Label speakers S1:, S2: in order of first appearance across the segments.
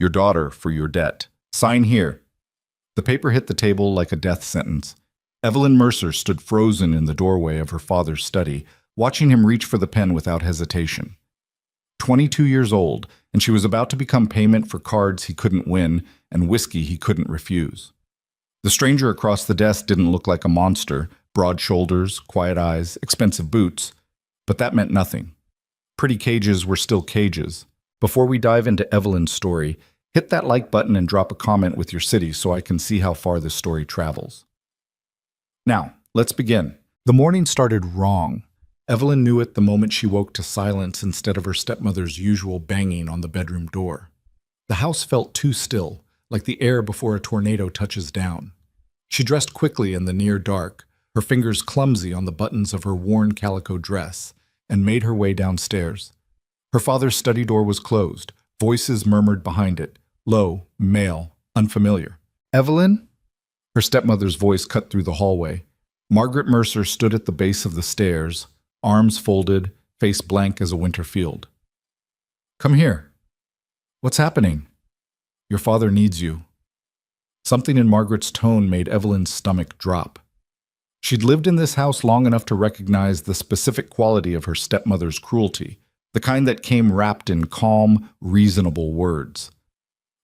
S1: your daughter for your debt. Sign here." The paper hit the table like a death sentence. Evelyn Mercer stood frozen in the doorway of her father's study, watching him reach for the pen without hesitation. 22 years old, and she was about to become payment for cards he couldn't win and whiskey he couldn't refuse. The stranger across the desk didn't look like a monster, broad shoulders, quiet eyes, expensive boots, but that meant nothing. Pretty cages were still cages. Before we dive into Evelyn's story, hit that like button and drop a comment with your city so I can see how far this story travels. Now, let's begin. The morning started wrong. Evelyn knew it the moment she woke to silence instead of her stepmother's usual banging on the bedroom door. The house felt too still, like the air before a tornado touches down. She dressed quickly in the near dark, her fingers clumsy on the buttons of her worn calico dress, and made her way downstairs. Her father's study door was closed. Voices murmured behind it, low, male, unfamiliar. "Evelyn?" Her stepmother's voice cut through the hallway. Margaret Mercer stood at the base of the stairs, arms folded, face blank as a winter field. "Come here." "What's happening?" "Your father needs you." Something in Margaret's tone made Evelyn's stomach drop. She'd lived in this house long enough to recognize the specific quality of her stepmother's cruelty, the kind that came wrapped in calm, reasonable words.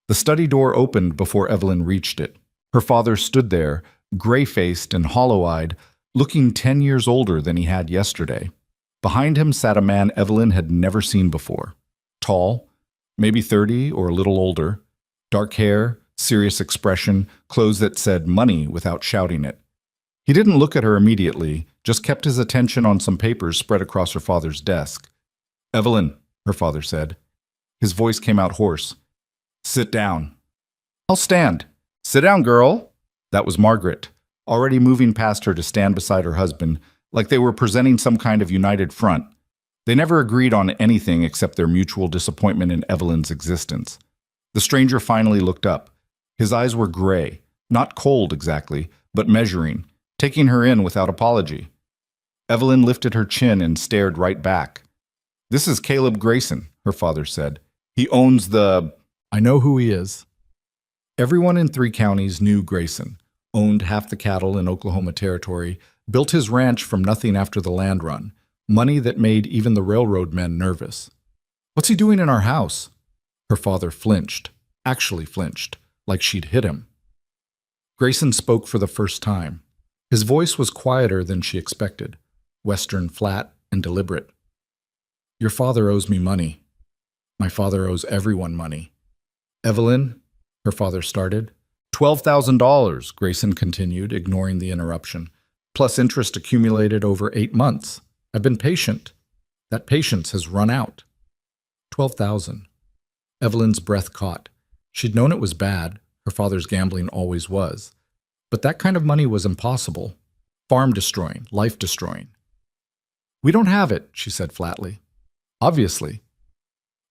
S1: The study door opened before Evelyn reached it. Her father stood there, gray-faced and hollow-eyed, looking 10 years older than he had yesterday. Behind him sat a man Evelyn had never seen before. Tall, maybe 30 or a little older, dark hair, serious expression, clothes that said money without shouting it. He didn't look at her immediately, just kept his attention on some papers spread across her father's desk. "Evelyn," her father said. His voice came out hoarse. "Sit down." "I'll stand." "Sit down, girl." That was Margaret, already moving past her to stand beside her husband, like they were presenting some kind of united front. They never agreed on anything except their mutual disappointment in Evelyn's existence. The stranger finally looked up. His eyes were gray, not cold exactly, but measuring, taking her in without apology. Evelyn lifted her chin and stared right back. "This is Caleb Grayson," her father said. "He owns the—" "I know who he is." Everyone in 3 counties knew Grayson, owned half the cattle in Oklahoma Territory, built his ranch from nothing after the land run, money that made even the railroad men nervous. "What's he doing in our house?" Her father flinched, actually flinched, like she'd hit him. Grayson spoke for the first time. His voice was quieter than she expected, Western flat and deliberate. "Your father owes me money. My father owes everyone money." "Evelyn," her father started. $12,000, Grayson continued, ignoring the interruption, plus interest accumulated over 8 months. "I've been patient. That patience has run out." 12,000. Evelyn's breath caught. She'd known it was bad. Her father's gambling always was. But that kind of money was impossible. Farm-destroying, life-destroying. "We don't have it," she said flatly. "Obviously."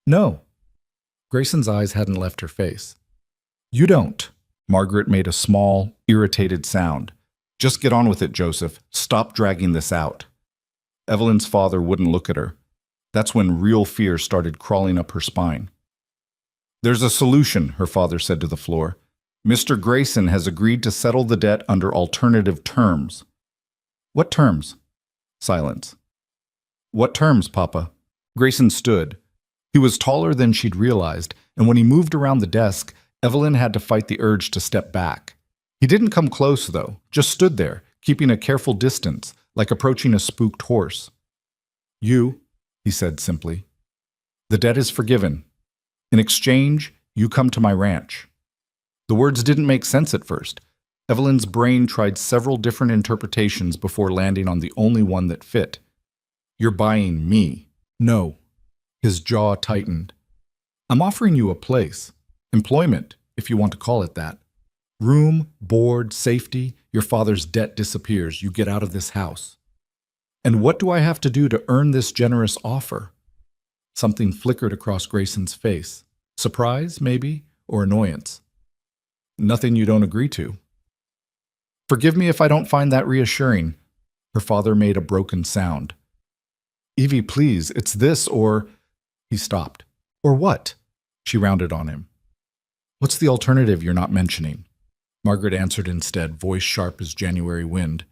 S1: "No." Grayson's eyes hadn't left her face. "You don't." Margaret made a small, irritated sound. "Just get on with it, Joseph. Stop dragging this out." Evelyn's father wouldn't look at her. That's when real fear started crawling up her spine. "There's a solution," her father said to the floor. "Mr. Grayson has agreed to settle the debt under alternative terms." "What terms?" Silence. "What terms, Papa?" Grayson stood. He was taller than she'd realized, and when he moved around the desk, Evelyn had to fight the urge to step back. He didn't come close, though, just stood there, keeping a careful distance, like approaching a spooked horse. "You," he said simply. "The debt is forgiven. In exchange, you come to my ranch." The words didn't make sense at first. Evelyn's brain tried several different interpretations before landing on the only one that fit. "You're buying me." "No." His jaw tightened. "I'm offering you a place. Employment, if you want to call it that. Room, board, safety, your father's debt disappears. You get out of this house." "And what do I have to do to earn this generous offer?" Something flickered across Grayson's face. Surprise, maybe, or annoyance. "Nothing you don't agree to." "Forgive me if I don't find that reassuring." Her father made a broken sound. "Evie, please, it's this or—" He stopped. "Or what?" She rounded on him. What's the alternative you're not mentioning? Margaret answered instead, voice sharp as January wind.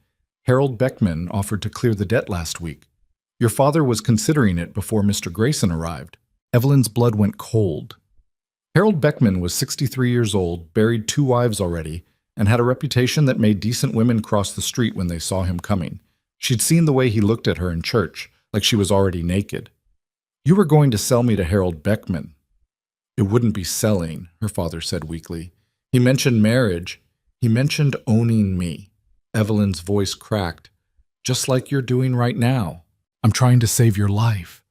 S1: Harold Beckman offered to clear the debt last week. Your father was considering it before Mr. Grayson arrived. Evelyn's blood went cold. Harold Beckman was 63 years old, buried 2 wives already, and had a reputation that made decent women cross the street when they saw him coming. She'd seen the way he looked at her in church, like she was already naked. You were going to sell me to Harold Beckman. It wouldn't be selling, her father said weakly. He mentioned marriage. He mentioned owning me. Evelyn's voice cracked. Just like you're doing right now. I'm trying to save your life.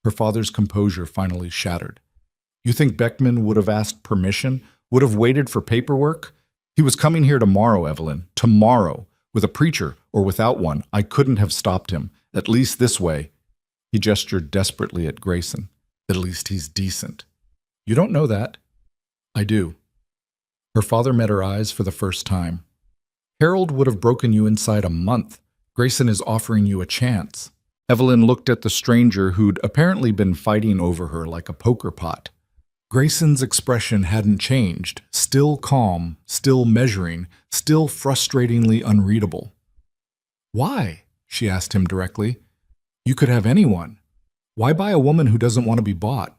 S1: Her father's composure finally shattered. You think Beckman would have asked permission? Would have waited for paperwork? He was coming here tomorrow, Evelyn. Tomorrow. With a preacher or without one, I couldn't have stopped him. At least this way. He gestured desperately at Grayson. At least he's decent. You don't know that. I do. Her father met her eyes for the first time. Harold would have broken you inside a month. Grayson is offering you a chance. Evelyn looked at the stranger who'd apparently been fighting over her like a poker pot. Grayson's expression hadn't changed, still calm, still measuring, still frustratingly unreadable. Why? She asked him directly. You could have anyone. Why buy a woman who doesn't want to be bought?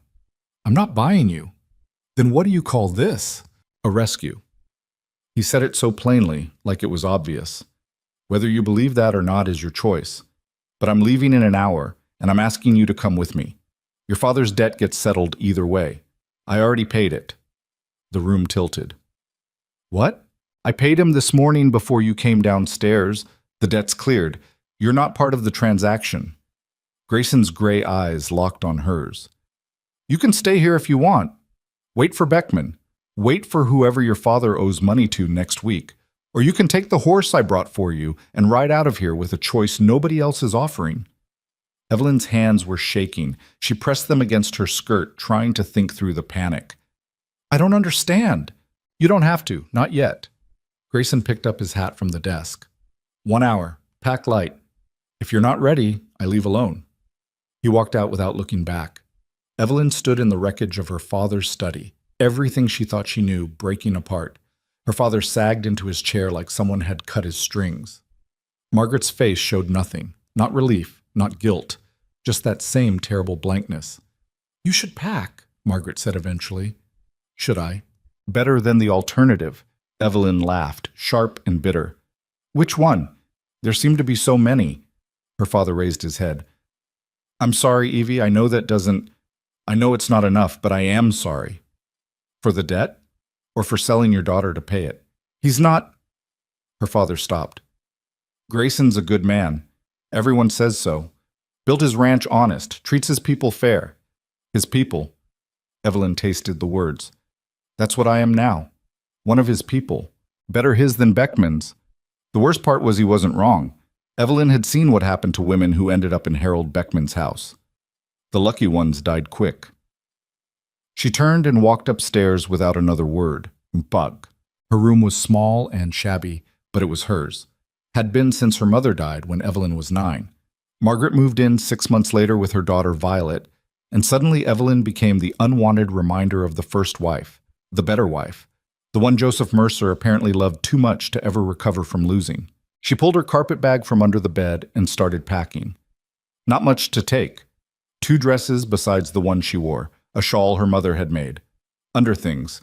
S1: I'm not buying you. Then what do you call this? A rescue. He said it so plainly, like it was obvious. Whether you believe that or not is your choice. But I'm leaving in an hour, and I'm asking you to come with me. Your father's debt gets settled either way. I already paid it. The room tilted. What? I paid him this morning before you came downstairs. The debt's cleared. You're not part of the transaction. Grayson's gray eyes locked on hers. You can stay here if you want. Wait for Beckman. Wait for whoever your father owes money to next week. Or you can take the horse I brought for you and ride out of here with a choice nobody else is offering. Evelyn's hands were shaking. She pressed them against her skirt, trying to think through the panic. I don't understand. You don't have to, not yet. Grayson picked up his hat from the desk. 1 hour. Pack light. If you're not ready, I leave alone. He walked out without looking back. Evelyn stood in the wreckage of her father's study, everything she thought she knew breaking apart. Her father sagged into his chair like someone had cut his strings. Margaret's face showed nothing, not relief, not guilt, just that same terrible blankness. You should pack, Margaret said eventually. Should I? Better than the alternative. Evelyn laughed, sharp and bitter. Which one? There seem to be so many. Her father raised his head. I'm sorry, Evie, I know it's not enough, but I am sorry. For the debt? Or for selling your daughter to pay it? He's not. Her father stopped. Grayson's a good man. Everyone says so. Built his ranch honest, treats his people fair. His people. Evelyn tasted the words. That's what I am now. One of his people. Better his than Beckman's. The worst part was he wasn't wrong. Evelyn had seen what happened to women who ended up in Harold Beckman's house. The lucky ones died quick. She turned and walked upstairs without another word. Bug. Her room was small and shabby, but it was hers. Had been since her mother died when Evelyn was 9. Margaret moved in 6 months later with her daughter Violet, and suddenly Evelyn became the unwanted reminder of the first wife, the better wife, the one Joseph Mercer apparently loved too much to ever recover from losing. She pulled her carpet bag from under the bed and started packing. Not much to take. 2 dresses besides the one she wore, a shawl her mother had made. Underthings.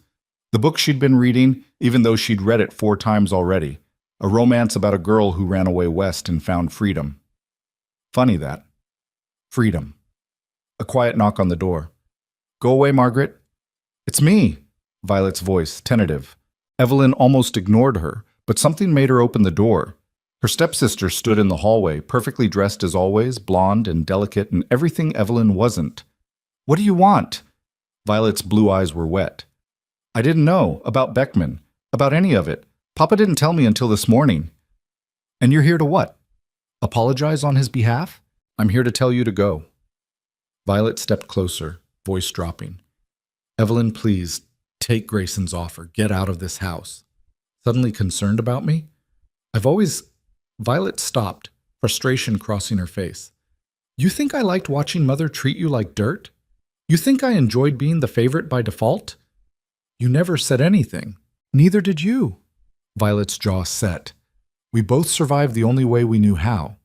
S1: The book she'd been reading, even though she'd read it 4 times already. A romance about a girl who ran away west and found freedom. Funny that. Freedom. A quiet knock on the door. Go away, Margaret. It's me. Violet's voice, tentative. Evelyn almost ignored her, but something made her open the door. Her stepsister stood in the hallway, perfectly dressed as always, blonde and delicate and everything Evelyn wasn't. What do you want? Violet's blue eyes were wet. I didn't know. About Beckman. About any of it. Papa didn't tell me until this morning. And you're here to what? Apologize on his behalf? I'm here to tell you to go. Violet stepped closer, voice dropping. Evelyn, please, take Grayson's offer. Get out of this house. Suddenly concerned about me? Violet stopped, frustration crossing her face. You think I liked watching Mother treat you like dirt? You think I enjoyed being the favorite by default? You never said anything. Neither did you. Violet's jaw set. We both survived the only way we knew how.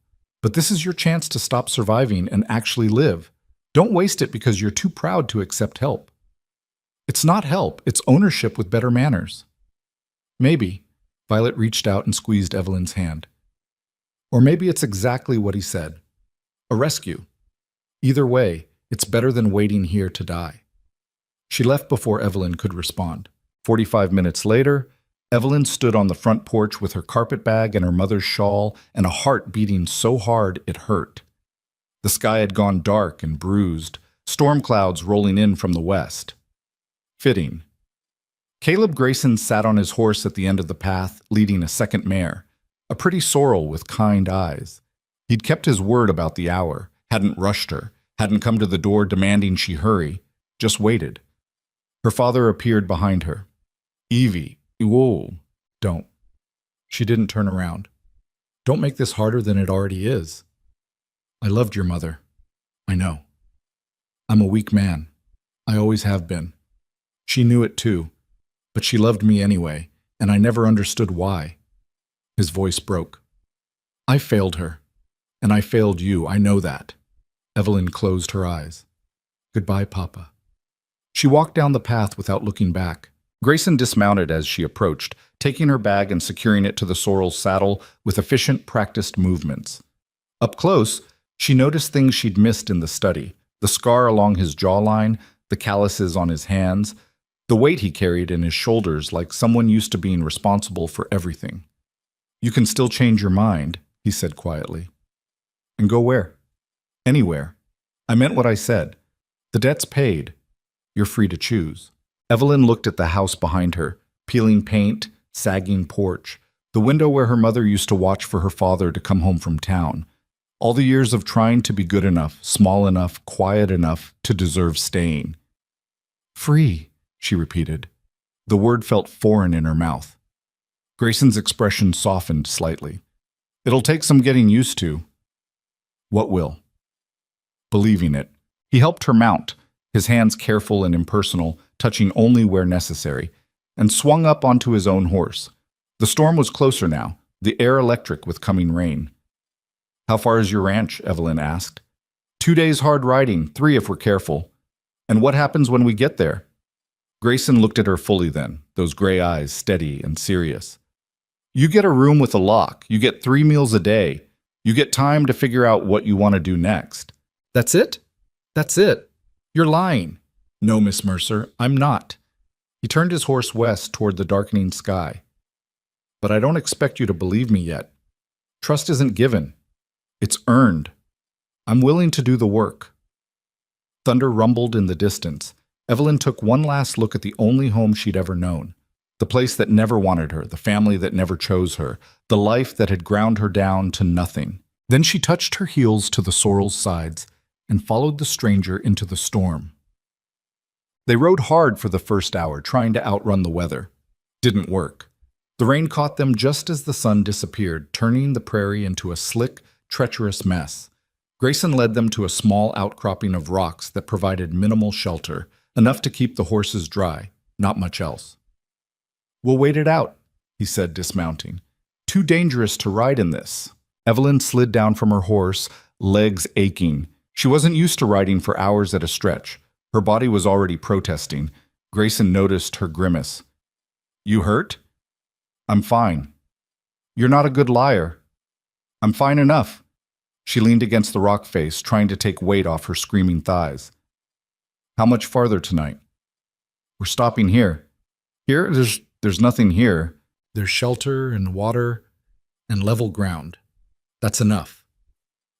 S1: But this is your chance to stop surviving and actually live. Don't waste it because you're too proud to accept help. It's not help, it's ownership with better manners. Maybe. Violet reached out and squeezed Evelyn's hand. Or maybe it's exactly what he said. A rescue. Either way, it's better than waiting here to die. She left before Evelyn could respond. 45 minutes later, Evelyn stood on the front porch with her carpet bag and her mother's shawl and a heart beating so hard it hurt. The sky had gone dark and bruised, storm clouds rolling in from the west. Fitting. Caleb Grayson sat on his horse at the end of the path, leading a second mare, a pretty sorrel with kind eyes. He'd kept his word about the hour, hadn't rushed her, hadn't come to the door demanding she hurry, just waited. Her father appeared behind her. Evie, whoa, don't. She didn't turn around. Don't make this harder than it already is. I loved your mother. I know. I'm a weak man. I always have been. She knew it too, but she loved me anyway, and I never understood why. His voice broke. I failed her, and I failed you, I know that. Evelyn closed her eyes. Goodbye, Papa. She walked down the path without looking back. Grayson dismounted as she approached, taking her bag and securing it to the sorrel's saddle with efficient, practiced movements. Up close, she noticed things she'd missed in the study, the scar along his jawline, the calluses on his hands, the weight he carried in his shoulders like someone used to being responsible for everything. You can still change your mind, he said quietly. And go where? Anywhere. I meant what I said. The debt's paid. You're free to choose. Evelyn looked at the house behind her, peeling paint, sagging porch, the window where her mother used to watch for her father to come home from town. All the years of trying to be good enough, small enough, quiet enough to deserve staying. Free, she repeated. The word felt foreign in her mouth. Grayson's expression softened slightly. It'll take some getting used to. What will? Believing it. He helped her mount, his hands careful and impersonal, touching only where necessary, and swung up onto his own horse. The storm was closer now, the air electric with coming rain. How far is your ranch? Evelyn asked. 2 days hard riding, 3 if we're careful. And what happens when we get there? Grayson looked at her fully then, those gray eyes steady and serious. You get a room with a lock, you get 3 meals a day, you get time to figure out what you want to do next. That's it? That's it. You're lying. No, Miss Mercer, I'm not. He turned his horse west toward the darkening sky. But I don't expect you to believe me yet. Trust isn't given. It's earned. I'm willing to do the work. Thunder rumbled in the distance. Evelyn took one last look at the only home she'd ever known. The place that never wanted her, the family that never chose her, the life that had ground her down to nothing. Then she touched her heels to the sorrel's sides and followed the stranger into the storm. They rode hard for the first hour, trying to outrun the weather. Didn't work. The rain caught them just as the sun disappeared, turning the prairie into a slick, treacherous mess. Grayson led them to a small outcropping of rocks that provided minimal shelter, enough to keep the horses dry, not much else. We'll wait it out, he said, dismounting. Too dangerous to ride in this. Evelyn slid down from her horse, legs aching. She wasn't used to riding for hours at a stretch. Her body was already protesting. Grayson noticed her grimace. You hurt? I'm fine. You're not a good liar. I'm fine enough. She leaned against the rock face, trying to take weight off her screaming thighs. How much farther tonight? We're stopping here. Here? There's nothing here. There's shelter and water and level ground. That's enough.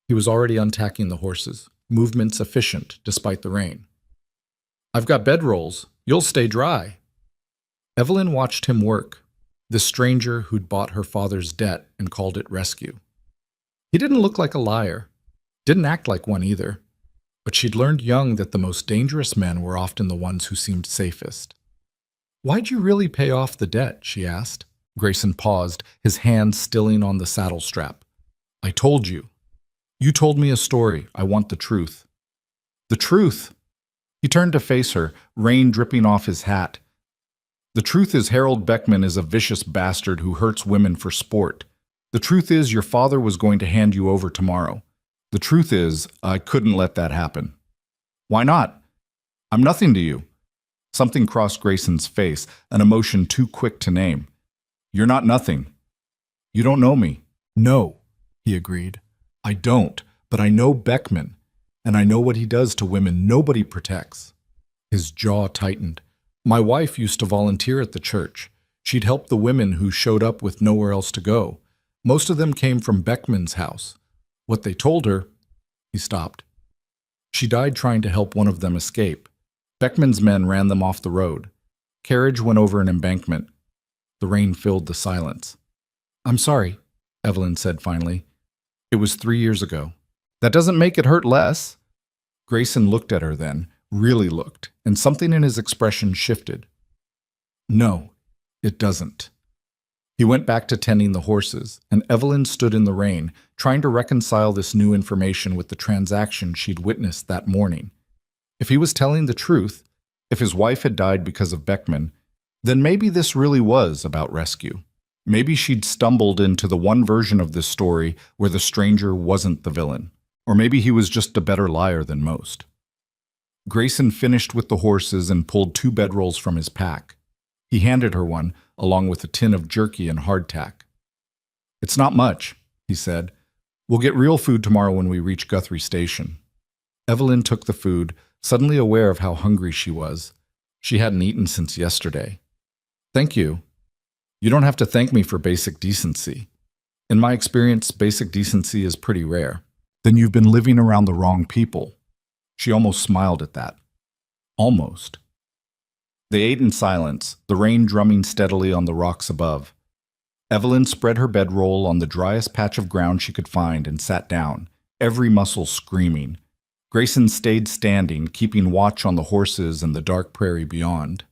S1: He was already untacking the horses, movements efficient despite the rain. I've got bedrolls. You'll stay dry. Evelyn watched him work, this stranger who'd bought her father's debt and called it rescue. He didn't look like a liar, didn't act like one either, but she'd learned young that the most dangerous men were often the ones who seemed safest. Why'd you really pay off the debt? She asked. Grayson paused, his hand stilling on the saddle strap. I told you. You told me a story. I want the truth. The truth? He turned to face her, rain dripping off his hat. The truth is Harold Beckman is a vicious bastard who hurts women for sport. The truth is your father was going to hand you over tomorrow. The truth is I couldn't let that happen. Why not? I'm nothing to you. Something crossed Grayson's face, an emotion too quick to name. You're not nothing. You don't know me. No, he agreed. I don't, but I know Beckman, and I know what he does to women nobody protects. His jaw tightened. My wife used to volunteer at the church. She'd help the women who showed up with nowhere else to go. Most of them came from Beckman's house. What they told her... He stopped. She died trying to help one of them escape. Beckman's men ran them off the road. Carriage went over an embankment. The rain filled the silence. I'm sorry, Evelyn said finally. It was 3 years ago. That doesn't make it hurt less. Grayson looked at her then, really looked, and something in his expression shifted. No, it doesn't. He went back to tending the horses, and Evelyn stood in the rain, trying to reconcile this new information with the transaction she'd witnessed that morning. If he was telling the truth, if his wife had died because of Beckman, then maybe this really was about rescue. Maybe she'd stumbled into the one version of this story where the stranger wasn't the villain. Or maybe he was just a better liar than most. Grayson finished with the horses and pulled 2 bedrolls from his pack. He handed her one, along with a tin of jerky and hardtack. It's not much, he said. We'll get real food tomorrow when we reach Guthrie Station. Evelyn took the food, suddenly aware of how hungry she was. She hadn't eaten since yesterday. Thank you. You don't have to thank me for basic decency. In my experience, basic decency is pretty rare. Then you've been living around the wrong people. She almost smiled at that. Almost. They ate in silence, the rain drumming steadily on the rocks above. Evelyn spread her bedroll on the driest patch of ground she could find and sat down, every muscle screaming. Grayson stayed standing, keeping watch on the horses and the dark prairie beyond.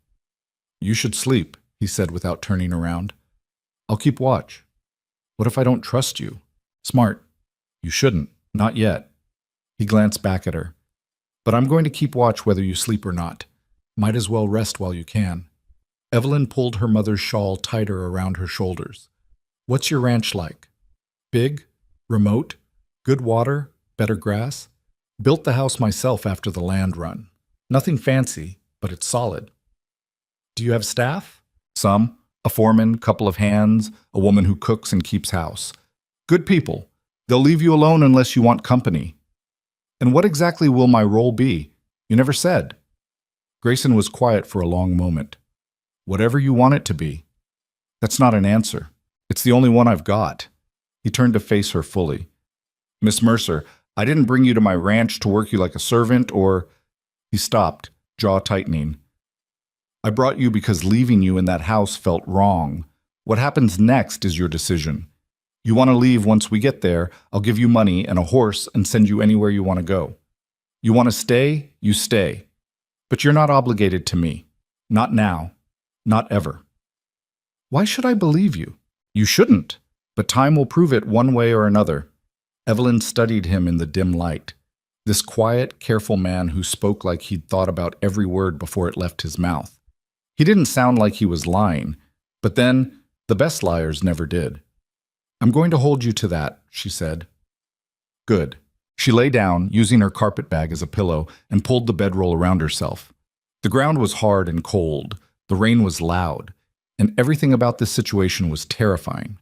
S1: You should sleep, he said without turning around. I'll keep watch. What if I don't trust you? Smart. You shouldn't. Not yet. He glanced back at her. But I'm going to keep watch whether you sleep or not. Might as well rest while you can. Evelyn pulled her mother's shawl tighter around her shoulders. What's your ranch like? Big? Remote? Good water? Better grass? Built the house myself after the land run. Nothing fancy, but it's solid. Do you have staff? Some. A foreman, couple of hands, a woman who cooks and keeps house. Good people. They'll leave you alone unless you want company. And what exactly will my role be? You never said. Grayson was quiet for a long moment. Whatever you want it to be. That's not an answer. It's the only one I've got. He turned to face her fully. Miss Mercer, I didn't bring you to my ranch to work you like a servant or... He stopped, jaw tightening. I brought you because leaving you in that house felt wrong. What happens next is your decision. You want to leave once we get there, I'll give you money and a horse and send you anywhere you want to go. You want to stay, you stay. But you're not obligated to me. Not now. Not ever. Why should I believe you? You shouldn't, but time will prove it one way or another. Evelyn studied him in the dim light. This quiet, careful man who spoke like he'd thought about every word before it left his mouth. He didn't sound like he was lying, but then the best liars never did. I'm going to hold you to that, she said. Good. She lay down, using her carpet bag as a pillow, and pulled the bedroll around herself. The ground was hard and cold, the rain was loud, and everything about this situation was terrifying.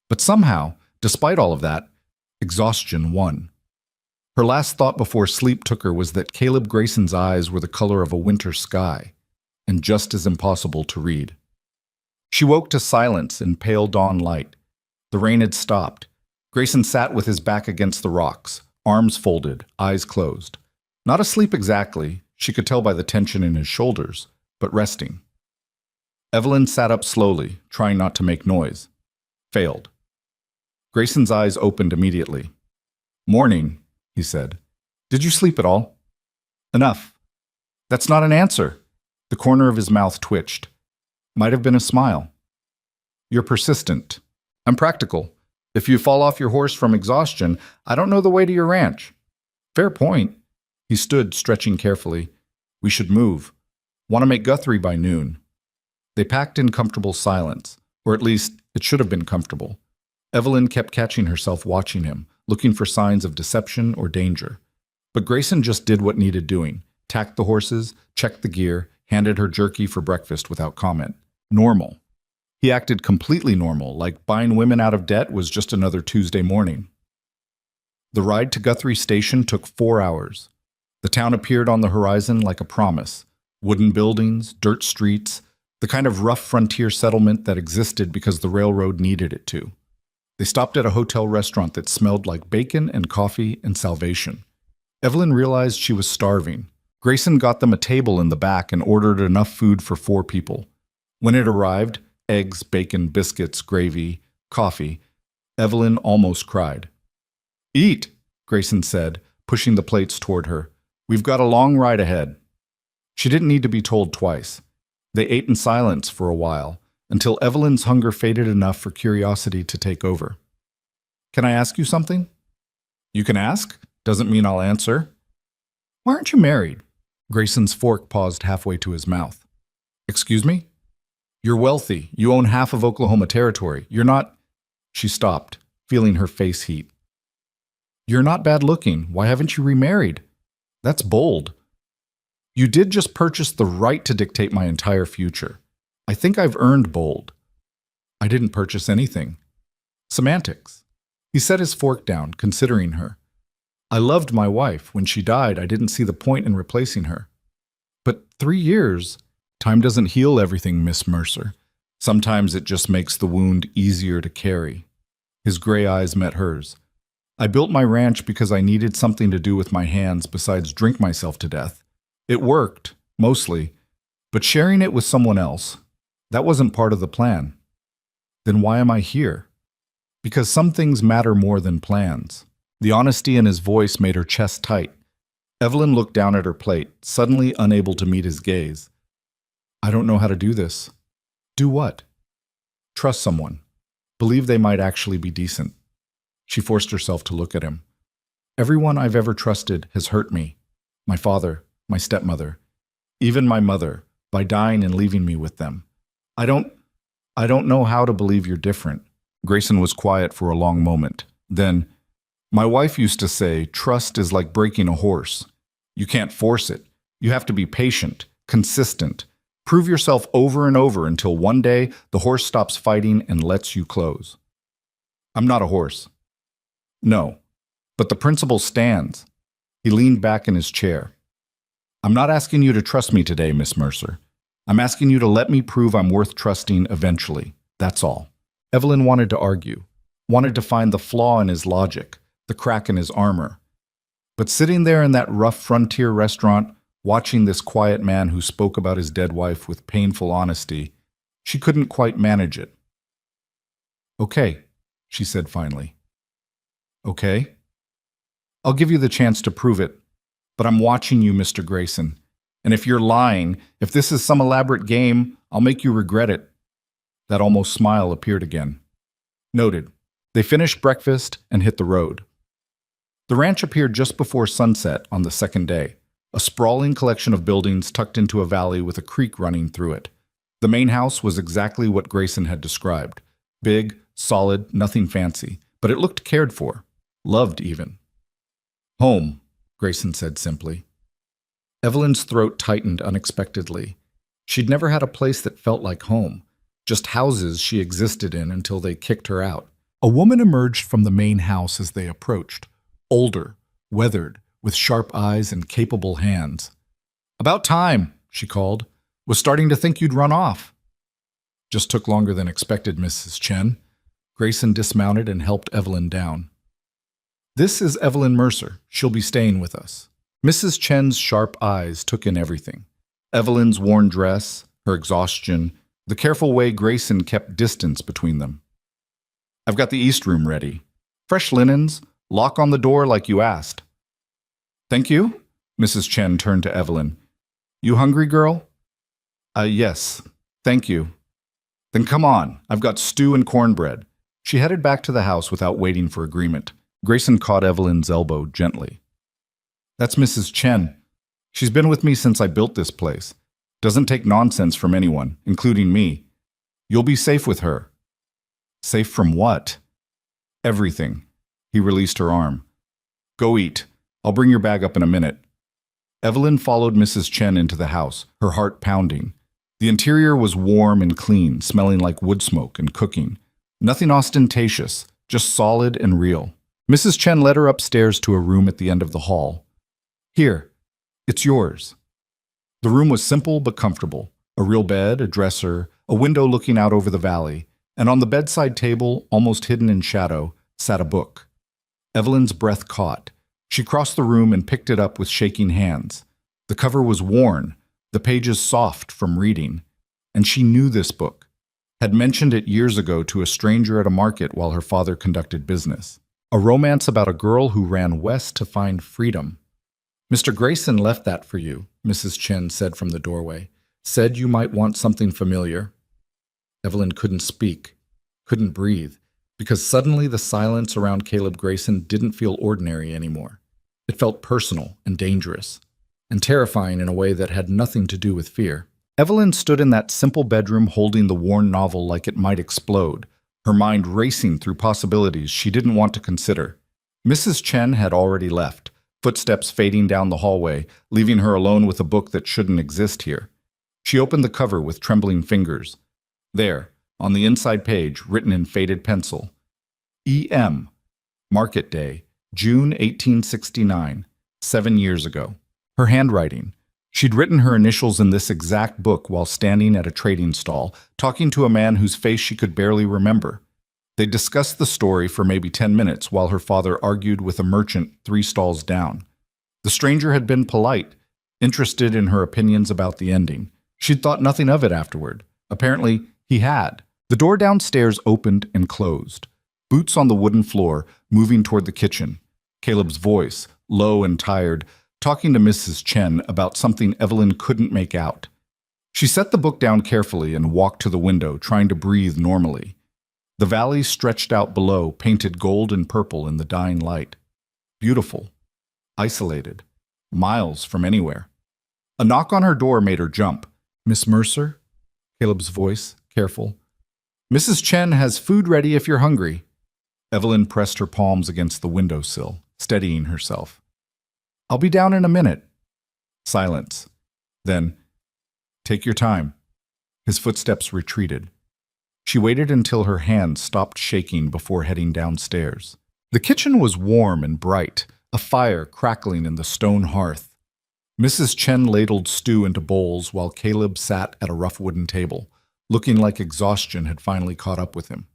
S1: But somehow, despite all of that, exhaustion won. Her last thought before sleep took her was that Caleb Grayson's eyes were the color of a winter sky, and just as impossible to read. She woke to silence in pale dawn light. The rain had stopped. Grayson sat with his back against the rocks, arms folded, eyes closed. Not asleep exactly, she could tell by the tension in his shoulders, but resting. Evelyn sat up slowly, trying not to make noise. Failed. Grayson's eyes opened immediately. Morning, he said. Did you sleep at all? Enough. That's not an answer. The corner of his mouth twitched. Might have been a smile. You're persistent. I'm practical. If you fall off your horse from exhaustion, I don't know the way to your ranch. Fair point. He stood, stretching carefully. We should move. Want to make Guthrie by noon. They packed in comfortable silence, or at least it should have been comfortable. Evelyn kept catching herself watching him, looking for signs of deception or danger. But Grayson just did what needed doing, tacked the horses, checked the gear, handed her jerky for breakfast without comment. Normal. He acted completely normal, like buying women out of debt was just another Tuesday morning. The ride to Guthrie Station took 4 hours. The town appeared on the horizon like a promise. Wooden buildings, dirt streets, the kind of rough frontier settlement that existed because the railroad needed it to. They stopped at a hotel restaurant that smelled like bacon and coffee and salvation. Evelyn realized she was starving. Grayson got them a table in the back and ordered enough food for 4 people. When it arrived, eggs, bacon, biscuits, gravy, coffee, Evelyn almost cried. "Eat," Grayson said, pushing the plates toward her. "We've got a long ride ahead." She didn't need to be told twice. They ate in silence for a while, until Evelyn's hunger faded enough for curiosity to take over. "Can I ask you something?" "You can ask. Doesn't mean I'll answer." "Why aren't you married?" Grayson's fork paused halfway to his mouth. "Excuse me?" "You're wealthy. You own half of Oklahoma Territory. You're not—" She stopped, feeling her face heat. "You're not bad looking. Why haven't you remarried?" "That's bold." "You did just purchase the right to dictate my entire future. I think I've earned bold." "I didn't purchase anything." "Semantics." He set his fork down, considering her. "I loved my wife. When she died, I didn't see the point in replacing her." "But 3 years—" "Time doesn't heal everything, Miss Mercer. Sometimes it just makes the wound easier to carry." His gray eyes met hers. "I built my ranch because I needed something to do with my hands besides drink myself to death. It worked, mostly, but sharing it with someone else, that wasn't part of the plan." "Then why am I here?" "Because some things matter more than plans." The honesty in his voice made her chest tight. Evelyn looked down at her plate, suddenly unable to meet his gaze. "I don't know how to do this." "Do what?" "Trust someone. Believe they might actually be decent." She forced herself to look at him. "Everyone I've ever trusted has hurt me. My father, my stepmother, even my mother, by dying and leaving me with them. I don't know how to believe you're different." Grayson was quiet for a long moment. Then, "My wife used to say, trust is like breaking a horse. You can't force it. You have to be patient, consistent. Prove yourself over and over until one day the horse stops fighting and lets you close." "I'm not a horse." "No, but the principle stands." He leaned back in his chair. "I'm not asking you to trust me today, Miss Mercer. I'm asking you to let me prove I'm worth trusting eventually. That's all." Evelyn wanted to argue, wanted to find the flaw in his logic, the crack in his armor. But sitting there in that rough frontier restaurant, watching this quiet man who spoke about his dead wife with painful honesty, she couldn't quite manage it. "Okay," she said finally. "Okay? I'll give you the chance to prove it, but I'm watching you, Mr. Grayson. And if you're lying, if this is some elaborate game, I'll make you regret it." That almost smile appeared again. Noted. They finished breakfast and hit the road. The ranch appeared just before sunset on the second day, a sprawling collection of buildings tucked into a valley with a creek running through it. The main house was exactly what Grayson had described. Big, solid, nothing fancy, but it looked cared for. Loved, even. "Home," Grayson said simply. Evelyn's throat tightened unexpectedly. She'd never had a place that felt like home, just houses she existed in until they kicked her out. A woman emerged from the main house as they approached, older, weathered, with sharp eyes and capable hands. "About time," she called. "Was starting to think you'd run off." "Just took longer than expected, Mrs. Chen." Grayson dismounted and helped Evelyn down. "This is Evelyn Mercer. She'll be staying with us." Mrs. Chen's sharp eyes took in everything. Evelyn's worn dress, her exhaustion, the careful way Grayson kept distance between them. "I've got the East Room ready. Fresh linens, lock on the door like you asked." "Thank you." Mrs. Chen turned to Evelyn. "You hungry, girl?" Yes. Thank you." "Then come on. I've got stew and cornbread." She headed back to the house without waiting for agreement. Grayson caught Evelyn's elbow gently. "That's Mrs. Chen. She's been with me since I built this place. Doesn't take nonsense from anyone, including me. You'll be safe with her. Safe from what? Everything. He released her arm. Go eat. I'll bring your bag up in a minute. Evelyn followed Mrs. Chen into the house, her heart pounding. The interior was warm and clean, smelling like wood smoke and cooking. Nothing ostentatious, just solid and real. Mrs. Chen led her upstairs to a room at the end of the hall. Here, it's yours. The room was simple but comfortable. A real bed, a dresser, a window looking out over the valley, and on the bedside table, almost hidden in shadow, sat a book. Evelyn's breath caught. She crossed the room and picked it up with shaking hands. The cover was worn, the pages soft from reading, and she knew this book, had mentioned it years ago to a stranger at a market while her father conducted business. A romance about a girl who ran west to find freedom. Mr. Grayson left that for you, Mrs. Chen said from the doorway. Said you might want something familiar. Evelyn couldn't speak, couldn't breathe, because suddenly the silence around Caleb Grayson didn't feel ordinary anymore. It felt personal and dangerous, and terrifying in a way that had nothing to do with fear. Evelyn stood in that simple bedroom holding the worn novel like it might explode, her mind racing through possibilities she didn't want to consider. Mrs. Chen had already left, footsteps fading down the hallway, leaving her alone with a book that shouldn't exist here. She opened the cover with trembling fingers. There, on the inside page, written in faded pencil, E.M., Market Day, June 1869, 7 years ago. Her handwriting. She'd written her initials in this exact book while standing at a trading stall, talking to a man whose face she could barely remember. They discussed the story for maybe 10 minutes while her father argued with a merchant 3 stalls down. The stranger had been polite, interested in her opinions about the ending. She'd thought nothing of it afterward. Apparently, he had. The door downstairs opened and closed. Boots on the wooden floor, moving toward the kitchen. Caleb's voice, low and tired, talking to Mrs. Chen about something Evelyn couldn't make out. She set the book down carefully and walked to the window, trying to breathe normally. The valley stretched out below, painted gold and purple in the dying light. Beautiful. Isolated. Miles from anywhere. A knock on her door made her jump. Miss Mercer? Caleb's voice, careful. Mrs. Chen has food ready if you're hungry. Evelyn pressed her palms against the windowsill, steadying herself. I'll be down in a minute. Silence. Then, take your time. His footsteps retreated. She waited until her hands stopped shaking before heading downstairs. The kitchen was warm and bright, a fire crackling in the stone hearth. Mrs. Chen ladled stew into bowls while Caleb sat at a rough wooden table, looking like exhaustion had finally caught up with him.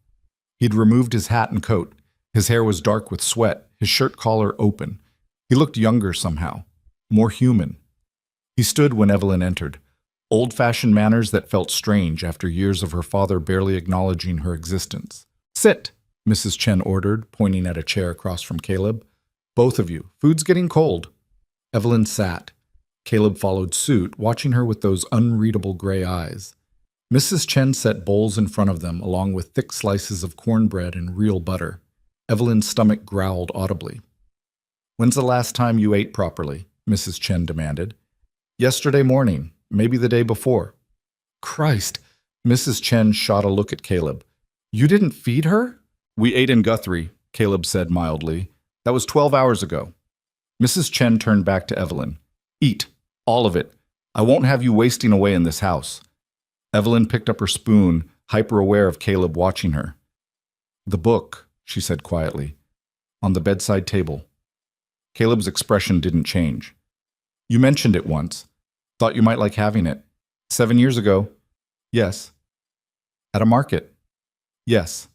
S1: He'd removed his hat and coat. His hair was dark with sweat, his shirt collar open. He looked younger somehow, more human. He stood when Evelyn entered, old-fashioned manners that felt strange after years of her father barely acknowledging her existence. Sit, Mrs. Chen ordered, pointing at a chair across from Caleb. Both of you, food's getting cold. Evelyn sat. Caleb followed suit, watching her with those unreadable gray eyes. Mrs. Chen set bowls in front of them, along with thick slices of cornbread and real butter. Evelyn's stomach growled audibly. When's the last time you ate properly? Mrs. Chen demanded. Yesterday morning, maybe the day before. Christ! Mrs. Chen shot a look at Caleb. You didn't feed her? We ate in Guthrie, Caleb said mildly. That was 12 hours ago. Mrs. Chen turned back to Evelyn. Eat. All of it. I won't have you wasting away in this house. Evelyn picked up her spoon, hyper-aware of Caleb watching her. The book, she said quietly. On the bedside table. Caleb's expression didn't change. You mentioned it once. Thought you might like having it. 7 years ago. Yes. At a market. Yes.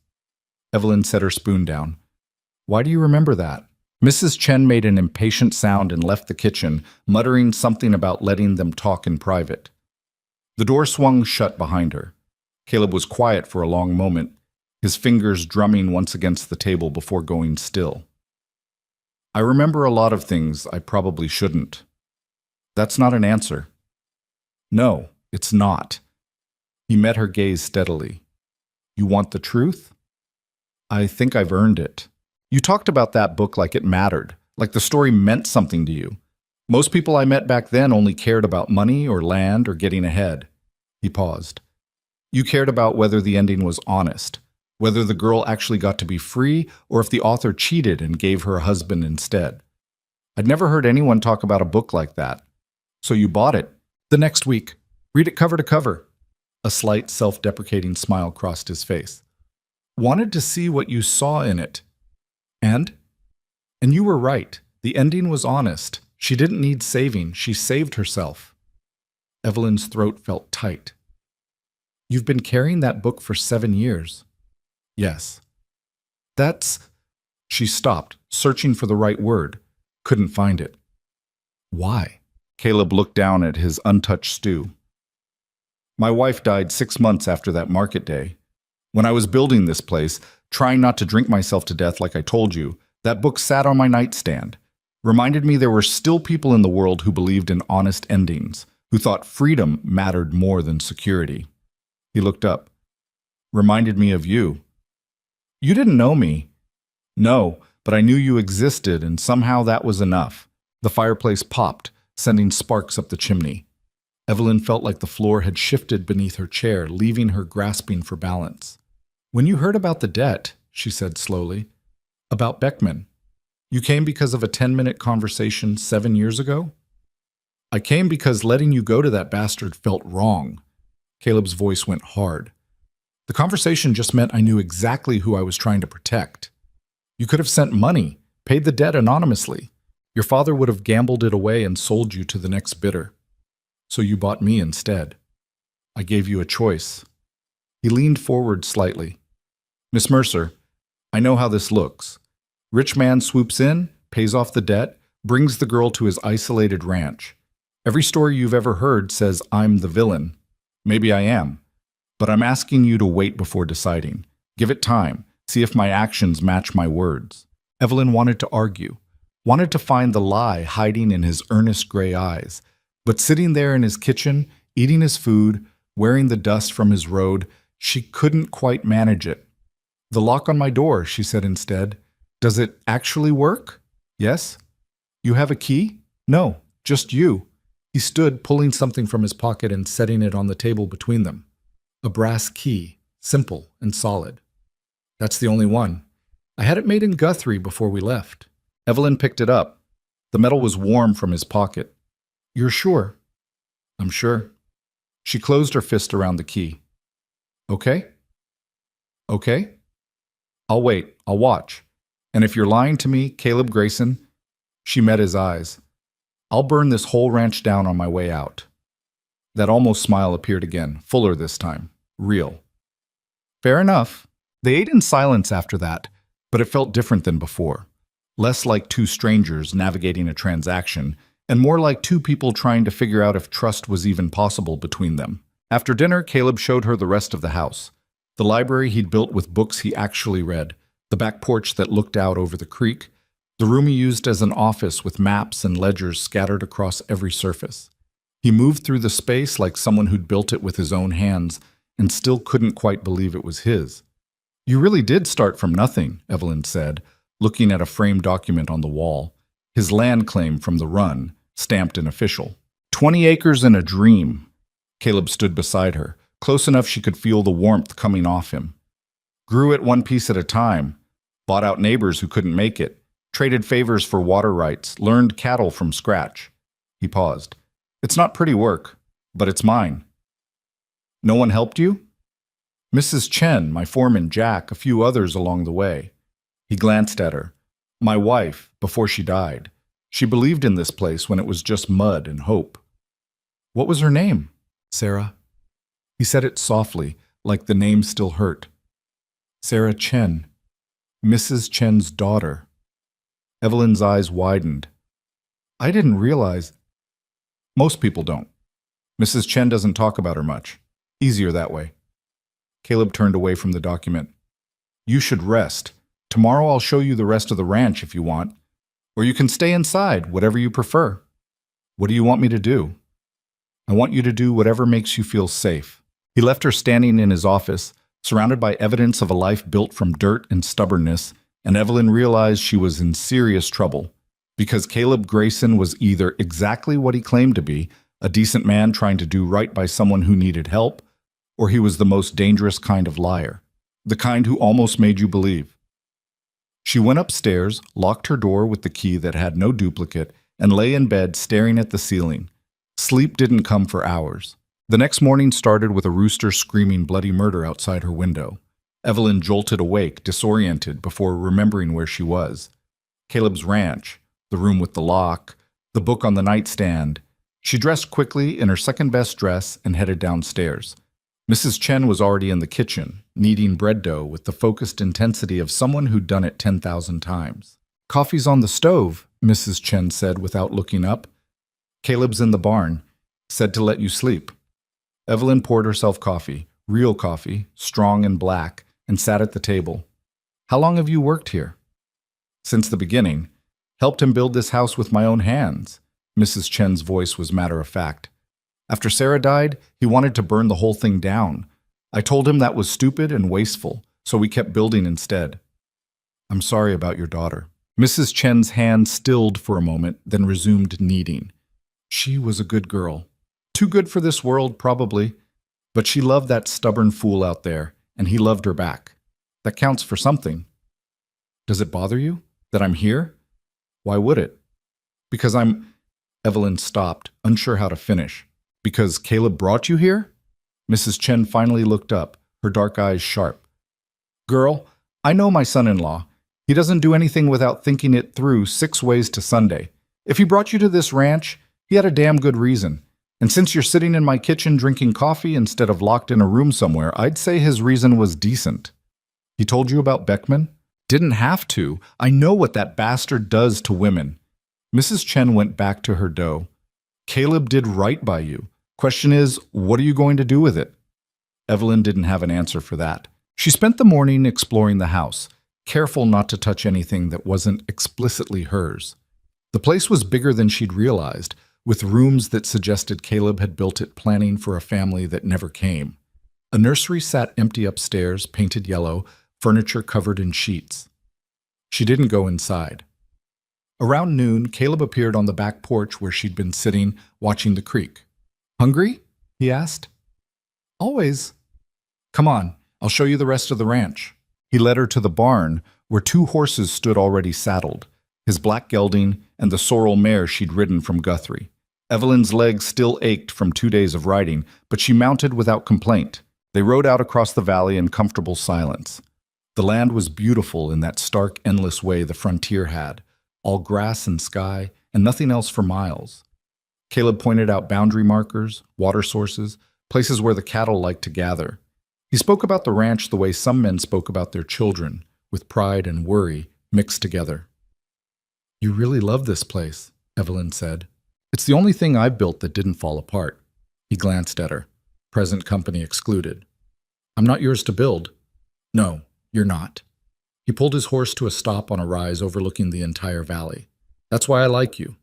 S1: Evelyn set her spoon down. Why do you remember that? Mrs. Chen made an impatient sound and left the kitchen, muttering something about letting them talk in private. The door swung shut behind her. Caleb was quiet for a long moment, his fingers drumming once against the table before going still. I remember a lot of things I probably shouldn't. That's not an answer. No, it's not. He met her gaze steadily. You want the truth? I think I've earned it. You talked about that book like it mattered, like the story meant something to you. Most people I met back then only cared about money or land or getting ahead. He paused. You cared about whether the ending was honest, whether the girl actually got to be free, or if the author cheated and gave her a husband instead. I'd never heard anyone talk about a book like that. So you bought it. The next week. Read it cover to cover. A slight self-deprecating smile crossed his face. Wanted to see what you saw in it. And? And you were right. The ending was honest. She didn't need saving. She saved herself. Evelyn's throat felt tight. You've been carrying that book for 7 years. Yes. That's... She stopped, searching for the right word. Couldn't find it. Why? Caleb looked down at his untouched stew. My wife died 6 months after that market day. When I was building this place, trying not to drink myself to death like I told you, that book sat on my nightstand. Reminded me there were still people in the world who believed in honest endings, who thought freedom mattered more than security. He looked up. Reminded me of you. You didn't know me. No, but I knew you existed, and somehow that was enough. The fireplace popped, sending sparks up the chimney. Evelyn felt like the floor had shifted beneath her chair, leaving her grasping for balance. When you heard about the debt, she said slowly, about Beckman, you came because of a 10-minute conversation 7 years ago? I came because letting you go to that bastard felt wrong. Caleb's voice went hard. The conversation just meant I knew exactly who I was trying to protect. You could have sent money, paid the debt anonymously. Your father would have gambled it away and sold you to the next bidder. So you bought me instead. I gave you a choice. He leaned forward slightly. Miss Mercer, I know how this looks. Rich man swoops in, pays off the debt, brings the girl to his isolated ranch. Every story you've ever heard says I'm the villain. Maybe I am. But I'm asking you to wait before deciding. Give it time. See if my actions match my words. Evelyn wanted to argue, wanted to find the lie hiding in his earnest gray eyes. But sitting there in his kitchen, eating his food, wearing the dust from his road, she couldn't quite manage it. The lock on my door, she said instead. Does it actually work? Yes. You have a key? No, just you. He stood, pulling something from his pocket and setting it on the table between them. A brass key, simple and solid. That's the only one. I had it made in Guthrie before we left. Evelyn picked it up. The metal was warm from his pocket. You're sure? I'm sure. She closed her fist around the key. Okay? Okay? I'll wait. I'll watch. And if you're lying to me, Caleb Grayson, she met his eyes. I'll burn this whole ranch down on my way out. That almost smile appeared again, fuller this time, real. Fair enough. They ate in silence after that, but it felt different than before. Less like two strangers navigating a transaction, and more like two people trying to figure out if trust was even possible between them. After dinner, Caleb showed her the rest of the house. The library he'd built with books he actually read, the back porch that looked out over the creek, the room he used as an office with maps and ledgers scattered across every surface. He moved through the space like someone who'd built it with his own hands and still couldn't quite believe it was his. You really did start from nothing, Evelyn said, looking at a framed document on the wall. His land claim from the run, stamped and official. 20 acres and a dream. Caleb stood beside her, close enough she could feel the warmth coming off him. Grew it one piece at a time. Bought out neighbors who couldn't make it. Traded favors for water rights. Learned cattle from scratch. He paused. It's not pretty work, but it's mine. No one helped you? Mrs. Chen, my foreman Jack, a few others along the way. He glanced at her. My wife, before she died. She believed in this place when it was just mud and hope. What was her name? Sarah. He said it softly, like the name still hurt. Sarah Chen. Mrs. Chen's daughter. Evelyn's eyes widened. I didn't realize. Most people don't. Mrs. Chen doesn't talk about her much. Easier that way. Caleb turned away from the document. You should rest. Tomorrow I'll show you the rest of the ranch if you want. Or you can stay inside, whatever you prefer. What do you want me to do? I want you to do whatever makes you feel safe. He left her standing in his office, surrounded by evidence of a life built from dirt and stubbornness, and Evelyn realized she was in serious trouble. Because Caleb Grayson was either exactly what he claimed to be, a decent man trying to do right by someone who needed help, or he was the most dangerous kind of liar, the kind who almost made you believe. She went upstairs, locked her door with the key that had no duplicate, and lay in bed staring at the ceiling. Sleep didn't come for hours. The next morning started with a rooster screaming bloody murder outside her window. Evelyn jolted awake, disoriented, before remembering where she was. Caleb's ranch, the room with the lock, the book on the nightstand. She dressed quickly in her second-best dress and headed downstairs. Mrs. Chen was already in the kitchen, kneading bread dough with the focused intensity of someone who'd done it 10,000 times. "Coffee's on the stove," Mrs. Chen said without looking up. "Caleb's in the barn. Said to let you sleep." Evelyn poured herself coffee, real coffee, strong and black, and sat at the table. "How long have you worked here?" "Since the beginning. Helped him build this house with my own hands." Mrs. Chen's voice was matter-of-fact. "After Sarah died, he wanted to burn the whole thing down. I told him that was stupid and wasteful, so we kept building instead." "I'm sorry about your daughter." Mrs. Chen's hand stilled for a moment, then resumed kneading. "She was a good girl. Too good for this world, probably. But she loved that stubborn fool out there, and he loved her back. That counts for something." "Does it bother you that I'm here?" "Why would it?" "Because I'm—" Evelyn stopped, unsure how to finish. "Because Caleb brought you here?" Mrs. Chen finally looked up, her dark eyes sharp. "Girl, I know my son-in-law. He doesn't do anything without thinking it through 6 ways to Sunday. If he brought you to this ranch, he had a damn good reason. And since you're sitting in my kitchen drinking coffee instead of locked in a room somewhere, I'd say his reason was decent." "He told you about Beckman?" "Didn't have to. I know what that bastard does to women." Mrs. Chen went back to her dough. "Caleb did right by you. Question is, what are you going to do with it?" Evelyn didn't have an answer for that. She spent the morning exploring the house, careful not to touch anything that wasn't explicitly hers. The place was bigger than she'd realized, with rooms that suggested Caleb had built it planning for a family that never came. A nursery sat empty upstairs, painted yellow, furniture covered in sheets. She didn't go inside. Around noon, Caleb appeared on the back porch where she'd been sitting, watching the creek. "Hungry?" he asked. "Always." "Come on, I'll show you the rest of the ranch." He led her to the barn, where 2 horses stood already saddled, his black gelding and the sorrel mare she'd ridden from Guthrie. Evelyn's legs still ached from 2 days of riding, but she mounted without complaint. They rode out across the valley in comfortable silence. The land was beautiful in that stark, endless way the frontier had, all grass and sky, and nothing else for miles. Caleb pointed out boundary markers, water sources, places where the cattle liked to gather. He spoke about the ranch the way some men spoke about their children, with pride and worry mixed together. "You really love this place," Evelyn said. "It's the only thing I've built that didn't fall apart." He glanced at her, present company excluded. "I'm not yours to build." "No, you're not." He pulled his horse to a stop on a rise overlooking the entire valley. "That's why I like you."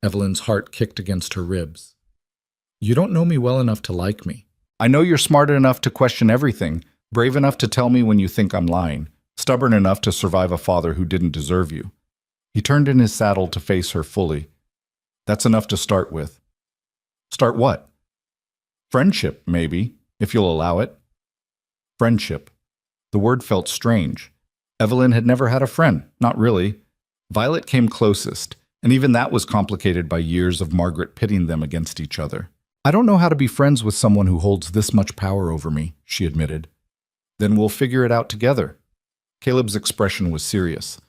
S1: Evelyn's heart kicked against her ribs. "You don't know me well enough to like me. I know you're smart enough to question everything, brave enough to tell me when you think I'm lying, stubborn enough to survive a father who didn't deserve you." He turned in his saddle to face her fully. "That's enough to start with." "Start what?" "Friendship, maybe, if you'll allow it." Friendship. The word felt strange. Evelyn had never had a friend, not really. Violet came closest, and even that was complicated by years of Margaret pitting them against each other. "I don't know how to be friends with someone who holds this much power over me," she admitted. "Then we'll figure it out together." Caleb's expression was serious.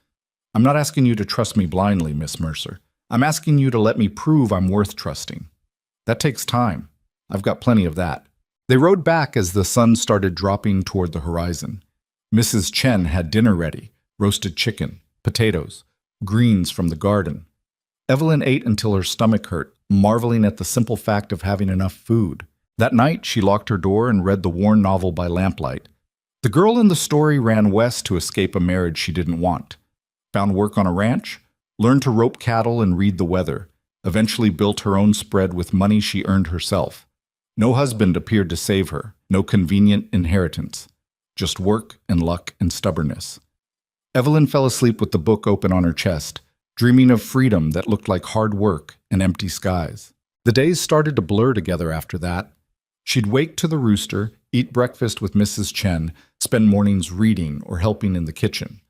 S1: "I'm not asking you to trust me blindly, Miss Mercer. I'm asking you to let me prove I'm worth trusting. That takes time. I've got plenty of that." They rode back as the sun started dropping toward the horizon. Mrs. Chen had dinner ready, roasted chicken, potatoes, greens from the garden. Evelyn ate until her stomach hurt, marveling at the simple fact of having enough food. That night, she locked her door and read the worn novel by lamplight. The girl in the story ran west to escape a marriage she didn't want, found work on a ranch, learned to rope cattle and read the weather, eventually built her own spread with money she earned herself. No husband appeared to save her, no convenient inheritance, just work and luck and stubbornness. Evelyn fell asleep with the book open on her chest, dreaming of freedom that looked like hard work and empty skies. The days started to blur together after that. She'd wake to the rooster, eat breakfast with Mrs. Chen, spend mornings reading or helping in the kitchen.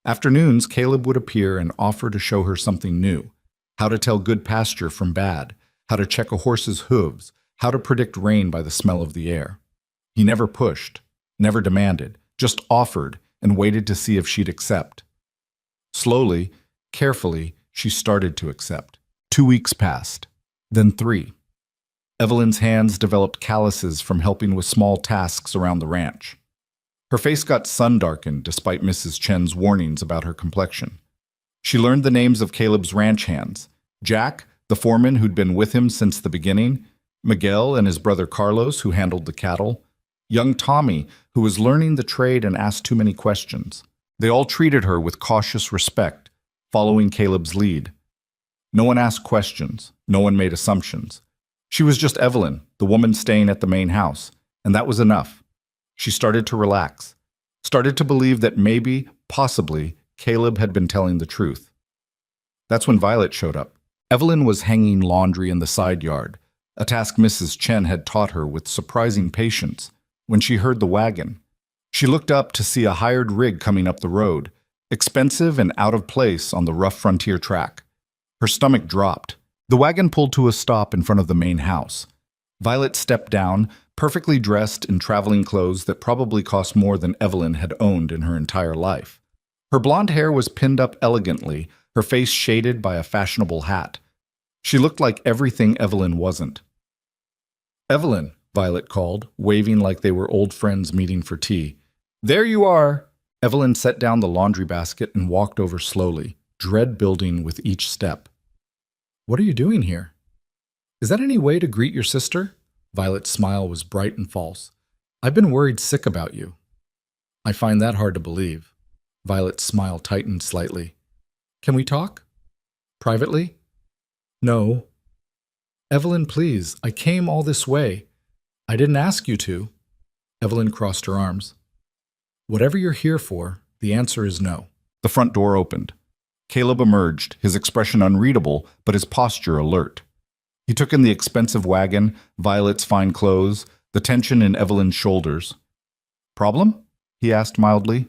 S1: Afternoons, Caleb would appear and offer to show her something new: how to tell good pasture from bad, how to check a horse's hooves, how to predict rain by the smell of the air. He never pushed, never demanded, just offered and waited to see if she'd accept. Slowly, carefully, she started to accept. 2 weeks passed, then 3. Evelyn's hands developed calluses from helping with small tasks around the ranch. Her face got sun-darkened despite Mrs. Chen's warnings about her complexion. She learned the names of Caleb's ranch hands: Jack, the foreman who'd been with him since the beginning; Miguel and his brother Carlos, who handled the cattle; young Tommy, who was learning the trade and asked too many questions. They all treated her with cautious respect, following Caleb's lead. No one asked questions, no one made assumptions. She was just Evelyn, the woman staying at the main house, and that was enough. She started to relax, started to believe that maybe, possibly, Caleb had been telling the truth. That's when Violet showed up. Evelyn was hanging laundry in the side yard, a task Mrs. Chen had taught her with surprising patience, when she heard the wagon. She looked up to see a hired rig coming up the road, expensive and out of place on the rough frontier track. Her stomach dropped. The wagon pulled to a stop in front of the main house. Violet stepped down, perfectly dressed in traveling clothes that probably cost more than Evelyn had owned in her entire life. Her blonde hair was pinned up elegantly, her face shaded by a fashionable hat. She looked like everything Evelyn wasn't. "Evelyn," Violet called, waving like they were old friends meeting for tea. "There you are!" Evelyn set down the laundry basket and walked over slowly, dread building with each step. "What are you doing here? Is that any way to greet your sister?" Violet's smile was bright and false. "I've been worried sick about you." "I find that hard to believe." Violet's smile tightened slightly. "Can we talk? Privately?" "No." "Evelyn, please, I came all this way. I didn't ask you to." Evelyn crossed her arms. "Whatever you're here for, the answer is no." The front door opened. Caleb emerged, his expression unreadable, but his posture alert. He took in the expensive wagon, Violet's fine clothes, the tension in Evelyn's shoulders. "Problem?" he asked mildly.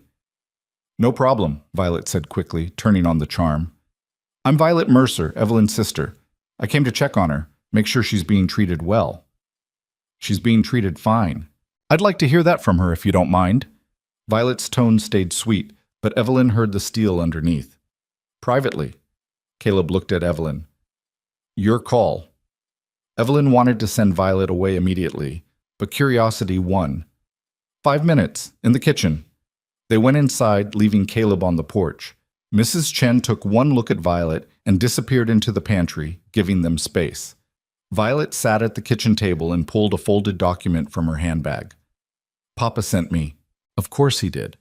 S1: "No problem," Violet said quickly, turning on the charm. "I'm Violet Mercer, Evelyn's sister. I came to check on her, make sure she's being treated well." "She's being treated fine. I'd like to hear that from her if you don't mind." Violet's tone stayed sweet, but Evelyn heard the steel underneath. "Privately." Caleb looked at Evelyn. "Your call." Evelyn wanted to send Violet away immediately, but curiosity won. 5 minutes, in the kitchen. They went inside, leaving Caleb on the porch. Mrs. Chen took one look at Violet and disappeared into the pantry, giving them space. Violet sat at the kitchen table and pulled a folded document from her handbag. "Papa sent me." "Of course he did."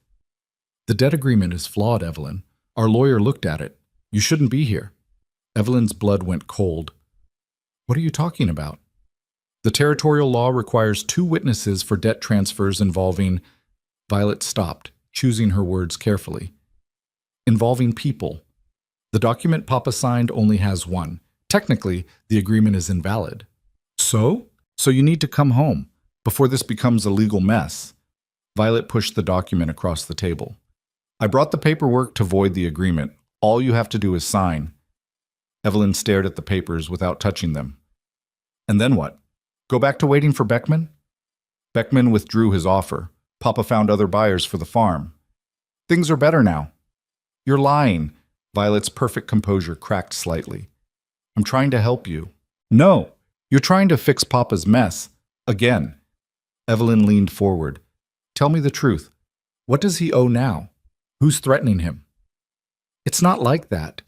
S1: "The debt agreement is flawed, Evelyn. Our lawyer looked at it. You shouldn't be here." Evelyn's blood went cold. "What are you talking about?" "The territorial law requires 2 witnesses for debt transfers involving—" Violet stopped, choosing her words carefully. "Involving people. The document Papa signed only has 1. Technically, the agreement is invalid." So you need to come home, before this becomes a legal mess." Violet pushed the document across the table. "I brought the paperwork to void the agreement. All you have to do is sign." Evelyn stared at the papers without touching them. "And then what? Go back to waiting for Beckman?" "Beckman withdrew his offer. Papa found other buyers for the farm. Things are better now." "You're lying." Violet's perfect composure cracked slightly. "I'm trying to help you." "No, you're trying to fix Papa's mess. Again." Evelyn leaned forward. "Tell me the truth. What does he owe now? Who's threatening him?" "It's not like that.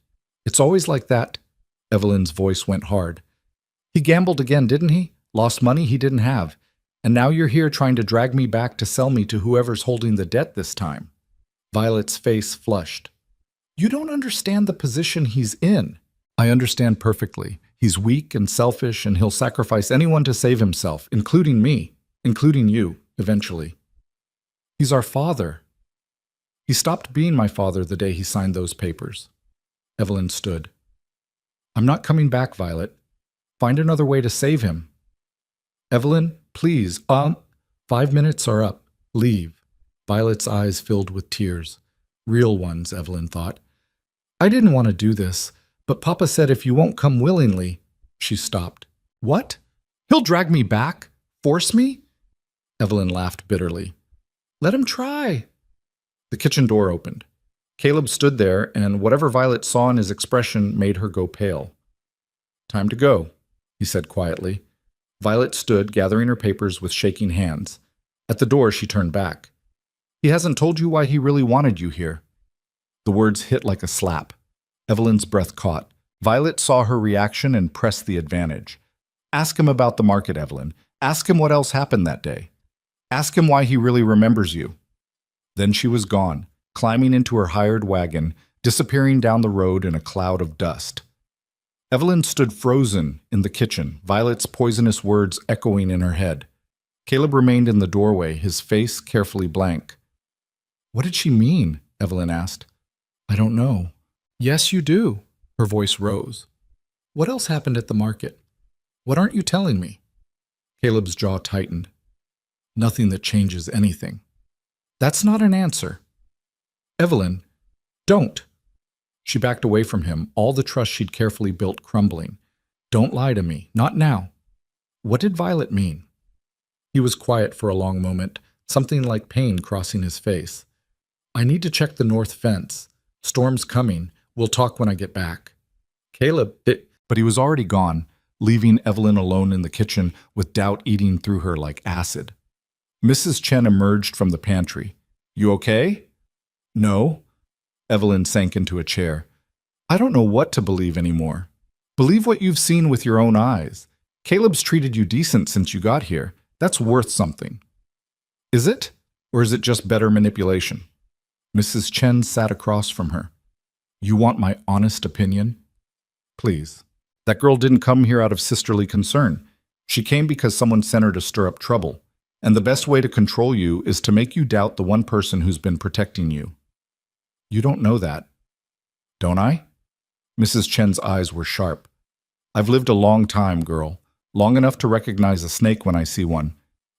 S1: It's always like that." Evelyn's voice went hard. "He gambled again, didn't he? Lost money he didn't have. And now you're here trying to drag me back to sell me to whoever's holding the debt this time." Violet's face flushed. "You don't understand the position he's in." "I understand perfectly. He's weak and selfish, and he'll sacrifice anyone to save himself, including me, including you, eventually. He's our father." "He stopped being my father the day he signed those papers." Evelyn stood. I'm not coming back, Violet. Find another way to save him. Evelyn, please, 5 minutes are up. Leave. Violet's eyes filled with tears. Real ones, Evelyn thought. I didn't want to do this, but Papa said if you won't come willingly. She stopped. What? He'll drag me back? Force me? Evelyn laughed bitterly. Let him try. The kitchen door opened. Caleb stood there, and whatever Violet saw in his expression made her go pale. Time to go, he said quietly. Violet stood, gathering her papers with shaking hands. At the door, she turned back. He hasn't told you why he really wanted you here. The words hit like a slap. Evelyn's breath caught. Violet saw her reaction and pressed the advantage. Ask him about the market, Evelyn. Ask him what else happened that day. Ask him why he really remembers you. Then she was gone, climbing into her hired wagon, disappearing down the road in a cloud of dust. Evelyn stood frozen in the kitchen, Violet's poisonous words echoing in her head. Caleb remained in the doorway, his face carefully blank. What did she mean? Evelyn asked. I don't know. Yes, you do. Her voice rose. What else happened at the market? What aren't you telling me? Caleb's jaw tightened. Nothing that changes anything. That's not an answer. Evelyn, don't. She backed away from him, all the trust she'd carefully built crumbling. Don't lie to me. Not now. What did Violet mean? He was quiet for a long moment, something like pain crossing his face. I need to check the north fence. Storm's coming. We'll talk when I get back. Caleb, But he was already gone, leaving Evelyn alone in the kitchen with doubt eating through her like acid. Mrs. Chen emerged from the pantry. You okay? No. Evelyn sank into a chair. I don't know what to believe anymore. Believe what you've seen with your own eyes. Caleb's treated you decent since you got here. That's worth something. Is it? Or is it just better manipulation? Mrs. Chen sat across from her. You want my honest opinion? Please. That girl didn't come here out of sisterly concern. She came because someone sent her to stir up trouble. And the best way to control you is to make you doubt the one person who's been protecting you. You don't know that. Don't I? Mrs. Chen's eyes were sharp. I've lived a long time, girl. Long enough to recognize a snake when I see one.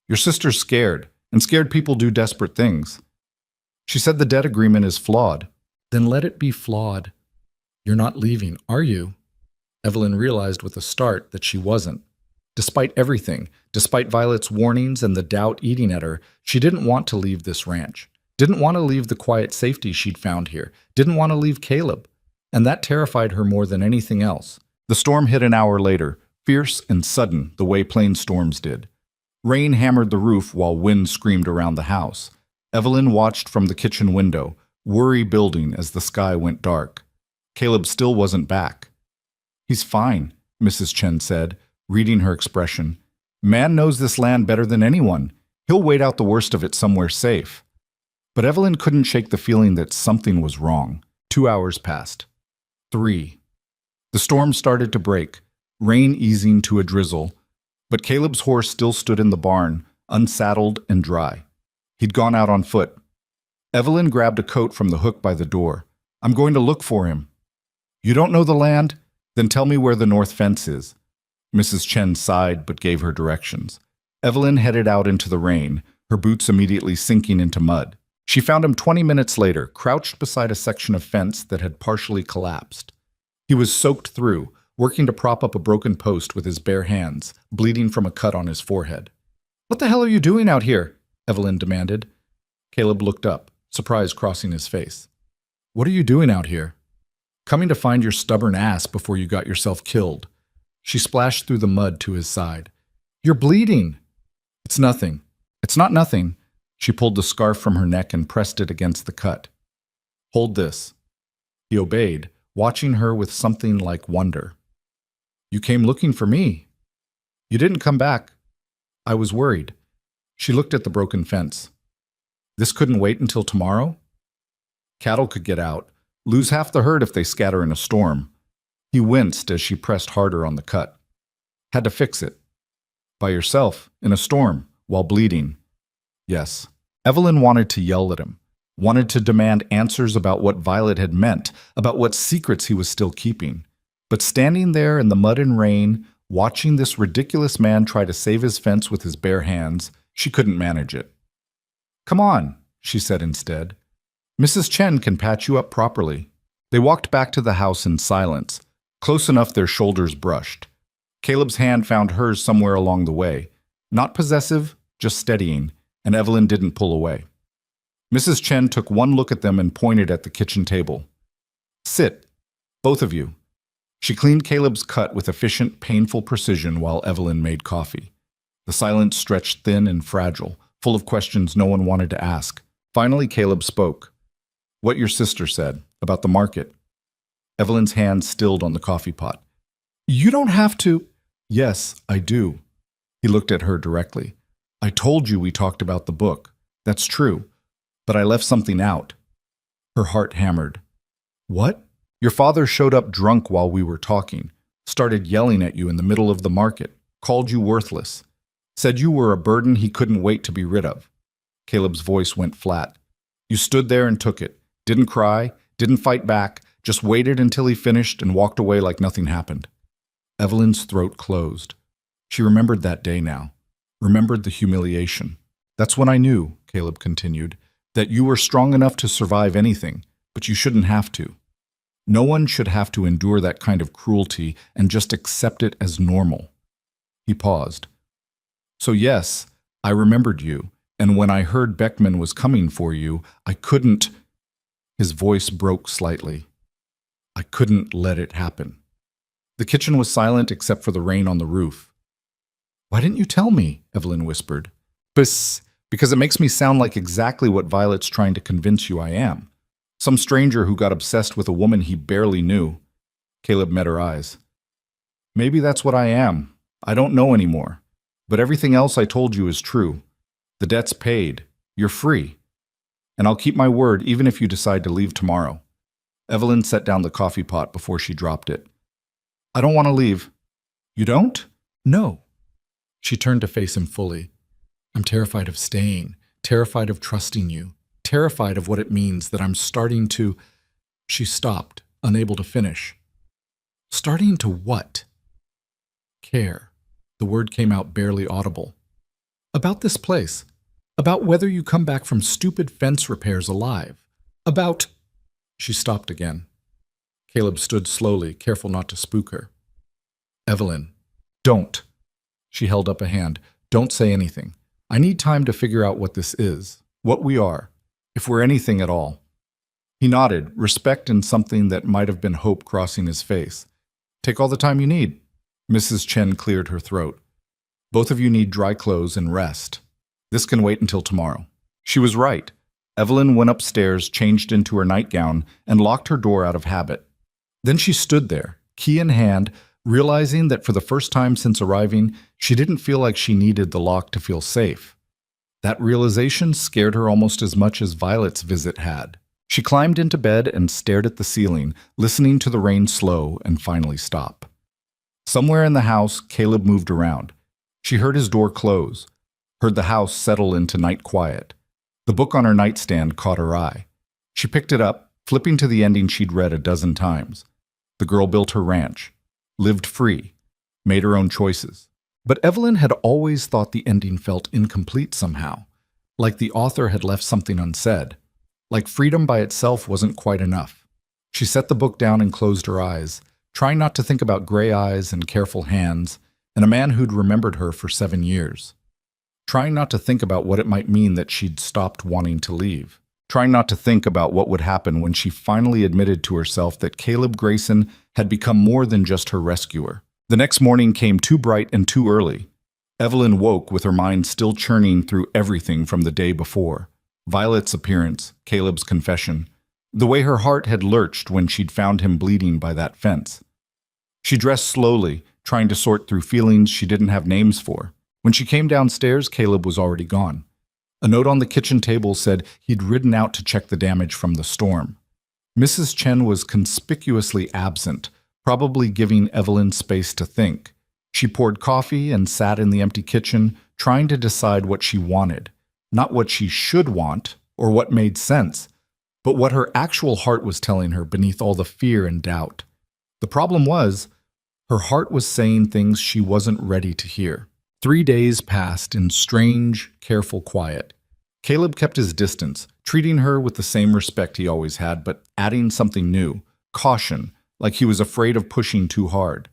S1: Your sister's scared, and scared people do desperate things. She said the debt agreement is flawed. Then let it be flawed. You're not leaving, are you? Evelyn realized with a start that she wasn't. Despite everything, despite Violet's warnings and the doubt eating at her, she didn't want to leave this ranch. Didn't want to leave the quiet safety she'd found here. Didn't want to leave Caleb. And that terrified her more than anything else. The storm hit an hour later, fierce and sudden, the way plain storms did. Rain hammered the roof while wind screamed around the house. Evelyn watched from the kitchen window, worry building as the sky went dark. Caleb still wasn't back. He's fine, Mrs. Chen said, reading her expression. Man knows this land better than anyone. He'll wait out the worst of it somewhere safe. But Evelyn couldn't shake the feeling that something was wrong. 2 hours passed. 3. The storm started to break, rain easing to a drizzle, but Caleb's horse still stood in the barn, unsaddled and dry. He'd gone out on foot. Evelyn grabbed a coat from the hook by the door. I'm going to look for him. You don't know the land? Then tell me where the north fence is. Mrs. Chen sighed but gave her directions. Evelyn headed out into the rain, her boots immediately sinking into mud. She found him 20 minutes later, crouched beside a section of fence that had partially collapsed. He was soaked through, working to prop up a broken post with his bare hands, bleeding from a cut on his forehead. What the hell are you doing out here? Evelyn demanded. Caleb looked up, surprise crossing his face. What are you doing out here? Coming to find your stubborn ass before you got yourself killed. She splashed through the mud to his side. You're bleeding. It's nothing. It's not nothing. She pulled the scarf from her neck and pressed it against the cut. Hold this. He obeyed, watching her with something like wonder. You came looking for me. You didn't come back. I was worried. She looked at the broken fence. This couldn't wait until tomorrow? Cattle could get out, lose half the herd if they scatter in a storm. He winced as she pressed harder on the cut. Had to fix it. By yourself, in a storm, while bleeding. Yes. Evelyn wanted to yell at him. wanted to demand answers about what Violet had meant, about what secrets he was still keeping. But standing there in the mud and rain, watching this ridiculous man try to save his fence with his bare hands, she couldn't manage it. "Come on," she said instead. "Mrs. Chen can patch you up properly." They walked back to the house in silence, close enough their shoulders brushed. Caleb's hand found hers somewhere along the way. Not possessive, just steadying, and Evelyn didn't pull away. Mrs. Chen took one look at them and pointed at the kitchen table. "Sit, both of you." She cleaned Caleb's cut with efficient, painful precision while Evelyn made coffee. The silence stretched thin and fragile, full of questions no one wanted to ask. Finally, Caleb spoke. "What your sister said, about the market." Evelyn's hand stilled on the coffee pot. "You don't have to—" "Yes, I do." He looked at her directly. "I told you we talked about the book. That's true. But I left something out." Her heart hammered. "What?" "Your father showed up drunk while we were talking, started yelling at you in the middle of the market, called you worthless, said you were a burden he couldn't wait to be rid of." Caleb's voice went flat. "You stood there and took it, didn't cry, didn't fight back, just waited until he finished and walked away like nothing happened." Evelyn's throat closed. She remembered that day now, remembered the humiliation. "That's when I knew," Caleb continued, "that you were strong enough to survive anything, but you shouldn't have to. No one should have to endure that kind of cruelty and just accept it as normal." He paused. "So yes, I remembered you, and when I heard Beckman was coming for you, I couldn't—" His voice broke slightly. "I couldn't let it happen." The kitchen was silent except for the rain on the roof. "Why didn't you tell me?" Evelyn whispered. Because it makes me sound like exactly what Violet's trying to convince you I am. Some stranger who got obsessed with a woman he barely knew." Caleb met her eyes. "Maybe that's what I am. I don't know anymore. But everything else I told you is true. The debt's paid. You're free. And I'll keep my word even if you decide to leave tomorrow." Evelyn set down the coffee pot before she dropped it. "I don't want to leave." "You don't?" "No." She turned to face him fully. "I'm terrified of staying, terrified of trusting you, terrified of what it means that I'm starting to—" She stopped, unable to finish. "Starting to what?" "Care." The word came out barely audible. "About this place. About whether you come back from stupid fence repairs alive. About—" She stopped again. Caleb stood slowly, careful not to spook her. "Evelyn, don't." She held up a hand. "Don't say anything. I need time to figure out what this is, what we are, if we're anything at all." He nodded, respect and something that might have been hope crossing his face. "Take all the time you need." Mrs. Chen cleared her throat. "Both of you need dry clothes and rest. This can wait until tomorrow." She was right. Evelyn went upstairs, changed into her nightgown, and locked her door out of habit. Then she stood there, key in hand, realizing that for the first time since arriving, she didn't feel like she needed the lock to feel safe. That realization scared her almost as much as Violet's visit had. She climbed into bed and stared at the ceiling, listening to the rain slow and finally stop. Somewhere in the house, Caleb moved around. She heard his door close, heard the house settle into night quiet. The book on her nightstand caught her eye. She picked it up, flipping to the ending she'd read a dozen times. The girl built her ranch, lived free, made her own choices. But Evelyn had always thought the ending felt incomplete somehow, like the author had left something unsaid, like freedom by itself wasn't quite enough. She set the book down and closed her eyes, trying not to think about gray eyes and careful hands, and a man who'd remembered her for 7 years. Trying not to think about what it might mean that she'd stopped wanting to leave. Trying not to think about what would happen when she finally admitted to herself that Caleb Grayson had become more than just her rescuer. The next morning came too bright and too early. Evelyn woke with her mind still churning through everything from the day before. Violet's appearance, Caleb's confession, the way her heart had lurched when she'd found him bleeding by that fence. She dressed slowly, trying to sort through feelings she didn't have names for. When she came downstairs, Caleb was already gone. A note on the kitchen table said he'd ridden out to check the damage from the storm. Mrs. Chen was conspicuously absent, probably giving Evelyn space to think. She poured coffee and sat in the empty kitchen, trying to decide what she wanted. Not what she should want, or what made sense, but what her actual heart was telling her beneath all the fear and doubt. The problem was, her heart was saying things she wasn't ready to hear. 3 days passed in strange, careful quiet. Caleb kept his distance, treating her with the same respect he always had, but adding something new, caution, like he was afraid of pushing too hard.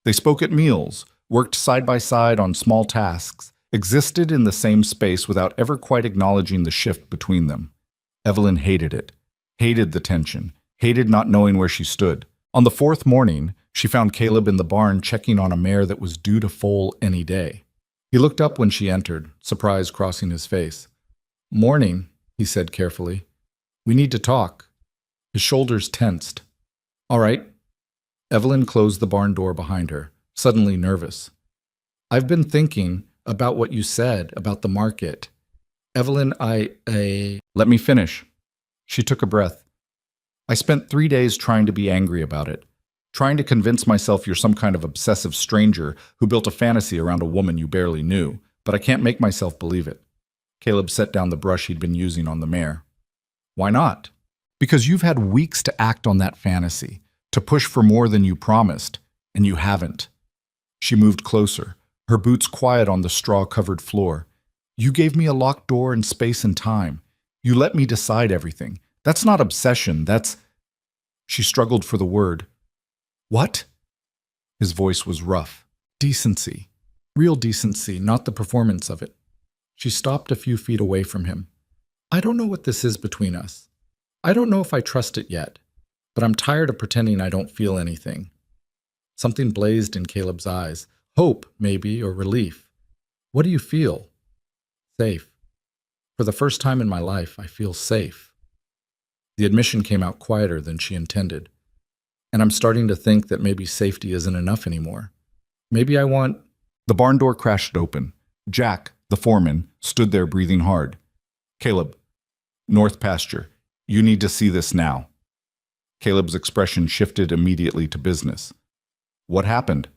S1: They spoke at meals, worked side by side on small tasks, existed in the same space without ever quite acknowledging the shift between them. Evelyn hated it, hated the tension, hated not knowing where she stood. On the 4th morning, she found Caleb in the barn checking on a mare that was due to foal any day. He looked up when she entered, surprise crossing his face. "Morning," he said carefully. "We need to talk." His shoulders tensed. "All right." Evelyn closed the barn door behind her, suddenly nervous. "I've been thinking about what you said about the market. Evelyn, Let me finish." She took a breath. "I spent 3 days trying to be angry about it, trying to convince myself you're some kind of obsessive stranger who built a fantasy around a woman you barely knew, but I can't make myself believe it." Caleb set down the brush he'd been using on the mare. "Why not?" "Because you've had weeks to act on that fantasy, to push for more than you promised, and you haven't." She moved closer, her boots quiet on the straw-covered floor. "You gave me a locked door and space and time. You let me decide everything. That's not obsession, that's—" She struggled for the word. "What?" His voice was rough. "Decency. Real decency, not the performance of it." She stopped a few feet away from him. "I don't know what this is between us. I don't know if I trust it yet, but I'm tired of pretending I don't feel anything." Something blazed in Caleb's eyes. Hope, maybe, or relief. "What do you feel?" "Safe. For the first time in my life, I feel safe." The admission came out quieter than she intended. "And I'm starting to think that maybe safety isn't enough anymore. Maybe I want—" The barn door crashed open. Jack, the foreman, stood there breathing hard. "Caleb, north pasture. You need to see this now." Caleb's expression shifted immediately to business. "What happened?"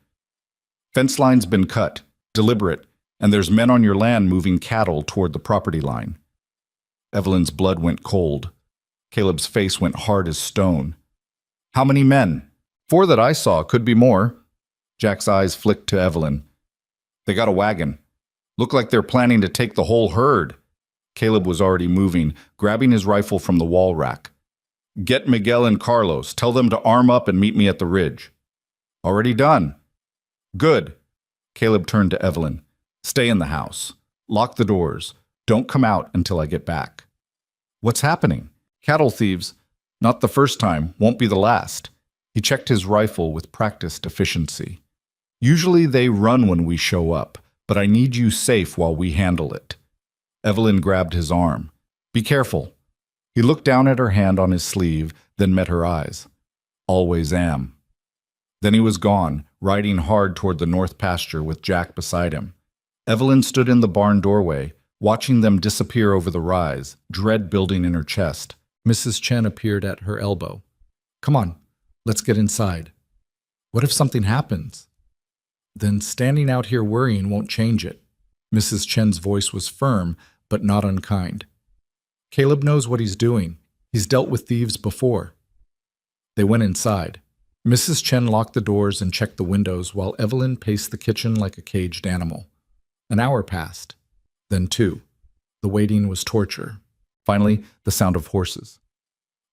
S1: "Fence line's been cut, deliberate, and there's men on your land moving cattle toward the property line." Evelyn's blood went cold. Caleb's face went hard as stone. "How many men?" "4 that I saw, could be more." Jack's eyes flicked to Evelyn. "They got a wagon. Look like they're planning to take the whole herd." Caleb was already moving, grabbing his rifle from the wall rack. "Get Miguel and Carlos. Tell them to arm up and meet me at the ridge." "Already done." "Good." Caleb turned to Evelyn. "Stay in the house. Lock the doors. Don't come out until I get back." "What's happening?" "Cattle thieves. Not the first time, won't be the last." He checked his rifle with practiced efficiency. "Usually they run when we show up, but I need you safe while we handle it." Evelyn grabbed his arm. "Be careful." He looked down at her hand on his sleeve, then met her eyes. "Always am." Then he was gone, riding hard toward the north pasture with Jack beside him. Evelyn stood in the barn doorway, watching them disappear over the rise, dread building in her chest. Mrs. Chen appeared at her elbow. "Come on, let's get inside." "What if something happens?" "Then standing out here worrying won't change it." Mrs. Chen's voice was firm, but not unkind. "Caleb knows what he's doing. He's dealt with thieves before." They went inside. Mrs. Chen locked the doors and checked the windows while Evelyn paced the kitchen like a caged animal. An hour passed. Then 2. The waiting was torture. Finally, the sound of horses.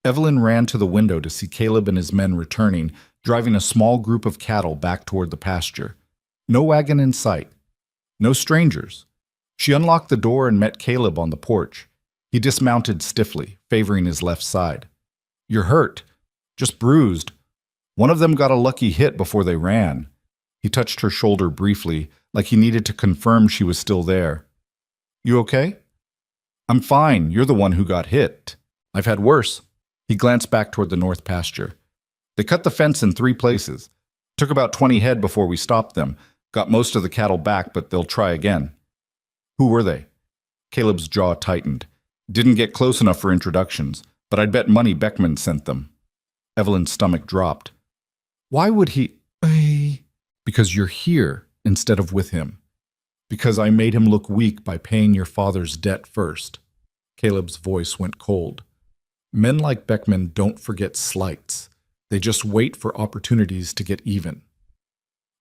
S1: Evelyn ran to the window to see Caleb and his men returning, driving a small group of cattle back toward the pasture. No wagon in sight. No strangers. She unlocked the door and met Caleb on the porch. He dismounted stiffly, favoring his left side. "You're hurt. Just bruised. One of them got a lucky hit before they ran." He touched her shoulder briefly, like he needed to confirm she was still there. "You okay?" "I'm fine. You're the one who got hit. I've had worse." He glanced back toward the north pasture. "They cut the fence in 3 places. Took about 20 head before we stopped them. Got most of the cattle back, but they'll try again." "Who were they?" Caleb's jaw tightened. "Didn't get close enough for introductions, but I'd bet money Beckman sent them." Evelyn's stomach dropped. "Why would he—" "Because you're here instead of with him. Because I made him look weak by paying your father's debt first." Caleb's voice went cold. Men like Beckman don't forget slights. They just wait for opportunities to get even.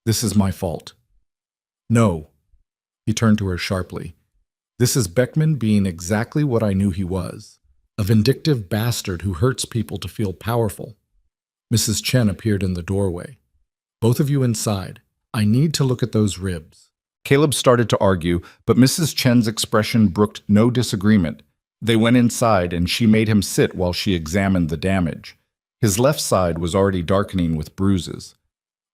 S1: This is my fault. No. He turned to her sharply. This is Beckman being exactly what I knew he was. A vindictive bastard who hurts people to feel powerful. Mrs. Chen appeared in the doorway. Both of you inside. I need to look at those ribs. Caleb started to argue, but Mrs. Chen's expression brooked no disagreement. They went inside, and she made him sit while she examined the damage. His left side was already darkening with bruises.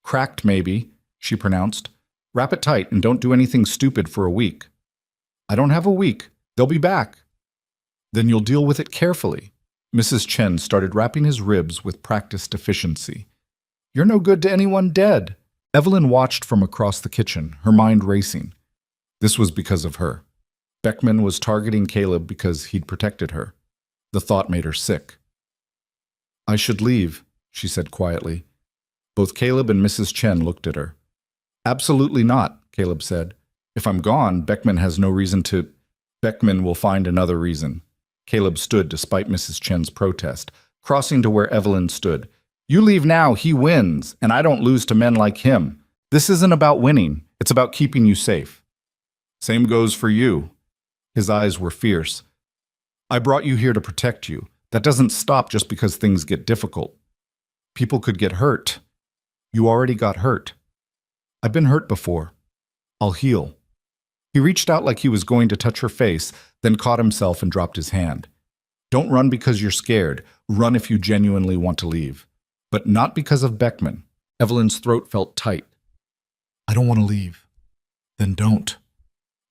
S1: Cracked, maybe, she pronounced. Wrap it tight and don't do anything stupid for a week. I don't have a week. They'll be back. Then you'll deal with it carefully. Mrs. Chen started wrapping his ribs with practiced efficiency. You're no good to anyone dead. Evelyn watched from across the kitchen, her mind racing. This was because of her. Beckman was targeting Caleb because he'd protected her. The thought made her sick. I should leave, she said quietly. Both Caleb and Mrs. Chen looked at her. Absolutely not, Caleb said. If I'm gone, Beckman has no reason to... Beckman will find another reason. Caleb stood despite Mrs. Chen's protest, crossing to where Evelyn stood. You leave now, he wins, and I don't lose to men like him. This isn't about winning, it's about keeping you safe. Same goes for you. His eyes were fierce. I brought you here to protect you. That doesn't stop just because things get difficult. People could get hurt. You already got hurt. I've been hurt before. I'll heal. He reached out like he was going to touch her face, then caught himself and dropped his hand. Don't run because you're scared. Run if you genuinely want to leave. But not because of Beckman. Evelyn's throat felt tight. I don't want to leave. Then don't.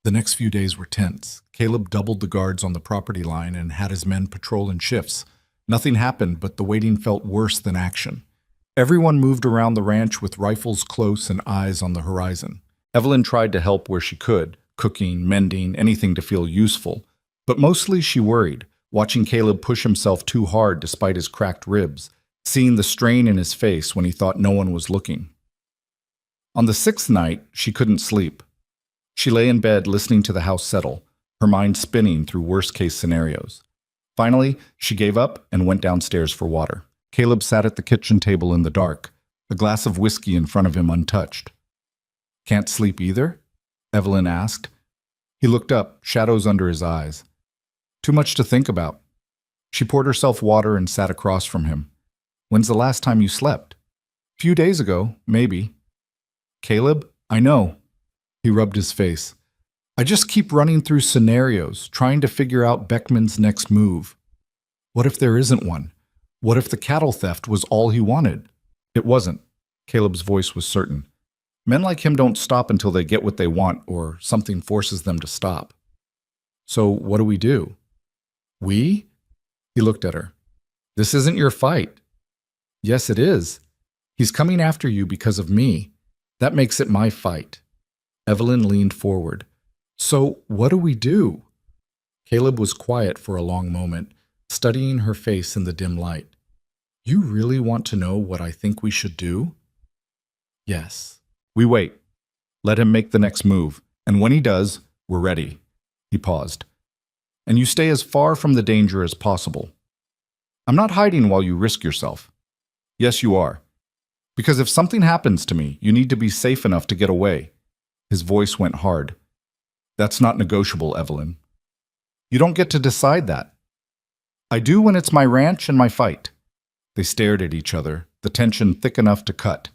S1: The next few days were tense. Caleb doubled the guards on the property line and had his men patrol in shifts. Nothing happened, but the waiting felt worse than action. Everyone moved around the ranch with rifles close and eyes on the horizon. Evelyn tried to help where she could, cooking, mending, anything to feel useful. But mostly she worried, watching Caleb push himself too hard despite his cracked ribs, seeing the strain in his face when he thought no one was looking. On the 6th night, she couldn't sleep. She lay in bed listening to the house settle, her mind spinning through worst-case scenarios. Finally, she gave up and went downstairs for water. Caleb sat at the kitchen table in the dark, a glass of whiskey in front of him untouched. Can't sleep either? Evelyn asked. He looked up, shadows under his eyes. Too much to think about. She poured herself water and sat across from him. When's the last time you slept? Few days ago, maybe. Caleb, I know. He rubbed his face. I just keep running through scenarios, trying to figure out Beckman's next move. What if there isn't one? What if the cattle theft was all he wanted? It wasn't. Caleb's voice was certain. Men like him don't stop until they get what they want or something forces them to stop. So what do? We? He looked at her. This isn't your fight. Yes, it is. He's coming after you because of me. That makes it my fight. Evelyn leaned forward. So what do? Caleb was quiet for a long moment, studying her face in the dim light. You really want to know what I think we should do? Yes. We wait. Let him make the next move, and when he does, we're ready. He paused. And you stay as far from the danger as possible. I'm not hiding while you risk yourself. Yes, you are. Because if something happens to me, you need to be safe enough to get away. His voice went hard. That's not negotiable, Evelyn. You don't get to decide that. I do when it's my ranch and my fight. They stared at each other, the tension thick enough to cut.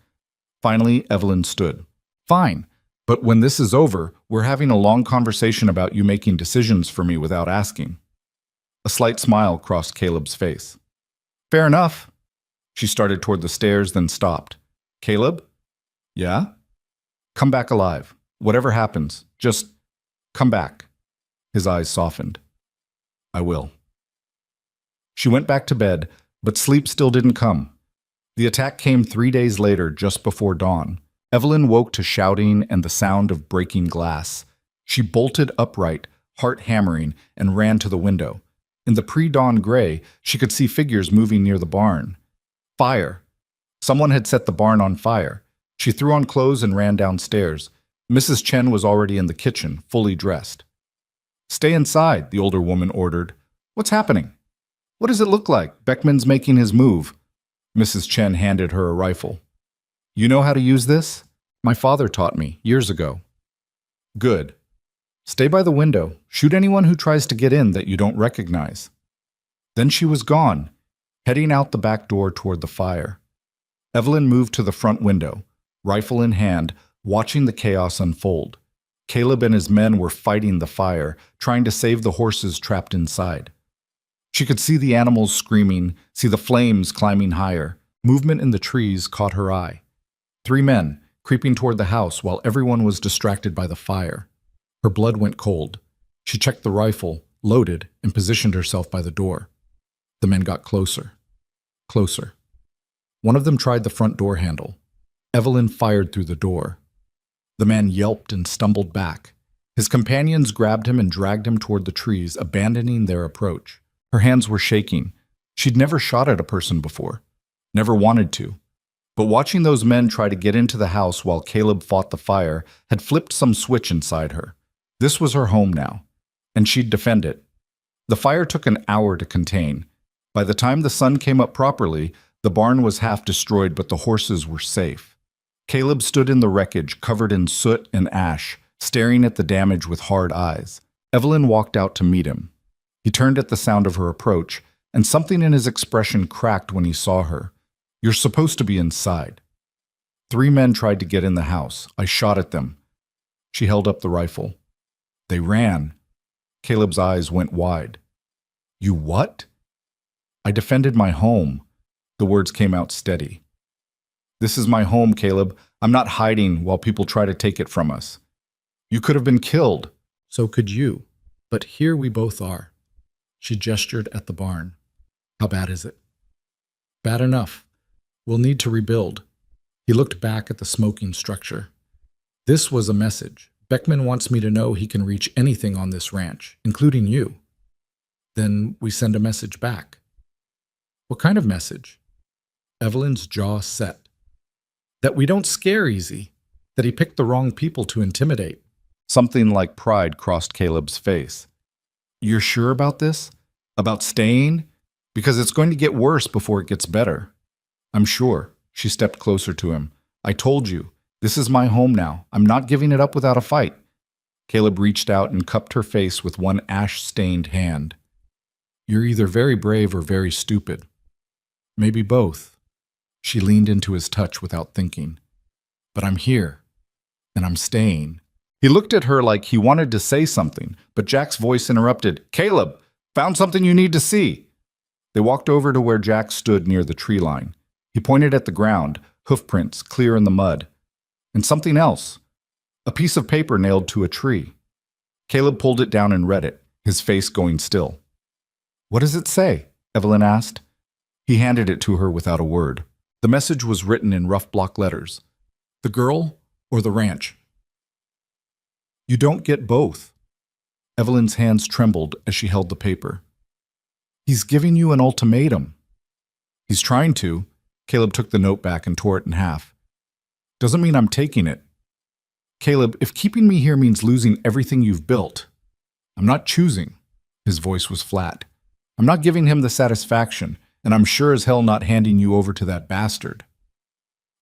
S1: Finally, Evelyn stood. Fine, but when this is over, we're having a long conversation about you making decisions for me without asking. A slight smile crossed Caleb's face. Fair enough. She started toward the stairs, then stopped. Caleb? Yeah? Come back alive. Whatever happens, just come back. His eyes softened. I will. She went back to bed, but sleep still didn't come. The attack came 3 days later, just before dawn. Evelyn woke to shouting and the sound of breaking glass. She bolted upright, heart hammering, and ran to the window. In the pre-dawn gray, she could see figures moving near the barn. Fire. Someone had set the barn on fire. She threw on clothes and ran downstairs. Mrs. Chen was already in the kitchen, fully dressed. Stay inside, the older woman ordered, What's happening? What does it look like? Beckman's making his move. Mrs. Chen handed her a rifle. You know how to use this? My father taught me years ago. Good. Stay by the window. Shoot anyone who tries to get in that you don't recognize. Then she was gone, heading out the back door toward the fire. Evelyn moved to the front window, rifle in hand, watching the chaos unfold. Caleb and his men were fighting the fire, trying to save the horses trapped inside. She could see the animals screaming, see the flames climbing higher. Movement in the trees caught her eye. 3 men, creeping toward the house while everyone was distracted by the fire. Her blood went cold. She checked the rifle, loaded, and positioned herself by the door. The men got closer. Closer. One of them tried the front door handle. Evelyn fired through the door. The man yelped and stumbled back. His companions grabbed him and dragged him toward the trees, abandoning their approach. Her hands were shaking. She'd never shot at a person before. Never wanted to. But watching those men try to get into the house while Caleb fought the fire had flipped some switch inside her. This was her home now, and she'd defend it. The fire took an hour to contain. By the time the sun came up properly, the barn was half destroyed, but the horses were safe. Caleb stood in the wreckage, covered in soot and ash, staring at the damage with hard eyes. Evelyn walked out to meet him. He turned at the sound of her approach, and something in his expression cracked when he saw her. You're supposed to be inside. 3 men tried to get in the house. I shot at them. She held up the rifle. They ran. Caleb's eyes went wide. You what? I defended my home. The words came out steady. This is my home, Caleb. I'm not hiding while people try to take it from us. You could have been killed. So could you. But here we both are. She gestured at the barn. How bad is it? Bad enough. We'll need to rebuild. He looked back at the smoking structure. This was a message. Beckman wants me to know he can reach anything on this ranch, including you. Then we send a message back. What kind of message? Evelyn's jaw set. That we don't scare easy. That he picked the wrong people to intimidate. Something like pride crossed Caleb's face. You're sure about this? About staying? Because it's going to get worse before it gets better. I'm sure. She stepped closer to him. I told you. This is my home now. I'm not giving it up without a fight. Caleb reached out and cupped her face with one ash-stained hand. You're either very brave or very stupid. Maybe both. She leaned into his touch without thinking. But I'm here, and I'm staying. He looked at her like he wanted to say something, but Jack's voice interrupted. Caleb, found something you need to see. They walked over to where Jack stood near the tree line. He pointed at the ground, hoofprints clear in the mud. And something else. A piece of paper nailed to a tree. Caleb pulled it down and read it, his face going still. What does it say? Evelyn asked. He handed it to her without a word. The message was written in rough block letters. The girl or the ranch? You don't get both. Evelyn's hands trembled as she held the paper. He's giving you an ultimatum. He's trying to. Caleb took the note back and tore it in half. Doesn't mean I'm taking it. Caleb, if keeping me here means losing everything you've built, I'm not choosing. His voice was flat. I'm not giving him the satisfaction, and I'm sure as hell not handing you over to that bastard.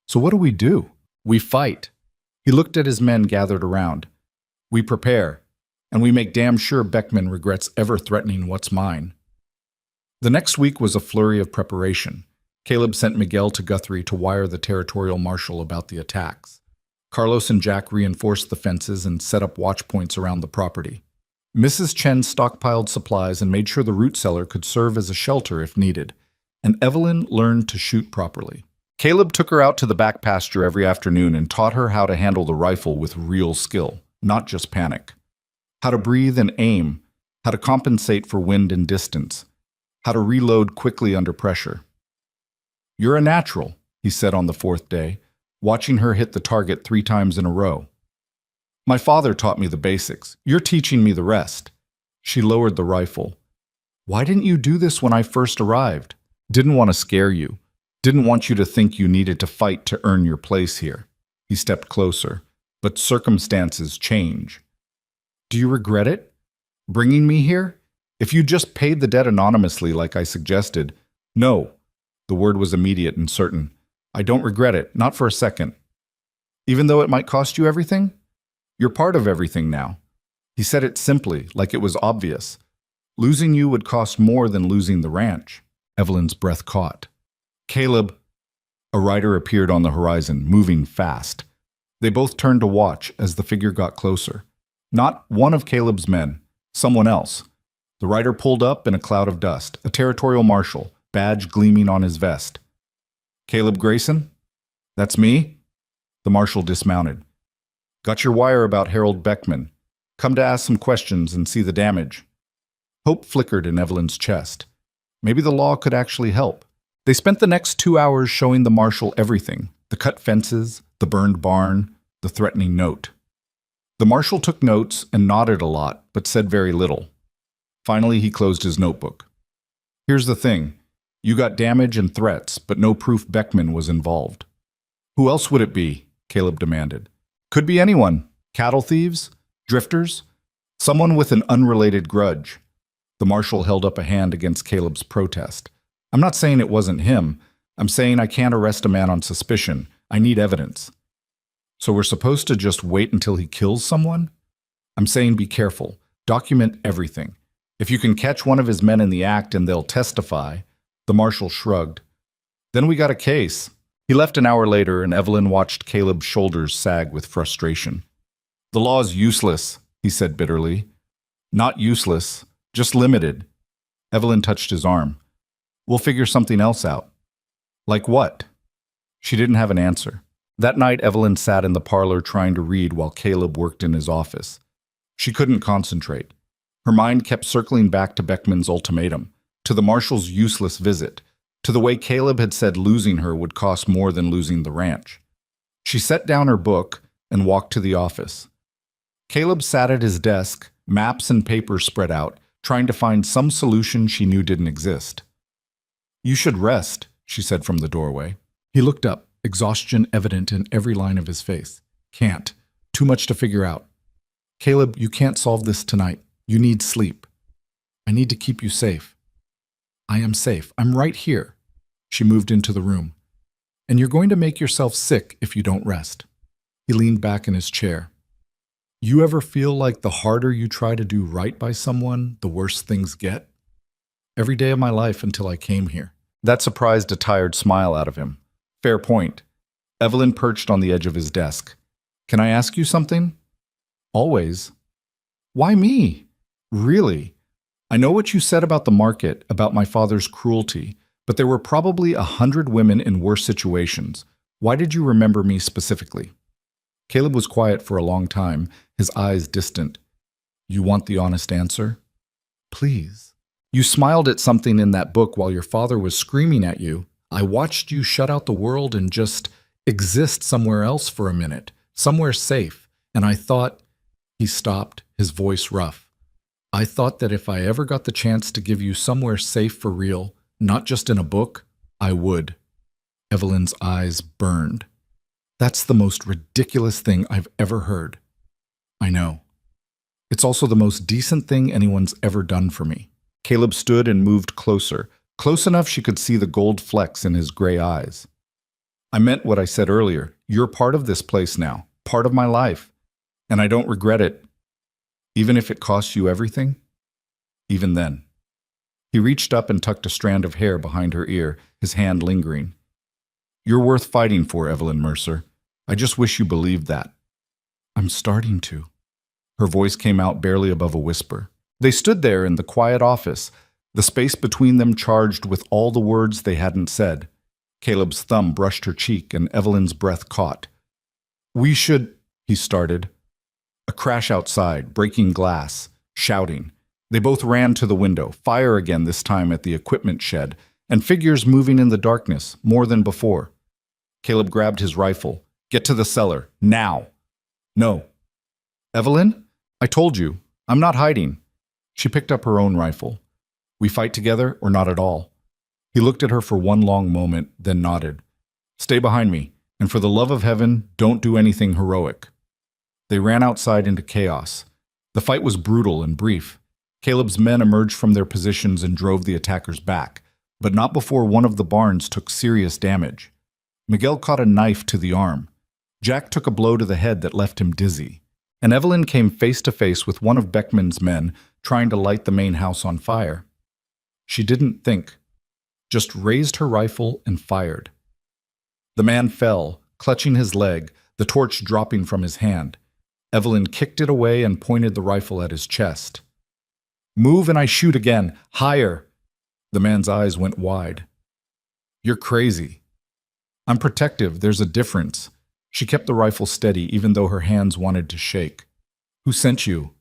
S1: So what do? We fight. He looked at his men gathered around. We prepare, and we make damn sure Beckman regrets ever threatening what's mine. The next week was a flurry of preparation. Caleb sent Miguel to Guthrie to wire the territorial marshal about the attacks. Carlos and Jack reinforced the fences and set up watch points around the property. Mrs. Chen stockpiled supplies and made sure the root cellar could serve as a shelter if needed. And Evelyn learned to shoot properly. Caleb took her out to the back pasture every afternoon and taught her how to handle the rifle with real skill, not just panic. How to breathe and aim, how to compensate for wind and distance, how to reload quickly under pressure. You're a natural, he said on the 4th day, watching her hit the target 3 times in a row. My father taught me the basics. You're teaching me the rest. She lowered the rifle. Why didn't you do this when I first arrived? Didn't want to scare you. Didn't want you to think you needed to fight to earn your place here. He stepped closer. But circumstances change. Do you regret it? Bringing me here? If you just paid the debt anonymously like I suggested, no. The word was immediate and certain. I don't regret it, not for a second. Even though it might cost you everything? You're part of everything now. He said it simply, like it was obvious. Losing you would cost more than losing the ranch. Evelyn's breath caught. Caleb. A rider appeared on the horizon, moving fast. They both turned to watch as the figure got closer. Not one of Caleb's men, someone else. The rider pulled up in a cloud of dust, a territorial marshal, badge gleaming on his vest. Caleb Grayson? That's me? The marshal dismounted. Got your wire about Harold Beckman. Come to ask some questions and see the damage. Hope flickered in Evelyn's chest. Maybe the law could actually help. They spent the next 2 hours showing the marshal everything, the cut fences, the burned barn, the threatening note. The marshal took notes and nodded a lot, but said very little. Finally, he closed his notebook. Here's the thing. You got damage and threats, but no proof Beckman was involved. Who else would it be? Caleb demanded. Could be anyone. Cattle thieves? Drifters? Someone with an unrelated grudge. The marshal held up a hand against Caleb's protest. I'm not saying it wasn't him. I'm saying I can't arrest a man on suspicion. I need evidence. So we're supposed to just wait until he kills someone? I'm saying be careful. Document everything. If you can catch one of his men in the act and they'll testify, the marshal shrugged. Then we got a case. He left an hour later and Evelyn watched Caleb's shoulders sag with frustration. The law's useless, he said bitterly. Not useless, just limited. Evelyn touched his arm. We'll figure something else out. Like what? She didn't have an answer. That night, Evelyn sat in the parlor trying to read while Caleb worked in his office. She couldn't concentrate. Her mind kept circling back to Beckman's ultimatum, to the marshal's useless visit, to the way Caleb had said losing her would cost more than losing the ranch. She set down her book and walked to the office. Caleb sat at his desk, maps and papers spread out, trying to find some solution she knew didn't exist. You should rest, she said from the doorway. He looked up, exhaustion evident in every line of his face. Can't. Too much to figure out. Caleb, you can't solve this tonight. You need sleep. I need to keep you safe. I am safe. I'm right here. She moved into the room. And you're going to make yourself sick if you don't rest. He leaned back in his chair. You ever feel like the harder you try to do right by someone, the worse things get? Every day of my life until I came here. That surprised a tired smile out of him. Fair point. Evelyn perched on the edge of his desk. Can I ask you something? Always. Why me? Really? I know what you said about the market, about my father's cruelty, but there were probably 100 women in worse situations. Why did you remember me specifically? Caleb was quiet for a long time, his eyes distant. You want the honest answer? Please. You smiled at something in that book while your father was screaming at you. I watched you shut out the world and just exist somewhere else for a minute, somewhere safe, and I thought... He stopped, his voice rough. I thought that if I ever got the chance to give you somewhere safe for real, not just in a book, I would. Evelyn's eyes burned. That's the most ridiculous thing I've ever heard. I know. It's also the most decent thing anyone's ever done for me. Caleb stood and moved closer, close enough she could see the gold flecks in his gray eyes. I meant what I said earlier. You're part of this place now, part of my life. And I don't regret it, even if it costs you everything, even then. He reached up and tucked a strand of hair behind her ear, his hand lingering. You're worth fighting for, Evelyn Mercer. I just wish you believed that. I'm starting to. Her voice came out barely above a whisper. They stood there in the quiet office, the space between them charged with all the words they hadn't said. Caleb's thumb brushed her cheek and Evelyn's breath caught. We should, he started. A crash outside, breaking glass, shouting. They both ran to the window, fire again this time at the equipment shed, and figures moving in the darkness, more than before. Caleb grabbed his rifle. Get to the cellar, now. No. Evelyn? I told you. I'm not hiding. She picked up her own rifle. We fight together or not at all? He looked at her for one long moment, then nodded. Stay behind me, and for the love of heaven, don't do anything heroic. They ran outside into chaos. The fight was brutal and brief. Caleb's men emerged from their positions and drove the attackers back, but not before one of the barns took serious damage. Miguel caught a knife to the arm. Jack took a blow to the head that left him dizzy. And Evelyn came face to face with one of Beckman's men trying to light the main house on fire. She didn't think, just raised her rifle and fired. The man fell, clutching his leg, the torch dropping from his hand. Evelyn kicked it away and pointed the rifle at his chest. "Move and I shoot again. Higher." The man's eyes went wide. "You're crazy." "I'm protective. There's a difference." She kept the rifle steady even though her hands wanted to shake. "Who sent you?"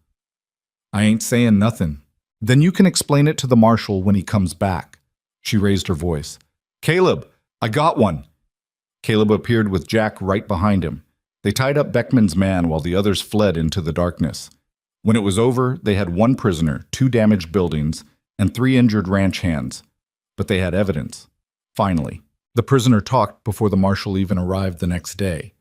S1: "I ain't saying nothing." "Then you can explain it to the marshal when he comes back." She raised her voice. "Caleb, I got one." Caleb appeared with Jack right behind him. They tied up Beckman's man while the others fled into the darkness. When it was over, they had 1 prisoner, 2 damaged buildings, and 3 injured ranch hands. But they had evidence. Finally, the prisoner talked before the marshal even arrived the next day.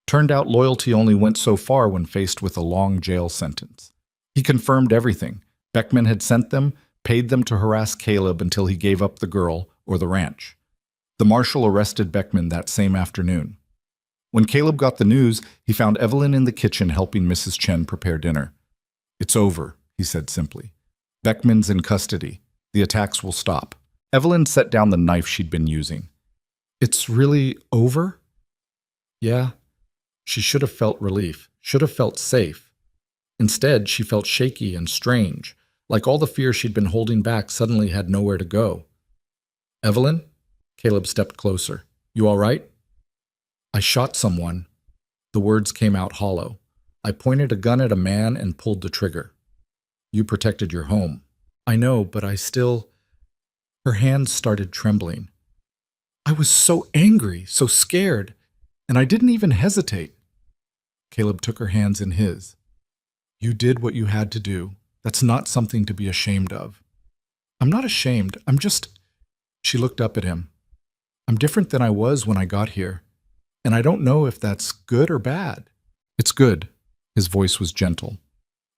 S1: Turned out loyalty only went so far when faced with a long jail sentence. He confirmed everything. Beckman had sent them, paid them to harass Caleb until he gave up the girl or the ranch. The marshal arrested Beckman that same afternoon. When Caleb got the news, he found Evelyn in the kitchen helping Mrs. Chen prepare dinner. "It's over," he said simply. "Beckman's in custody. The attacks will stop." Evelyn set down the knife she'd been using. "It's really over?" "Yeah." She should have felt relief, should have felt safe. Instead, she felt shaky and strange, like all the fear she'd been holding back suddenly had nowhere to go. "Evelyn?" Caleb stepped closer. "You all right?" "I shot someone." The words came out hollow. "I pointed a gun at a man and pulled the trigger." "You protected your home." "I know, but I still—" Her hands started trembling. "I was so angry, so scared, and I didn't even hesitate." Caleb took her hands in his. "You did what you had to do. That's not something to be ashamed of." "I'm not ashamed. I'm just—" She looked up at him. "I'm different than I was when I got here, and I don't know if that's good or bad." "It's good." His voice was gentle.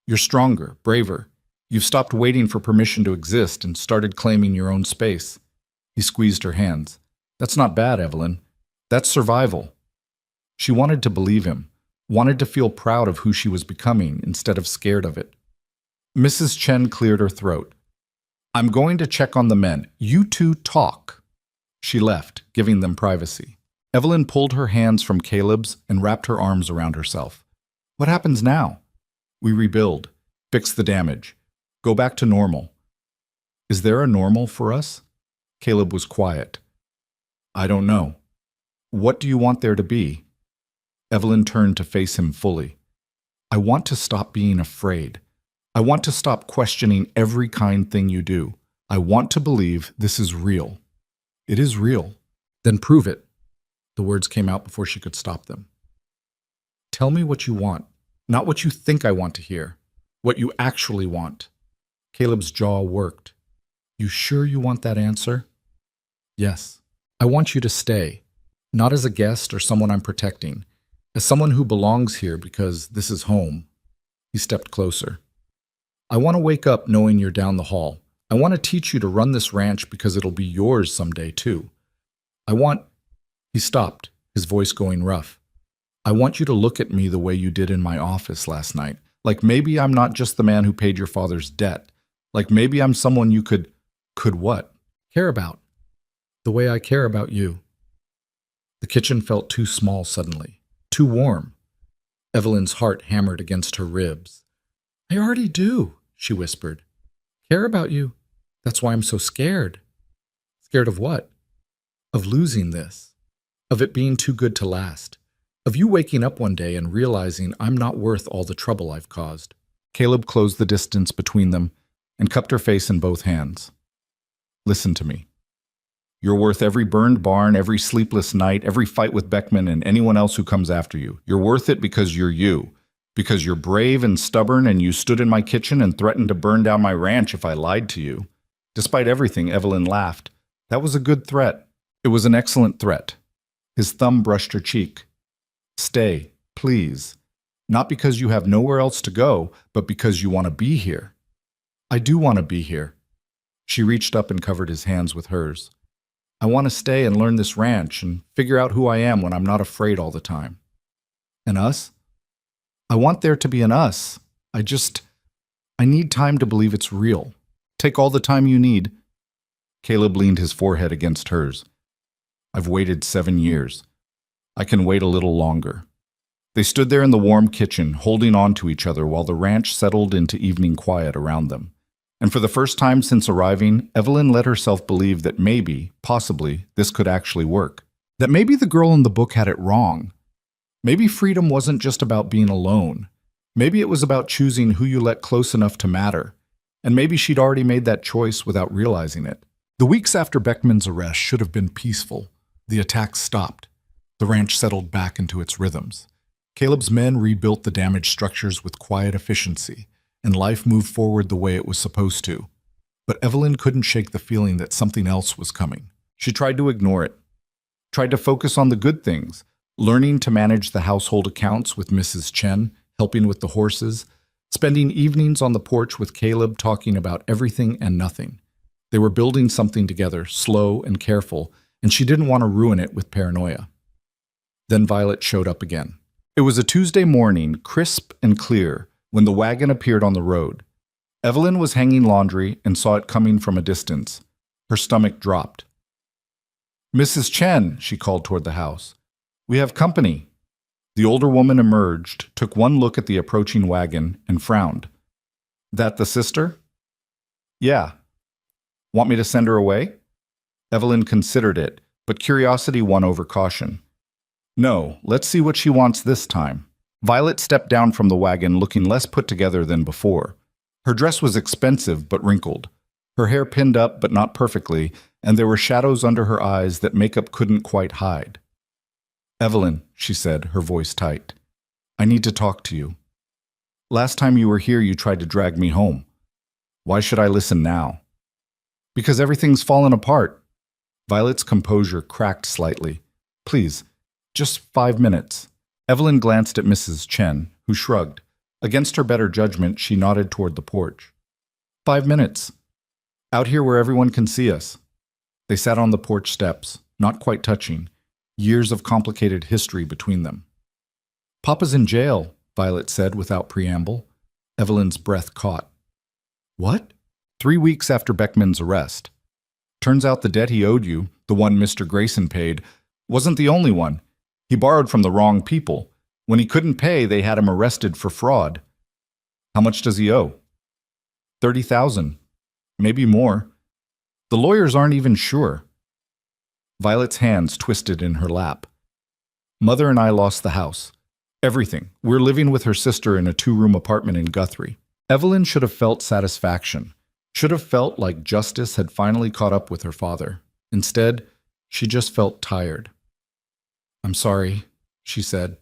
S1: "You're stronger, braver. You've stopped waiting for permission to exist and started claiming your own space." He squeezed her hands. "That's not bad, Evelyn. That's survival." She wanted to believe him, wanted to feel proud of who she was becoming instead of scared of it. Mrs. Chen cleared her throat. "I'm going to check on the men. You two talk." She left, giving them privacy. Evelyn pulled her hands from Caleb's and wrapped her arms around herself. "What happens now?" "We rebuild, fix the damage, go back to normal." "Is there a normal for us?" Caleb was quiet. "I don't know." "What do you want there to be?" Evelyn turned to face him fully. "I want to stop being afraid. I want to stop questioning every kind thing you do. I want to believe this is real." "It is real." "Then prove it." The words came out before she could stop them. "Tell me what you want, not what you think I want to hear. What you actually want." Caleb's jaw worked. "You sure you want that answer?" "Yes. I want you to stay, not as a guest or someone I'm protecting, as someone who belongs here because this is home." He stepped closer. "I want to wake up knowing you're down the hall. I want to teach you to run this ranch because it'll be yours someday too. I want—" He stopped, his voice going rough. "I want you to look at me the way you did in my office last night. Like maybe I'm not just the man who paid your father's debt. Like maybe I'm someone you could what? Care about. The way I care about you." The kitchen felt too small suddenly, too warm. Evelyn's heart hammered against her ribs. "I already do," she whispered. "Care about you. That's why I'm so scared." "Scared of what?" "Of losing this. Of it being too good to last. Of you waking up one day and realizing I'm not worth all the trouble I've caused." Caleb closed the distance between them and cupped her face in both hands. "Listen to me. You're worth every burned barn, every sleepless night, every fight with Beckman and anyone else who comes after you. You're worth it because you're you. Because you're brave and stubborn and you stood in my kitchen and threatened to burn down my ranch if I lied to you." Despite everything, Evelyn laughed. "That was a good threat. It was an excellent threat." His thumb brushed her cheek. "Stay, please. Not because you have nowhere else to go, but because you want to be here." I do want to be here. She reached up and covered his hands with hers. I want to stay and learn this ranch and figure out who I am when I'm not afraid all the time. And us? I want there to be an us. I need time to believe it's real. Take all the time you need. Caleb leaned his forehead against hers. I've waited 7 years. I can wait a little longer. They stood there in the warm kitchen, holding on to each other while the ranch settled into evening quiet around them. And for the first time since arriving, Evelyn let herself believe that maybe, possibly, this could actually work. That maybe the girl in the book had it wrong. Maybe freedom wasn't just about being alone. Maybe it was about choosing who you let close enough to matter. And maybe she'd already made that choice without realizing it. The weeks after Beckman's arrest should have been peaceful. The attacks stopped. The ranch settled back into its rhythms. Caleb's men rebuilt the damaged structures with quiet efficiency, and life moved forward the way it was supposed to. But Evelyn couldn't shake the feeling that something else was coming. She tried to ignore it, tried to focus on the good things, learning to manage the household accounts with Mrs. Chen, helping with the horses, spending evenings on the porch with Caleb talking about everything and nothing. They were building something together, slow and careful, and she didn't want to ruin it with paranoia. Then Violet showed up again. It was a Tuesday morning, crisp and clear, when the wagon appeared on the road. Evelyn was hanging laundry and saw it coming from a distance. Her stomach dropped. "Mrs. Chen," she called toward the house. "We have company." The older woman emerged, took one look at the approaching wagon, and frowned. "That the sister?" "Yeah." "Want me to send her away?" Evelyn considered it, but curiosity won over caution. "No, let's see what she wants this time." Violet stepped down from the wagon looking less put together than before. Her dress was expensive but wrinkled. Her hair pinned up but not perfectly, and there were shadows under her eyes that makeup couldn't quite hide. "Evelyn," she said, her voice tight, "I need to talk to you. Last time you were here, you tried to drag me home. Why should I listen now?" "Because everything's fallen apart." Violet's composure cracked slightly. "Please, just 5 minutes." Evelyn glanced at Mrs. Chen, who shrugged. Against her better judgment, she nodded toward the porch. 5 minutes. Out here where everyone can see us." They sat on the porch steps, not quite touching, years of complicated history between them. "Papa's in jail," Violet said without preamble. Evelyn's breath caught. "What?" 3 weeks after Beckman's arrest. "Turns out the debt he owed you, the one Mr. Grayson paid, wasn't the only one. He borrowed from the wrong people. When he couldn't pay, they had him arrested for fraud." "How much does he owe?" $30,000. Maybe more. The lawyers aren't even sure." Violet's hands twisted in her lap. "Mother and I lost the house. Everything. We're living with her sister in a 2-room apartment in Guthrie." Evelyn should have felt satisfaction, should have felt like justice had finally caught up with her father. Instead, she just felt tired. "I'm sorry," she said,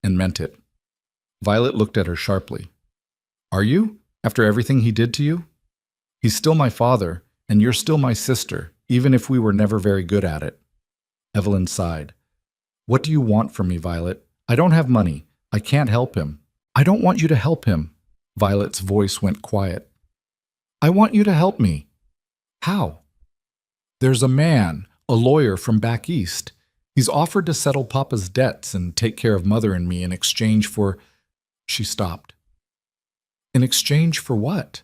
S1: and meant it. Violet looked at her sharply. "Are you? After everything he did to you? He's still my father, and you're still my sister, even if we were never very good at it." Evelyn sighed. "What do you want from me, Violet? I don't have money. I can't help him." "I don't want you to help him." Violet's voice went quiet. "I want you to help me." "How?" "There's a man, a lawyer from back east. He's offered to settle Papa's debts and take care of Mother and me in exchange for—" She stopped. "In exchange for what?"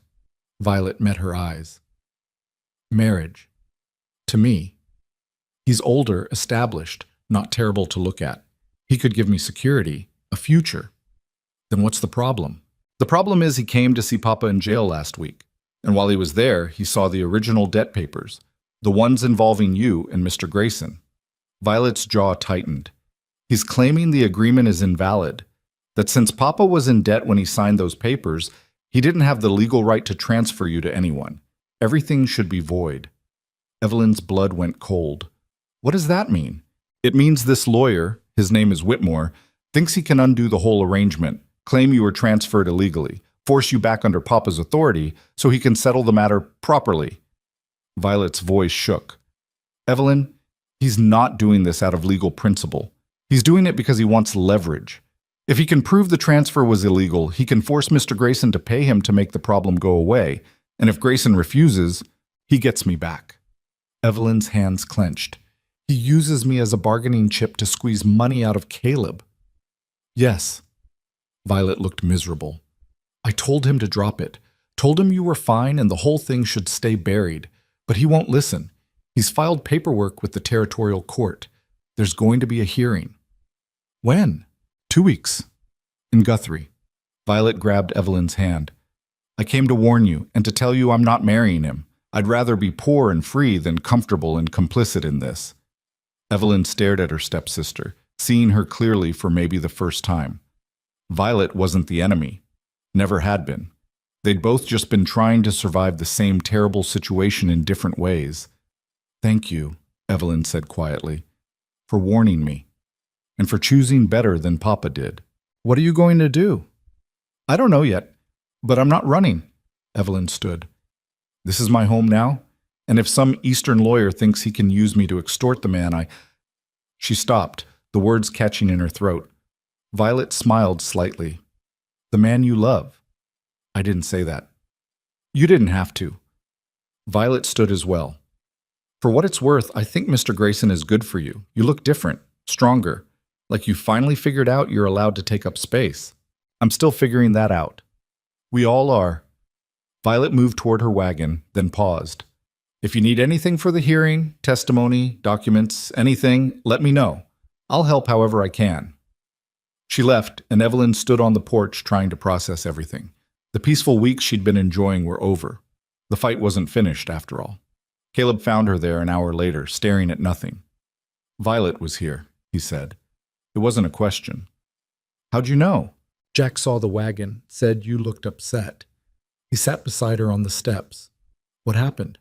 S1: Violet met her eyes. "Marriage. To me. He's older, established, not terrible to look at. He could give me security, a future." "Then what's the problem?" "The problem is he came to see Papa in jail last week. And while he was there, he saw the original debt papers, the ones involving you and Mr. Grayson." Violet's jaw tightened. "He's claiming the agreement is invalid, that since Papa was in debt when he signed those papers, he didn't have the legal right to transfer you to anyone. Everything should be void." Evelyn's blood went cold. "What does that mean?" "It means this lawyer, his name is Whitmore, thinks he can undo the whole arrangement, claim you were transferred illegally, force you back under Papa's authority so he can settle the matter properly." Violet's voice shook. "Evelyn, he's not doing this out of legal principle. He's doing it because he wants leverage. If he can prove the transfer was illegal, he can force Mr. Grayson to pay him to make the problem go away. And if Grayson refuses, he gets me back. Evelyn's hands clenched. He uses me as a bargaining chip to squeeze money out of Caleb. Yes. Violet looked miserable. I told him to drop it. Told him you were fine and the whole thing should stay buried. But he won't listen. He's filed paperwork with the territorial court. There's going to be a hearing. When? 2 weeks. In Guthrie. Violet grabbed Evelyn's hand. I came to warn you and to tell you I'm not marrying him. I'd rather be poor and free than comfortable and complicit in this. Evelyn stared at her stepsister, seeing her clearly for maybe the first time. Violet wasn't the enemy. Never had been. They'd both just been trying to survive the same terrible situation in different ways. Thank you, Evelyn said quietly, for warning me, and for choosing better than Papa did. What are you going to do? I don't know yet, but I'm not running. Evelyn stood. This is my home now, and if some Eastern lawyer thinks he can use me to extort the man, She stopped, the words catching in her throat. Violet smiled slightly. The man you love. I didn't say that. You didn't have to. Violet stood as well. For what it's worth, I think Mr. Grayson is good for you. You look different, stronger, like you finally figured out you're allowed to take up space. I'm still figuring that out. We all are. Violet moved toward her wagon, then paused. If you need anything for the hearing, testimony, documents, anything, let me know. I'll help however I can. She left, and Evelyn stood on the porch trying to process everything. The peaceful weeks she'd been enjoying were over. The fight wasn't finished, after all. Caleb found her there an hour later, staring at nothing. Violet was here, he said. It wasn't a question. How'd you know? Jack saw the wagon, said you looked upset. He sat beside her on the steps. What happened?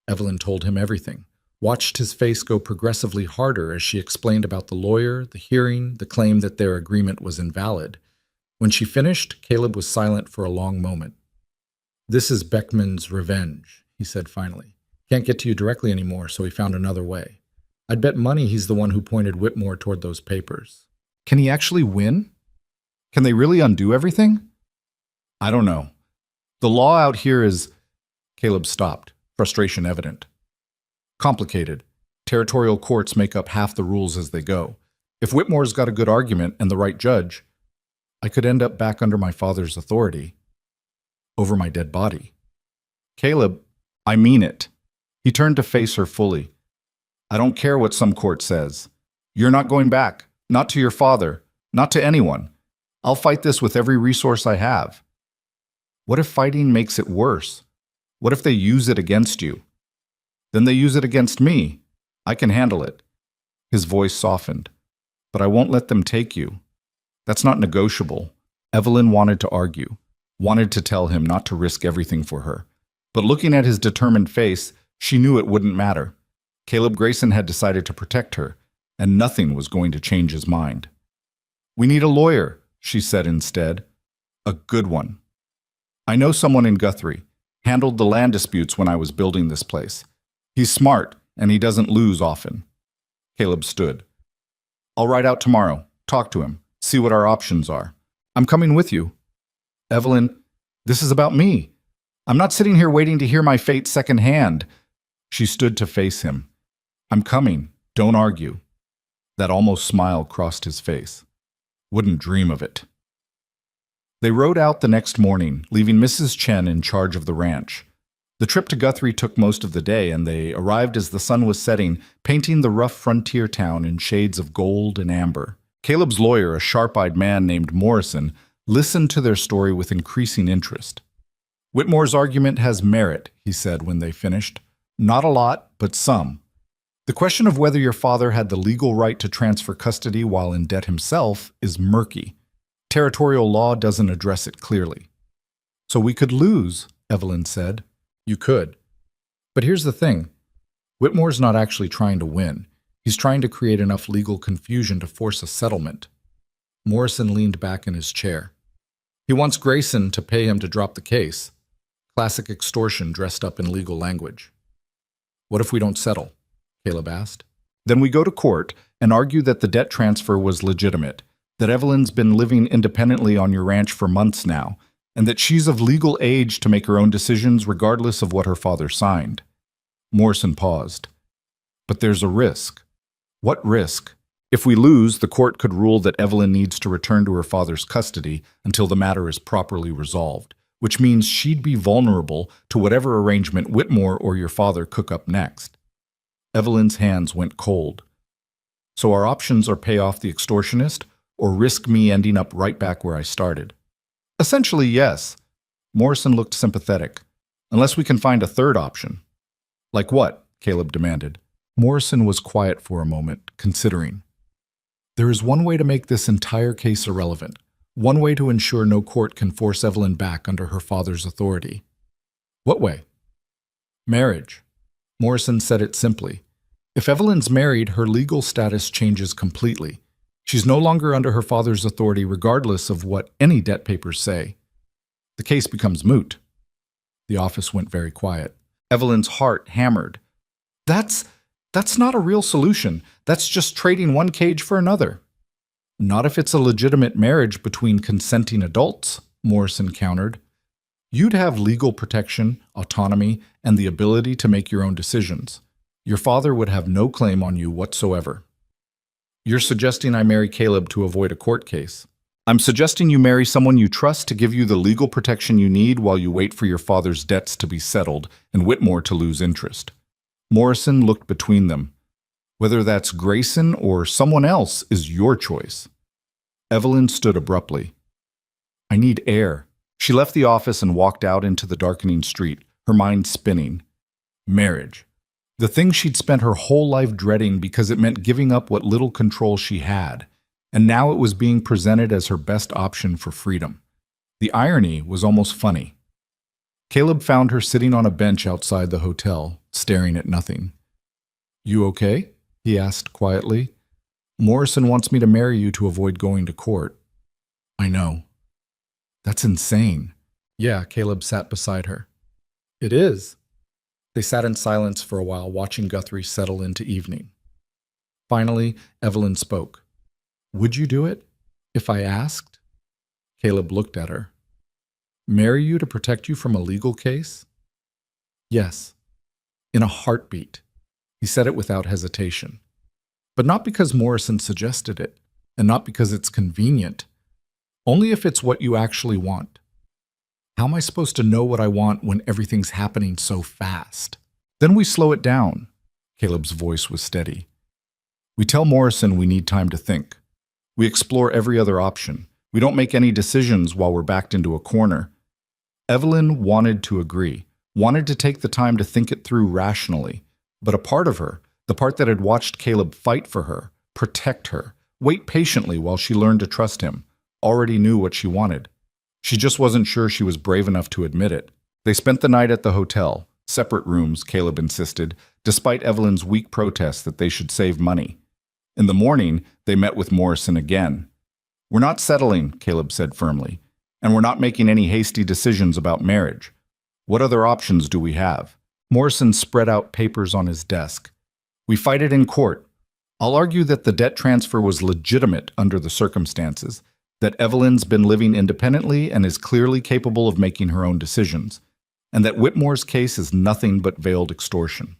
S1: Evelyn told him everything, watched his face go progressively harder as she explained about the lawyer, the hearing, the claim that their agreement was invalid. When she finished, Caleb was silent for a long moment. This is Beckman's revenge, he said finally. Can't get to you directly anymore, so he found another way. I'd bet money he's the one who pointed Whitmore toward those papers. Can he actually win? Can they really undo everything? I don't know. The law out here is... Caleb stopped, frustration evident. Complicated. Territorial courts make up half the rules as they go. If Whitmore's got a good argument and the right judge, I could end up back under my father's authority. Over my dead body. Caleb, I mean it. He turned to face her fully. I don't care what some court says. You're not going back. Not to your father. Not to anyone. I'll fight this with every resource I have. What if fighting makes it worse? What if they use it against you? Then they use it against me. I can handle it. His voice softened. But I won't let them take you. That's not negotiable. Evelyn wanted to argue, wanted to tell him not to risk everything for her. But looking at his determined face, she knew it wouldn't matter. Caleb Grayson had decided to protect her, and nothing was going to change his mind. We need a lawyer, she said instead. A good one. I know someone in Guthrie. Handled the land disputes when I was building this place. He's smart, and he doesn't lose often. Caleb stood. I'll ride out tomorrow, talk to him, see what our options are. I'm coming with you. Evelyn, this is about me. I'm not sitting here waiting to hear my fate secondhand. She stood to face him. I'm coming. Don't argue. That almost smile crossed his face. Wouldn't dream of it. They rode out the next morning, leaving Mrs. Chen in charge of the ranch. The trip to Guthrie took most of the day, and they arrived as the sun was setting, painting the rough frontier town in shades of gold and amber. Caleb's lawyer, a sharp-eyed man named Morrison, listened to their story with increasing interest. Whitmore's argument has merit, he said when they finished. Not a lot, but some. The question of whether your father had the legal right to transfer custody while in debt himself is murky. Territorial law doesn't address it clearly. So we could lose, Evelyn said. You could. But here's the thing. Whitmore's not actually trying to win. He's trying to create enough legal confusion to force a settlement. Morrison leaned back in his chair. He wants Grayson to pay him to drop the case. Classic extortion dressed up in legal language. What if we don't settle? Caleb asked. Then we go to court and argue that the debt transfer was legitimate, that Evelyn's been living independently on your ranch for months now, and that she's of legal age to make her own decisions regardless of what her father signed. Morrison paused. But there's a risk. What risk? If we lose, the court could rule that Evelyn needs to return to her father's custody until the matter is properly resolved, which means she'd be vulnerable to whatever arrangement Whitmore or your father cook up next. Evelyn's hands went cold. So our options are pay off the extortionist or risk me ending up right back where I started. Essentially, yes. Morrison looked sympathetic. Unless we can find a third option. Like what? Caleb demanded. Morrison was quiet for a moment, considering. There is one way to make this entire case irrelevant. One way to ensure no court can force Evelyn back under her father's authority. What way? Marriage. Morrison said it simply. If Evelyn's married, her legal status changes completely. She's no longer under her father's authority regardless of what any debt papers say. The case becomes moot. The office went very quiet. Evelyn's heart hammered. That's not a real solution. That's just trading one cage for another. Not if it's a legitimate marriage between consenting adults, Morrison countered. You'd have legal protection, autonomy, and the ability to make your own decisions. Your father would have no claim on you whatsoever. You're suggesting I marry Caleb to avoid a court case. I'm suggesting you marry someone you trust to give you the legal protection you need while you wait for your father's debts to be settled and Whitmore to lose interest. Morrison looked between them. Whether that's Grayson or someone else is your choice. Evelyn stood abruptly. I need air. She left the office and walked out into the darkening street, her mind spinning. Marriage. The thing she'd spent her whole life dreading because it meant giving up what little control she had, and now it was being presented as her best option for freedom. The irony was almost funny. Caleb found her sitting on a bench outside the hotel, staring at nothing. You okay? He asked quietly. Morrison wants me to marry you to avoid going to court. I know. That's insane. Yeah, Caleb sat beside her. It is. They sat in silence for a while, watching Guthrie settle into evening. Finally, Evelyn spoke. Would you do it, if I asked? Caleb looked at her. Marry you to protect you from a legal case? Yes. In a heartbeat. He said it without hesitation. But not because Morrison suggested it, and not because it's convenient. Only if it's what you actually want. How am I supposed to know what I want when everything's happening so fast? Then we slow it down. Caleb's voice was steady. We tell Morrison we need time to think. We explore every other option. We don't make any decisions while we're backed into a corner. Evelyn wanted to agree, wanted to take the time to think it through rationally. But a part of her, the part that had watched Caleb fight for her, protect her, wait patiently while she learned to trust him, already knew what she wanted. She just wasn't sure she was brave enough to admit it. They spent the night at the hotel, separate rooms, Caleb insisted, despite Evelyn's weak protest that they should save money. In the morning, they met with Morrison again. We're not settling, Caleb said firmly, and we're not making any hasty decisions about marriage. What other options do we have? Morrison spread out papers on his desk. We fight it in court. I'll argue that the debt transfer was legitimate under the circumstances, that Evelyn's been living independently and is clearly capable of making her own decisions, and that Whitmore's case is nothing but veiled extortion.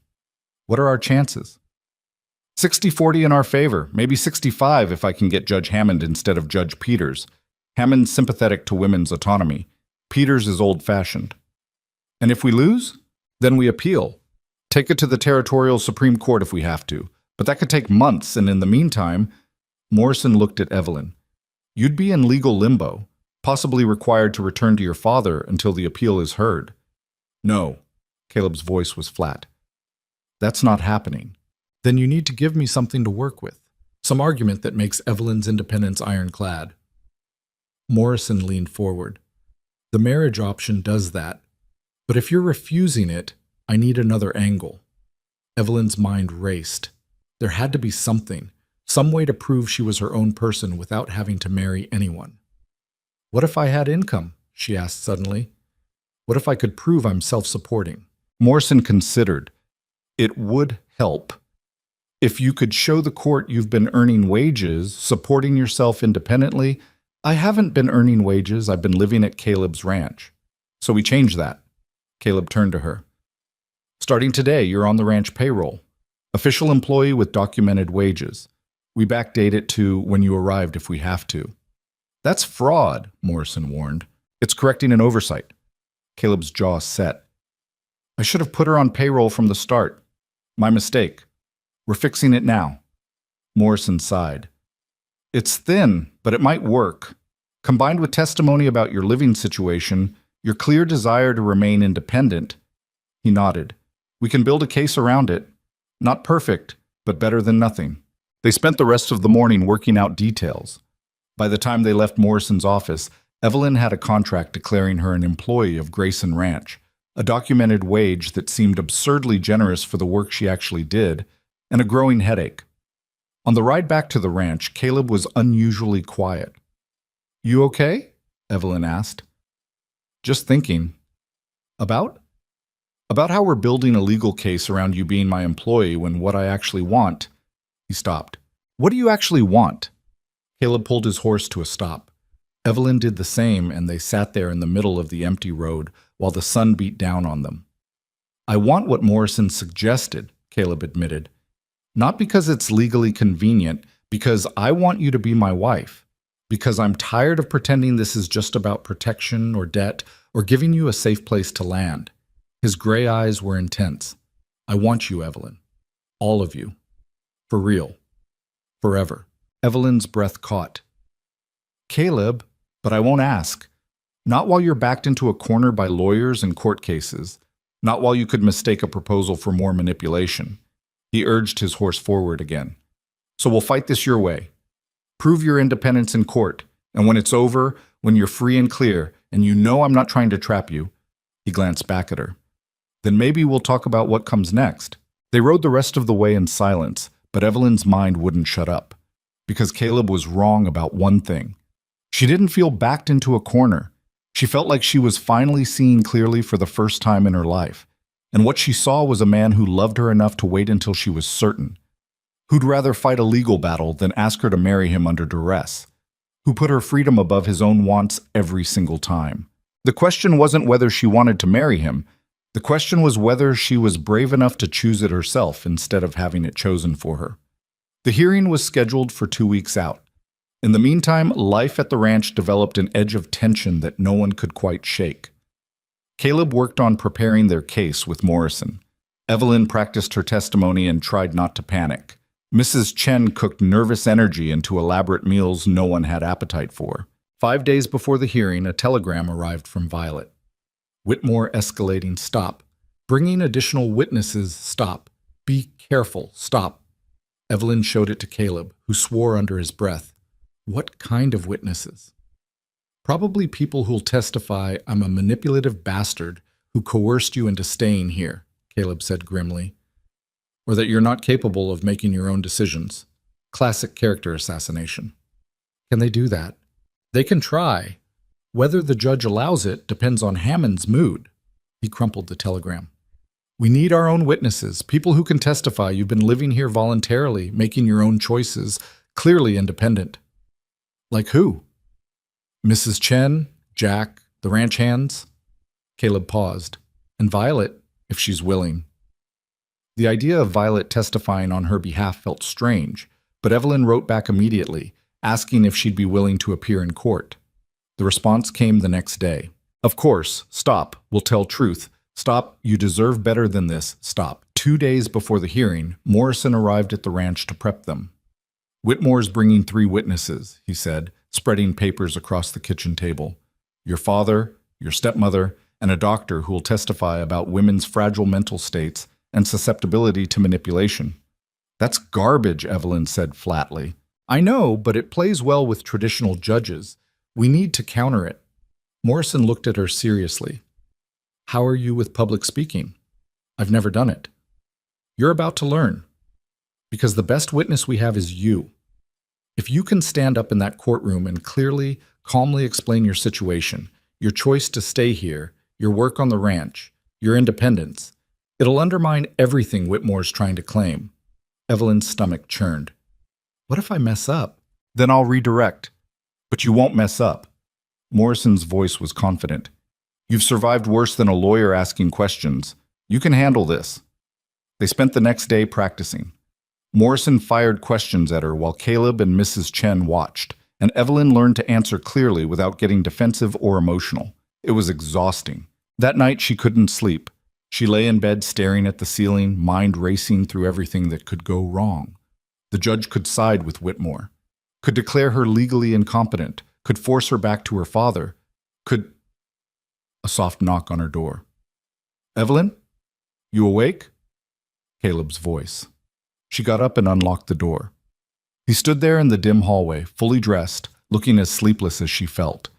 S1: What are our chances? 60-40 in our favor, maybe 65 if I can get Judge Hammond instead of Judge Peters. Hammond's sympathetic to women's autonomy. Peters is old-fashioned. And if we lose? Then we appeal. Take it to the territorial Supreme Court if we have to. But that could take months, and in the meantime, Morrison looked at Evelyn. You'd be in legal limbo, possibly required to return to your father until the appeal is heard. No, Caleb's voice was flat. That's not happening. Then you need to give me something to work with, some argument that makes Evelyn's independence ironclad. Morrison leaned forward. The marriage option does that, but if you're refusing it, I need another angle. Evelyn's mind raced. There had to be something, some way to prove she was her own person without having to marry anyone. What if I had income? She asked suddenly. What if I could prove I'm self-supporting? Morrison considered. It would help. If you could show the court you've been earning wages, supporting yourself independently, I haven't been earning wages. I've been living at Caleb's ranch. So we changed that. Caleb turned to her. Starting today, you're on the ranch payroll. Official employee with documented wages. We backdate it to when you arrived if we have to. That's fraud, Morrison warned. It's correcting an oversight. Caleb's jaw set. I should have put her on payroll from the start. My mistake. We're fixing it now. Morrison sighed. It's thin, but it might work. Combined with testimony about your living situation, your clear desire to remain independent. He nodded. We can build a case around it. Not perfect, but better than nothing. They spent the rest of the morning working out details. By the time they left Morrison's office, Evelyn had a contract declaring her an employee of Grayson Ranch, a documented wage that seemed absurdly generous for the work she actually did, and a growing headache. On the ride back to the ranch, Caleb was unusually quiet. You okay? Evelyn asked. Just thinking. About? About how we're building a legal case around you being my employee when what I actually want. He stopped. What do you actually want? Caleb pulled his horse to a stop. Evelyn did the same, and they sat there in the middle of the empty road while the sun beat down on them. I want what Morrison suggested, Caleb admitted. Not because it's legally convenient, because I want you to be my wife. Because I'm tired of pretending this is just about protection or debt or giving you a safe place to land. His gray eyes were intense. I want you, Evelyn. All of you. For real. Forever. Evelyn's breath caught. Caleb, but I won't ask. Not while you're backed into a corner by lawyers and court cases. Not while you could mistake a proposal for more manipulation. He urged his horse forward again. So we'll fight this your way. Prove your independence in court, and when it's over, when you're free and clear, and you know I'm not trying to trap you, he glanced back at her. Then maybe we'll talk about what comes next. They rode the rest of the way in silence, but Evelyn's mind wouldn't shut up. Because Caleb was wrong about one thing. She didn't feel backed into a corner. She felt like she was finally seeing clearly for the first time in her life. And what she saw was a man who loved her enough to wait until she was certain. Who'd rather fight a legal battle than ask her to marry him under duress. Who put her freedom above his own wants every single time. The question wasn't whether she wanted to marry him. The question was whether she was brave enough to choose it herself instead of having it chosen for her. The hearing was scheduled for 2 weeks out. In the meantime, life at the ranch developed an edge of tension that no one could quite shake. Caleb worked on preparing their case with Morrison. Evelyn practiced her testimony and tried not to panic. Mrs. Chen cooked nervous energy into elaborate meals no one had appetite for. 5 days before the hearing, a telegram arrived from Violet. Whitmore escalating, stop. Bringing additional witnesses, stop. Be careful, stop. Evelyn showed it to Caleb, who swore under his breath. What kind of witnesses? Probably people who'll testify I'm a manipulative bastard who coerced you into staying here, Caleb said grimly. Or that you're not capable of making your own decisions. Classic character assassination. Can they do that? They can try. Whether the judge allows it depends on Hammond's mood. He crumpled the telegram. We need our own witnesses, people who can testify you've been living here voluntarily, making your own choices, clearly independent. Like who? Mrs. Chen, Jack, the ranch hands? Caleb paused. And Violet, if she's willing. The idea of Violet testifying on her behalf felt strange, but Evelyn wrote back immediately, asking if she'd be willing to appear in court. The response came the next day. Of course, stop, we'll tell truth. Stop, you deserve better than this, stop. 2 days before the hearing, Morrison arrived at the ranch to prep them. Whitmore's bringing 3 witnesses, he said, spreading papers across the kitchen table. Your father, your stepmother, and a doctor who will testify about women's fragile mental states and susceptibility to manipulation. That's garbage, Evelyn said flatly. I know, but it plays well with traditional judges. We need to counter it. Morrison looked at her seriously. How are you with public speaking? I've never done it. You're about to learn. Because the best witness we have is you. If you can stand up in that courtroom and clearly, calmly explain your situation, your choice to stay here, your work on the ranch, your independence, it'll undermine everything Whitmore's trying to claim. Evelyn's stomach churned. What if I mess up? Then I'll redirect. But you won't mess up. Morrison's voice was confident. You've survived worse than a lawyer asking questions. You can handle this. They spent the next day practicing. Morrison fired questions at her while Caleb and Mrs. Chen watched, and Evelyn learned to answer clearly without getting defensive or emotional. It was exhausting. That night she couldn't sleep. She lay in bed staring at the ceiling, mind racing through everything that could go wrong. The judge could side with Whitmore, could declare her legally incompetent, could force her back to her father, could... A soft knock on her door. "Evelyn? You awake?" Caleb's voice. She got up and unlocked the door. He stood there in the dim hallway, fully dressed, looking as sleepless as she felt.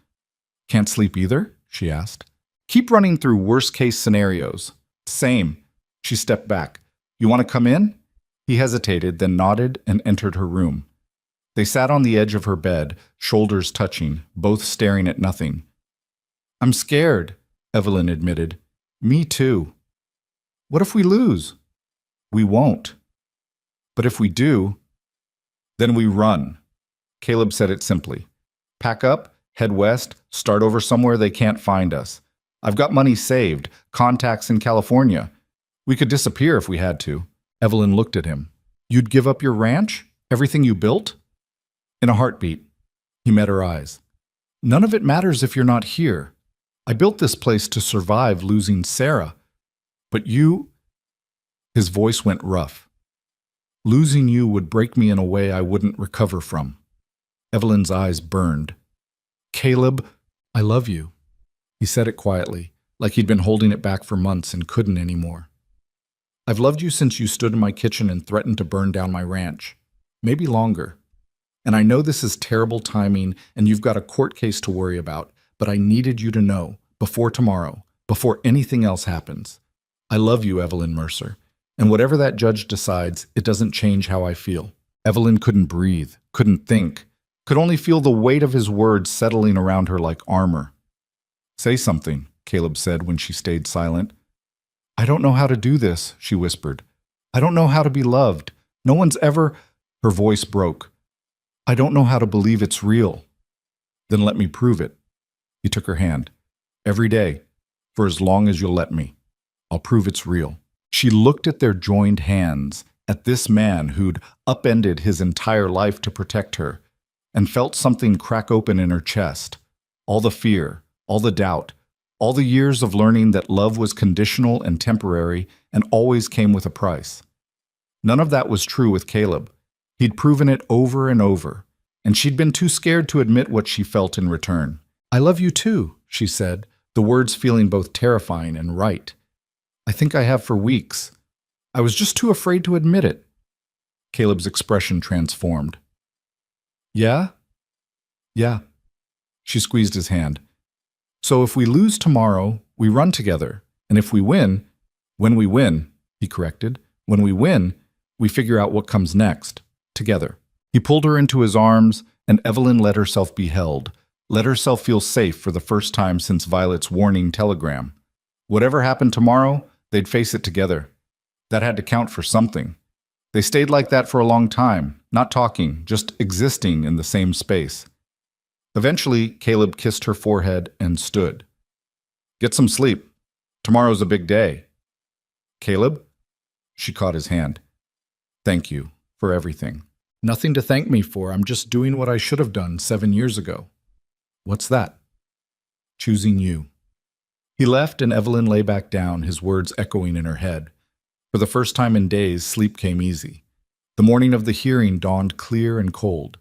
S1: "Can't sleep either?" she asked. "Keep running through worst-case scenarios." "Same." She stepped back. "You want to come in?" He hesitated, then nodded and entered her room. They sat on the edge of her bed, shoulders touching, both staring at nothing. "I'm scared," Evelyn admitted. "Me too." "What if we lose?" "We won't." "But if we do, then we run." Caleb said it simply. "Pack up, head west, start over somewhere they can't find us. I've got money saved, contacts in California. We could disappear if we had to." Evelyn looked at him. "You'd give up your ranch? Everything you built?" "In a heartbeat." He met her eyes. "None of it matters if you're not here. I built this place to survive losing Sarah. But you..." His voice went rough. "Losing you would break me in a way I wouldn't recover from." Evelyn's eyes burned. "Caleb, I love you." He said it quietly, like he'd been holding it back for months and couldn't anymore. "I've loved you since you stood in my kitchen and threatened to burn down my ranch. Maybe longer. And I know this is terrible timing and you've got a court case to worry about, but I needed you to know, before tomorrow, before anything else happens. I love you, Evelyn Mercer. And whatever that judge decides, it doesn't change how I feel." Evelyn couldn't breathe, couldn't think, could only feel the weight of his words settling around her like armor. "Say something," Caleb said when she stayed silent. "I don't know how to do this," she whispered. "I don't know how to be loved. No one's ever..." Her voice broke. "I don't know how to believe it's real." "Then let me prove it." He took her hand. "Every day, for as long as you'll let me. I'll prove it's real." She looked at their joined hands, at this man who'd upended his entire life to protect her, and felt something crack open in her chest. All the fear, all the doubt, all the years of learning that love was conditional and temporary and always came with a price. None of that was true with Caleb. He'd proven it over and over, and she'd been too scared to admit what she felt in return. "I love you too," she said, the words feeling both terrifying and right. "I think I have for weeks. I was just too afraid to admit it." Caleb's expression transformed. "Yeah? Yeah." She squeezed his hand. "So if we lose tomorrow, we run together. And if we win, when we win," he corrected, "when we win, we figure out what comes next, together." He pulled her into his arms, and Evelyn let herself be held, let herself feel safe for the first time since Violet's warning telegram. Whatever happened tomorrow, they'd face it together. That had to count for something. They stayed like that for a long time, not talking, just existing in the same space. Eventually, Caleb kissed her forehead and stood. "Get some sleep. Tomorrow's a big day." "Caleb?" She caught his hand. "Thank you for everything." "Nothing to thank me for. I'm just doing what I should have done 7 years ago." "What's that?" "Choosing you." He left and Evelyn lay back down, his words echoing in her head. For the first time in days, sleep came easy. The morning of the hearing dawned clear and cold.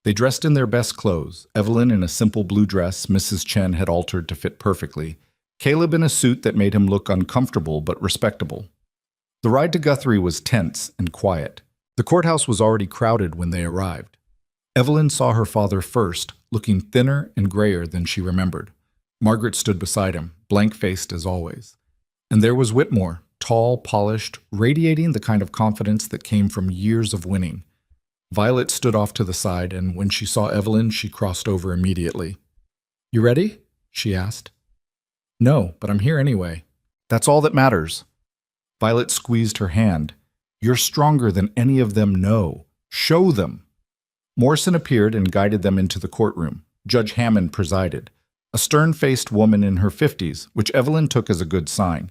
S1: They dressed in their best clothes, Evelyn in a simple blue dress Mrs. Chen had altered to fit perfectly, Caleb in a suit that made him look uncomfortable but respectable. The ride to Guthrie was tense and quiet. The courthouse was already crowded when they arrived. Evelyn saw her father first, looking thinner and grayer than she remembered. Margaret stood beside him, blank-faced as always. And there was Whitmore, tall, polished, radiating the kind of confidence that came from years of winning. Violet stood off to the side, and when she saw Evelyn, she crossed over immediately. "You ready?" she asked. "No, but I'm here anyway." "That's all that matters." Violet squeezed her hand. "You're stronger than any of them know. Show them." Morrison appeared and guided them into the courtroom. Judge Hammond presided, a stern-faced woman in her 50s, which Evelyn took as a good sign.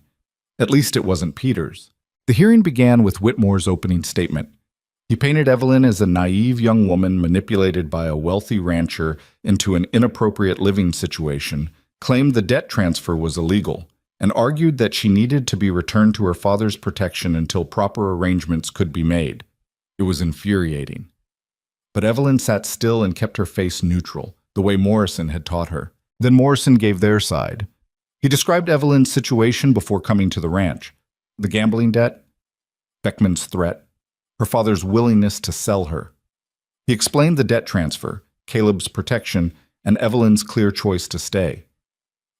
S1: At least it wasn't Peter's. The hearing began with Whitmore's opening statement. He painted Evelyn as a naive young woman manipulated by a wealthy rancher into an inappropriate living situation, claimed the debt transfer was illegal, and argued that she needed to be returned to her father's protection until proper arrangements could be made. It was infuriating. But Evelyn sat still and kept her face neutral, the way Morrison had taught her. Then Morrison gave their side. He described Evelyn's situation before coming to the ranch. The gambling debt, Beckman's threat, her father's willingness to sell her. He explained the debt transfer, Caleb's protection, and Evelyn's clear choice to stay.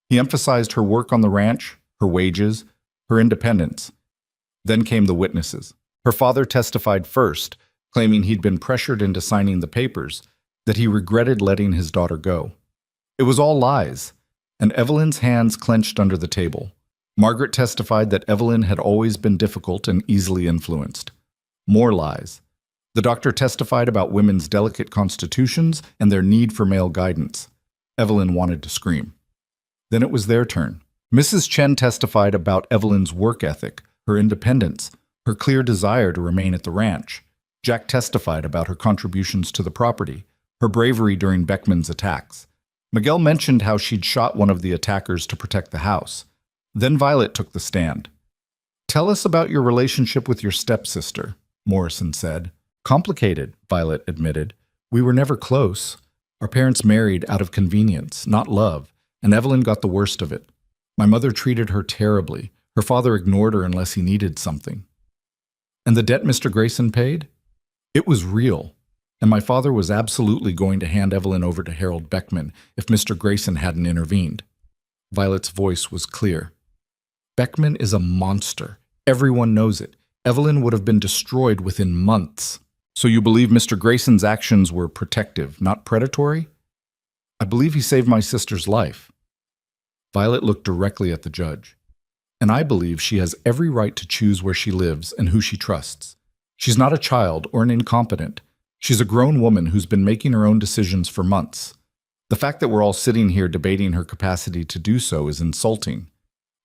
S1: He emphasized her work on the ranch, her wages, her independence. Then came the witnesses. Her father testified first, claiming he'd been pressured into signing the papers, that he regretted letting his daughter go. It was all lies, and Evelyn's hands clenched under the table. Margaret testified that Evelyn had always been difficult and easily influenced. More lies. The doctor testified about women's delicate constitutions and their need for male guidance. Evelyn wanted to scream. Then it was their turn. Mrs. Chen testified about Evelyn's work ethic, her independence, her clear desire to remain at the ranch. Jack testified about her contributions to the property, her bravery during Beckman's attacks. Miguel mentioned how she'd shot one of the attackers to protect the house. Then Violet took the stand. "Tell us about your relationship with your stepsister," Morrison said. "Complicated," Violet admitted. "We were never close. Our parents married out of convenience, not love, and Evelyn got the worst of it. My mother treated her terribly. Her father ignored her unless he needed something. And the debt Mr. Grayson paid? It was real, and my father was absolutely going to hand Evelyn over to Harold Beckman if Mr. Grayson hadn't intervened." Violet's voice was clear. "Beckman is a monster. Everyone knows it. Evelyn would have been destroyed within months. So you believe Mr. Grayson's actions were protective, not predatory?" "I believe he saved my sister's life." Violet looked directly at the judge. "And I believe she has every right to choose where she lives and who she trusts. She's not a child or an incompetent. She's a grown woman who's been making her own decisions for months. The fact that we're all sitting here debating her capacity to do so is insulting."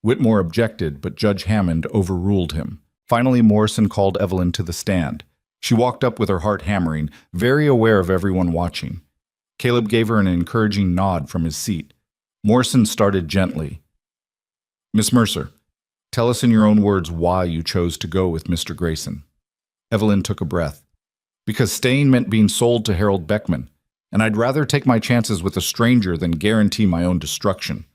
S1: Whitmore objected, but Judge Hammond overruled him. Finally, Morrison called Evelyn to the stand. She walked up with her heart hammering, very aware of everyone watching. Caleb gave her an encouraging nod from his seat. Morrison started gently. "Miss Mercer, tell us in your own words why you chose to go with Mr. Grayson." Evelyn took a breath. "Because staying meant being sold to Harold Beckman, and I'd rather take my chances with a stranger than guarantee my own destruction."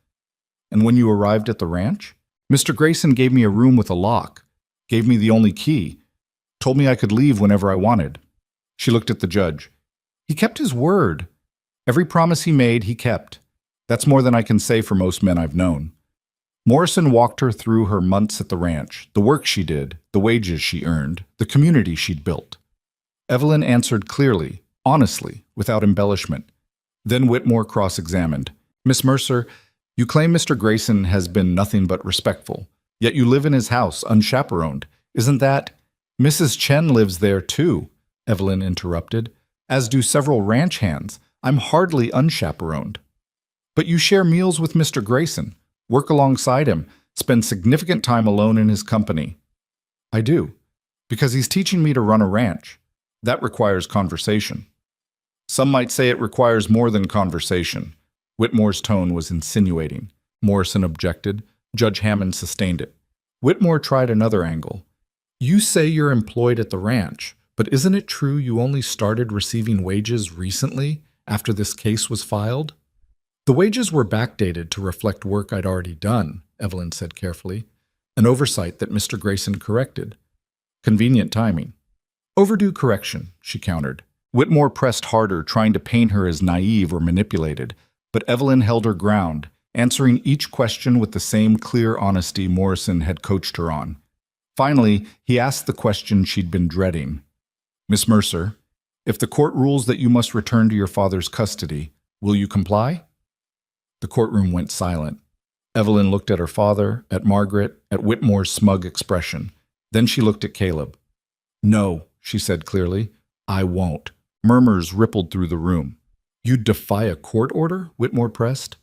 S1: "And when you arrived at the ranch? Mr. Grayson gave me a room with a lock, gave me the only key, told me I could leave whenever I wanted." She looked at the judge. "He kept his word. Every promise he made, he kept. That's more than I can say for most men I've known." Morrison walked her through her months at the ranch, the work she did, the wages she earned, the community she'd built. Evelyn answered clearly, honestly, without embellishment. Then Whitmore cross-examined. "Miss Mercer, you claim Mr. Grayson has been nothing but respectful, yet you live in his house, unchaperoned. Isn't that—" "Mrs. Chen lives there, too," Evelyn interrupted, "as do several ranch hands. I'm hardly unchaperoned." "But you share meals with Mr. Grayson, work alongside him, spend significant time alone in his company." "I do, because he's teaching me to run a ranch. That requires conversation." "Some might say it requires more than conversation." Whitmore's tone was insinuating. Morrison objected. Judge Hammond sustained it. Whitmore tried another angle. "You say you're employed at the ranch, but isn't it true you only started receiving wages recently, after this case was filed?" "The wages were backdated to reflect work I'd already done," Evelyn said carefully. "An oversight that Mr. Grayson corrected. Convenient timing." "Overdue correction," she countered. Whitmore pressed harder, trying to paint her as naive or manipulated, but Evelyn held her ground, answering each question with the same clear honesty Morrison had coached her on. Finally, he asked the question she'd been dreading. "Miss Mercer, if the court rules that you must return to your father's custody, will you comply?" The courtroom went silent. Evelyn looked at her father, at Margaret, at Whitmore's smug expression. Then she looked at Caleb. "No," she said clearly, "I won't." Murmurs rippled through the room. You'd defy a court order? Whitmore pressed.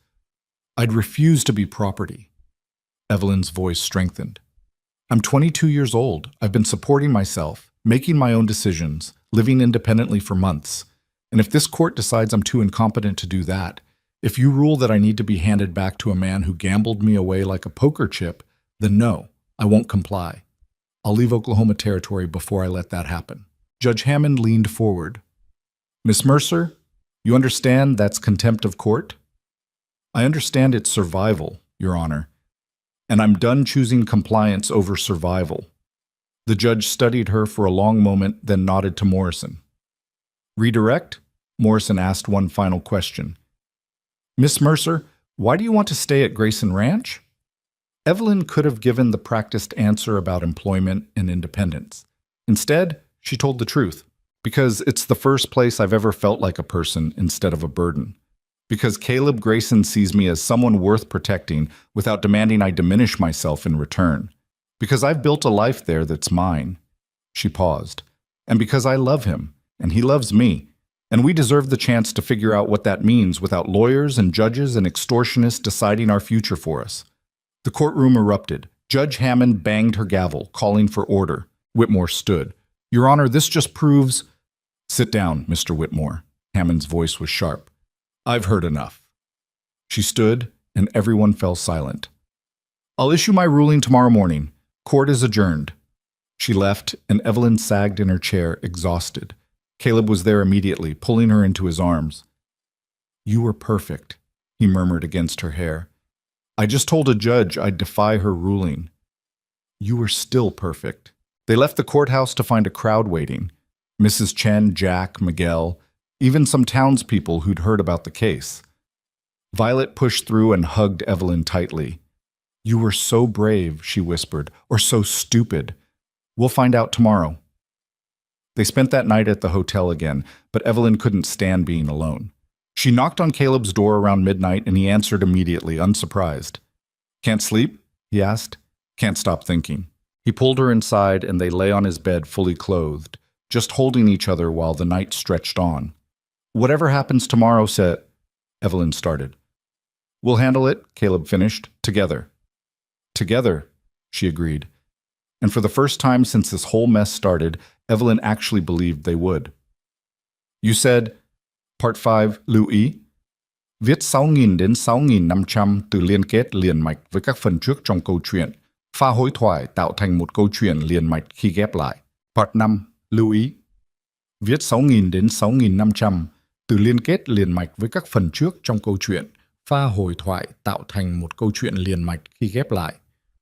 S1: I'd refuse to be property. Evelyn's voice strengthened. I'm 22 years old. I've been supporting myself, making my own decisions, living independently for months. And if this court decides I'm too incompetent to do that, if you rule that I need to be handed back to a man who gambled me away like a poker chip, then no, I won't comply. I'll leave Oklahoma Territory before I let that happen. Judge Hammond leaned forward. Miss Mercer, you understand that's contempt of court? I understand it's survival, Your Honor, and I'm done choosing compliance over survival. The judge studied her for a long moment, then nodded to Morrison. Redirect? Morrison asked one final question. Miss Mercer, why do you want to stay at Grayson Ranch? Evelyn could have given the practiced answer about employment and independence. Instead, she told the truth. Because it's the first place I've ever felt like a person instead of a burden. Because Caleb Grayson sees me as someone worth protecting without demanding I diminish myself in return. Because I've built a life there that's mine. She paused. And because I love him, and he loves me. And we deserve the chance to figure out what that means without lawyers and judges and extortionists deciding our future for us. The courtroom erupted. Judge Hammond banged her gavel, calling for order. Whitmore stood. Your Honor, this just proves... Sit down, Mr. Whitmore. Hammond's voice was sharp. I've heard enough. She stood, and everyone fell silent. I'll issue my ruling tomorrow morning. Court is adjourned. She left, and Evelyn sagged in her chair, exhausted. Caleb was there immediately, pulling her into his arms. You were perfect, he murmured against her hair. I just told a judge I'd defy her ruling. You were still perfect. They left the courthouse to find a crowd waiting. Mrs. Chen, Jack, Miguel, even some townspeople who'd heard about the case. Violet pushed through and hugged Evelyn tightly. You were so brave, she whispered, or so stupid. We'll find out tomorrow. They spent that night at the hotel again, but Evelyn couldn't stand being alone. She knocked on Caleb's door around midnight, and he answered immediately, unsurprised. Can't sleep? He asked. Can't stop thinking. He pulled her inside, and they lay on his bed fully clothed, just holding each other while the night stretched on. Whatever happens tomorrow, Evelyn started. We'll handle it, Caleb finished, together. Together, she agreed. And for the first time since this whole mess started, Evelyn actually believed they would. You said, Part 5, lưu ý. Viết 6.000 đến 6.500 từ liên kết liền mạch với các phần trước trong câu chuyện. Pha hối thoại tạo thành một câu chuyện liền mạch khi ghép lại. Part 5, lưu ý. Viết 6.000 đến 6.500 từ liên kết liền mạch với các phần trước trong câu chuyện. Pha hồi thoại tạo thành một câu chuyện liền mạch khi ghép lại.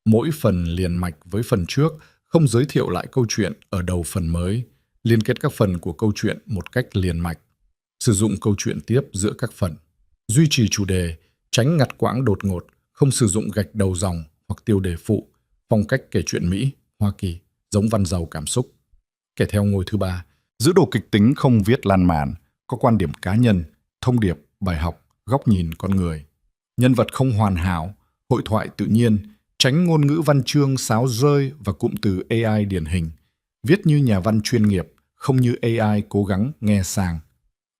S1: Mỗi phần liền mạch với phần trước, không giới thiệu lại câu chuyện ở đầu phần mới. Liên kết các phần của câu chuyện một cách liền mạch. Sử dụng câu chuyện tiếp giữa các phần. Duy trì chủ đề, tránh ngắt quãng đột ngột, không sử dụng gạch đầu dòng hoặc tiêu đề phụ. Phong cách kể chuyện Mỹ, Hoa Kỳ, giống văn giàu cảm xúc. Kể theo ngôi thứ 3, giữ đồ kịch tính không viết lan man, có quan điểm cá nhân, thông điệp, bài học, góc nhìn con người. Nhân vật không hoàn hảo, hội thoại tự nhiên, tránh ngôn ngữ văn chương sáo rơi và cụm từ AI điển hình. Viết như nhà văn chuyên nghiệp, không như AI cố gắng nghe sang.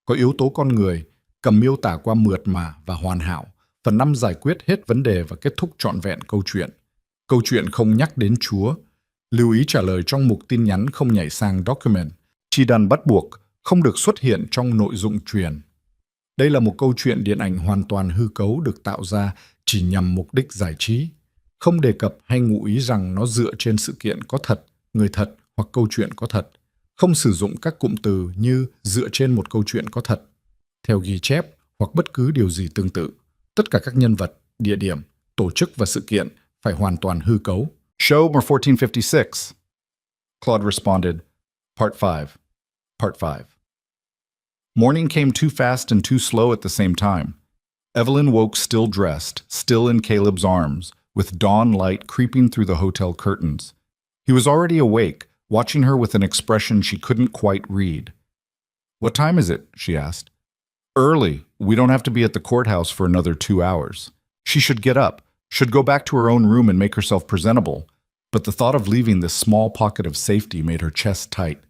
S1: Có yếu tố con người, cầm miêu tả qua mượt mà và hoàn hảo. Phần 5 giải quyết hết vấn đề và kết thúc trọn vẹn câu chuyện. Câu chuyện không nhắc đến Chúa. Lưu ý trả lời trong mục tin nhắn không nhảy sang document. Chi đàn bắt buộc, không được xuất hiện trong nội dung truyền. Đây là một câu chuyện điện ảnh hoàn toàn hư cấu được tạo ra chỉ nhằm mục đích giải trí. Không đề cập hay ngụ ý rằng nó dựa trên sự kiện có thật, người thật hoặc câu chuyện có thật. Không sử dụng các cụm từ như dựa trên một câu chuyện có thật, theo ghi chép hoặc bất cứ điều gì tương tự. Tất cả các nhân vật, địa điểm, tổ chức và sự kiện phải hoàn toàn hư cấu. Show or 1456? Claude responded, Part 5. Part 5. Morning came too fast and too slow at the same time. Evelyn woke still dressed, still in Caleb's arms, with dawn light creeping through the hotel curtains. He was already awake, watching her with an expression she couldn't quite read. What time is it? She asked. Early. We don't have to be at the courthouse for another 2 hours. She should get up, should go back to her own room and make herself presentable. But the thought of leaving this small pocket of safety made her chest tight.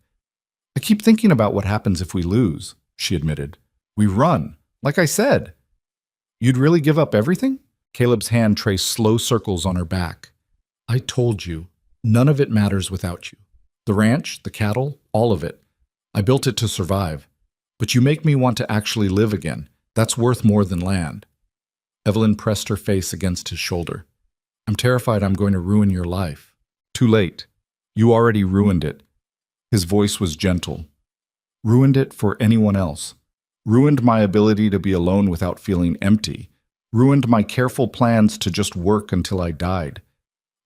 S1: I keep thinking about what happens if we lose, she admitted. We run. Like I said. You'd really give up everything? Caleb's hand traced slow circles on her back. I told you, none of it matters without you. The ranch, the cattle, all of it. I built it to survive. But you make me want to actually live again. That's worth more than land. Evelyn pressed her face against his shoulder. I'm terrified I'm going to ruin your life. Too late. You already ruined it. His voice was gentle. Ruined it for anyone else. Ruined my ability to be alone without feeling empty. Ruined my careful plans to just work until I died.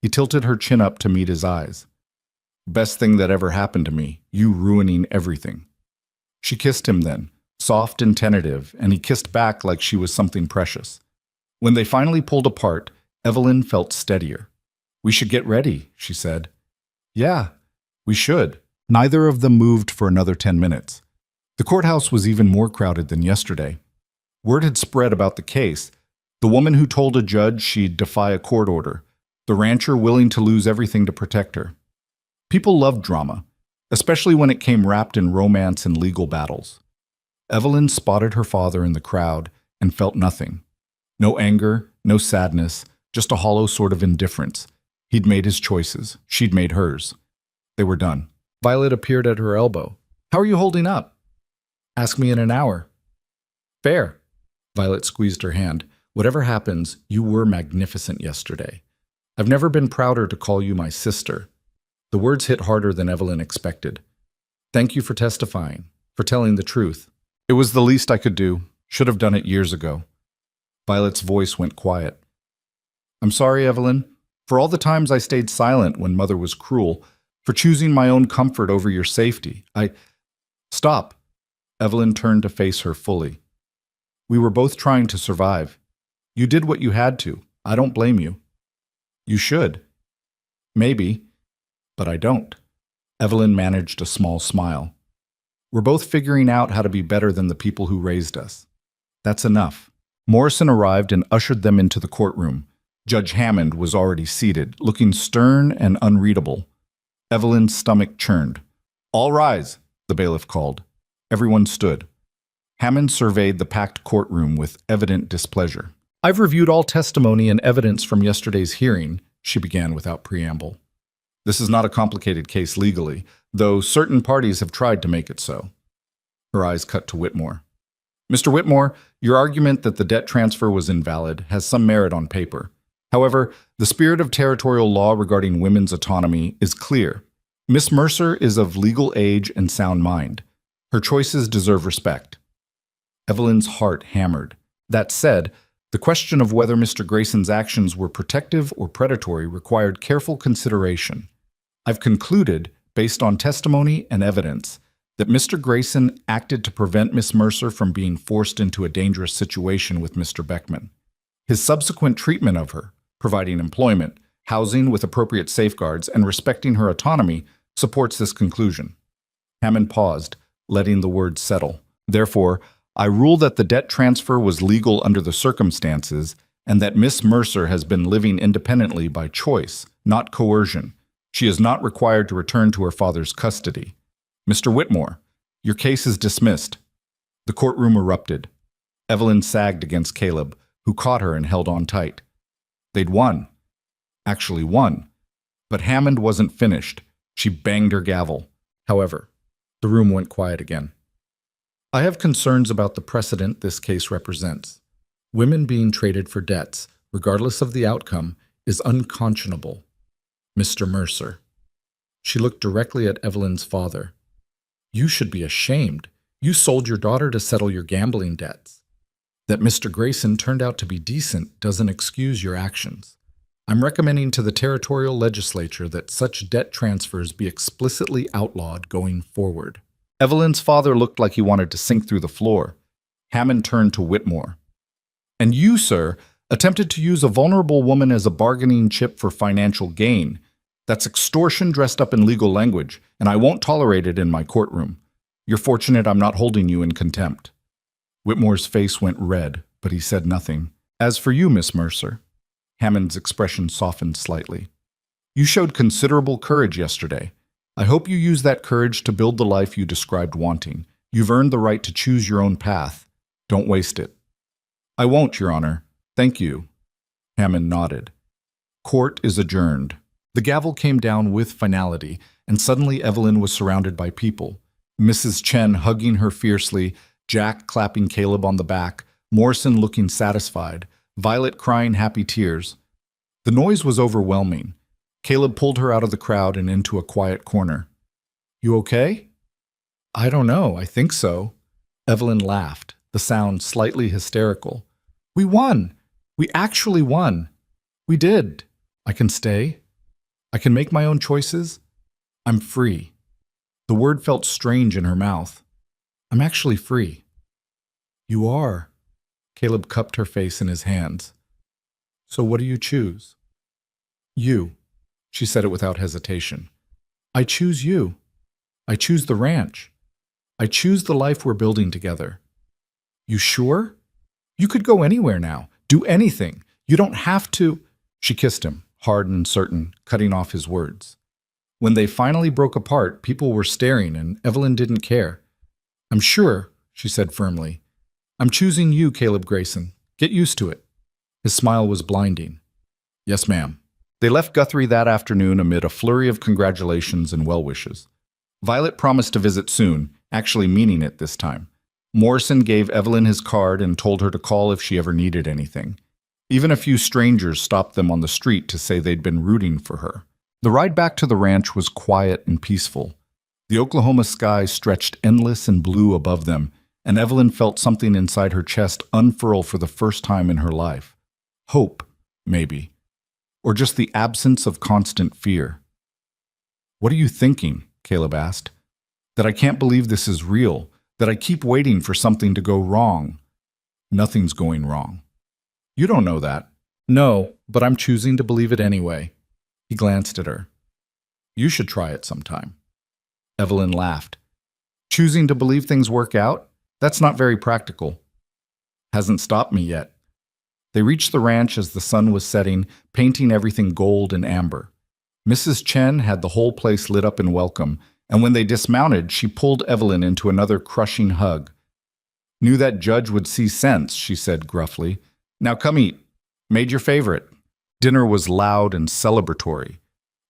S1: He tilted her chin up to meet his eyes. Best thing that ever happened to me, you ruining everything. She kissed him then, soft and tentative, and he kissed back like she was something precious. When they finally pulled apart, Evelyn felt steadier. We should get ready, she said. Yeah, we should. Neither of them moved for another 10 minutes. The courthouse was even more crowded than yesterday. Word had spread about the case. The woman who told a judge she'd defy a court order. The rancher willing to lose everything to protect her. People loved drama, especially when it came wrapped in romance and legal battles. Evelyn spotted her father in the crowd and felt nothing. No anger, no sadness, just a hollow sort of indifference. He'd made his choices. She'd made hers. They were done. Violet appeared at her elbow. How are you holding up? Ask me in an hour. Fair. Violet squeezed her hand. Whatever happens, you were magnificent yesterday. I've never been prouder to call you my sister. The words hit harder than Evelyn expected. Thank you for testifying, for telling the truth. It was the least I could do. Should have done it years ago. Violet's voice went quiet. I'm sorry, Evelyn, for all the times I stayed silent when Mother was cruel, for choosing my own comfort over your safety. Stop. Evelyn turned to face her fully. We were both trying to survive. You did what you had to. I don't blame you. You should. Maybe, but I don't. Evelyn managed a small smile. We're both figuring out how to be better than the people who raised us. That's enough. Morrison arrived and ushered them into the courtroom. Judge Hammond was already seated, looking stern and unreadable. Evelyn's stomach churned. All rise, the bailiff called. Everyone stood. Hammond surveyed the packed courtroom with evident displeasure. I've reviewed all testimony and evidence from yesterday's hearing, she began without preamble. This is not a complicated case legally, though certain parties have tried to make it so. Her eyes cut to Whitmore. Mr. Whitmore, your argument that the debt transfer was invalid has some merit on paper. However, the spirit of territorial law regarding women's autonomy is clear. Miss Mercer is of legal age and sound mind. Her choices deserve respect. Evelyn's heart hammered. That said, the question of whether Mr. Grayson's actions were protective or predatory required careful consideration. I've concluded, based on testimony and evidence, that Mr. Grayson acted to prevent Miss Mercer from being forced into a dangerous situation with Mr. Beckman. His subsequent treatment of her, providing employment, housing with appropriate safeguards, and respecting her autonomy, supports this conclusion. Hammond paused, letting the words settle. Therefore, I rule that the debt transfer was legal under the circumstances and that Miss Mercer has been living independently by choice, not coercion. She is not required to return to her father's custody. Mr. Whitmore, your case is dismissed. The courtroom erupted. Evelyn sagged against Caleb, who caught her and held on tight. They'd won. Actually won. But Hammond wasn't finished. She banged her gavel. However, the room went quiet again. I have concerns about the precedent this case represents. Women being traded for debts, regardless of the outcome, is unconscionable. Mr. Mercer. She looked directly at Evelyn's father. You should be ashamed. You sold your daughter to settle your gambling debts. That Mr. Grayson turned out to be decent doesn't excuse your actions. I'm recommending to the territorial legislature that such debt transfers be explicitly outlawed going forward. Evelyn's father looked like he wanted to sink through the floor. Hammond turned to Whitmore. And you, sir, attempted to use a vulnerable woman as a bargaining chip for financial gain. That's extortion dressed up in legal language, and I won't tolerate it in my courtroom. You're fortunate I'm not holding you in contempt. Whitmore's face went red, but he said nothing. As for you, Miss Mercer, Hammond's expression softened slightly. You showed considerable courage yesterday. I hope you use that courage to build the life you described wanting. You've earned the right to choose your own path. Don't waste it. I won't, Your Honor. Thank you. Hammond nodded. Court is adjourned. The gavel came down with finality, and suddenly Evelyn was surrounded by people. Mrs. Chen hugging her fiercely, Jack clapping Caleb on the back, Morrison looking satisfied, Violet crying happy tears. The noise was overwhelming. Caleb pulled her out of the crowd and into a quiet corner. You okay? I don't know, I think so. Evelyn laughed, the sound slightly hysterical. We won! We actually won! We did! I can stay? I can make my own choices? I'm free. The word felt strange in her mouth. I'm actually free. You are. Caleb cupped her face in his hands. So what do you choose? You. She said it without hesitation. I choose you. I choose the ranch. I choose the life we're building together. You sure? You could go anywhere now. Do anything. You don't have to. She kissed him, hard and certain, cutting off his words. When they finally broke apart, people were staring, and Evelyn didn't care. I'm sure, she said firmly. I'm choosing you, Caleb Grayson. Get used to it. His smile was blinding. Yes, ma'am. They left Guthrie that afternoon amid a flurry of congratulations and well-wishes. Violet promised to visit soon, actually meaning it this time. Morrison gave Evelyn his card and told her to call if she ever needed anything. Even a few strangers stopped them on the street to say they'd been rooting for her. The ride back to the ranch was quiet and peaceful. The Oklahoma sky stretched endless and blue above them, and Evelyn felt something inside her chest unfurl for the first time in her life. Hope, maybe. Or just the absence of constant fear. What are you thinking? Caleb asked. That I can't believe this is real, that I keep waiting for something to go wrong. Nothing's going wrong. You don't know that. No, but I'm choosing to believe it anyway. He glanced at her. You should try it sometime. Evelyn laughed. Choosing to believe things work out? That's not very practical. Hasn't stopped me yet. They reached the ranch as the sun was setting, painting everything gold and amber. Mrs. Chen had the whole place lit up in welcome, and when they dismounted, she pulled Evelyn into another crushing hug. Knew that judge would see sense, she said gruffly. Now come eat. Made your favorite. Dinner was loud and celebratory.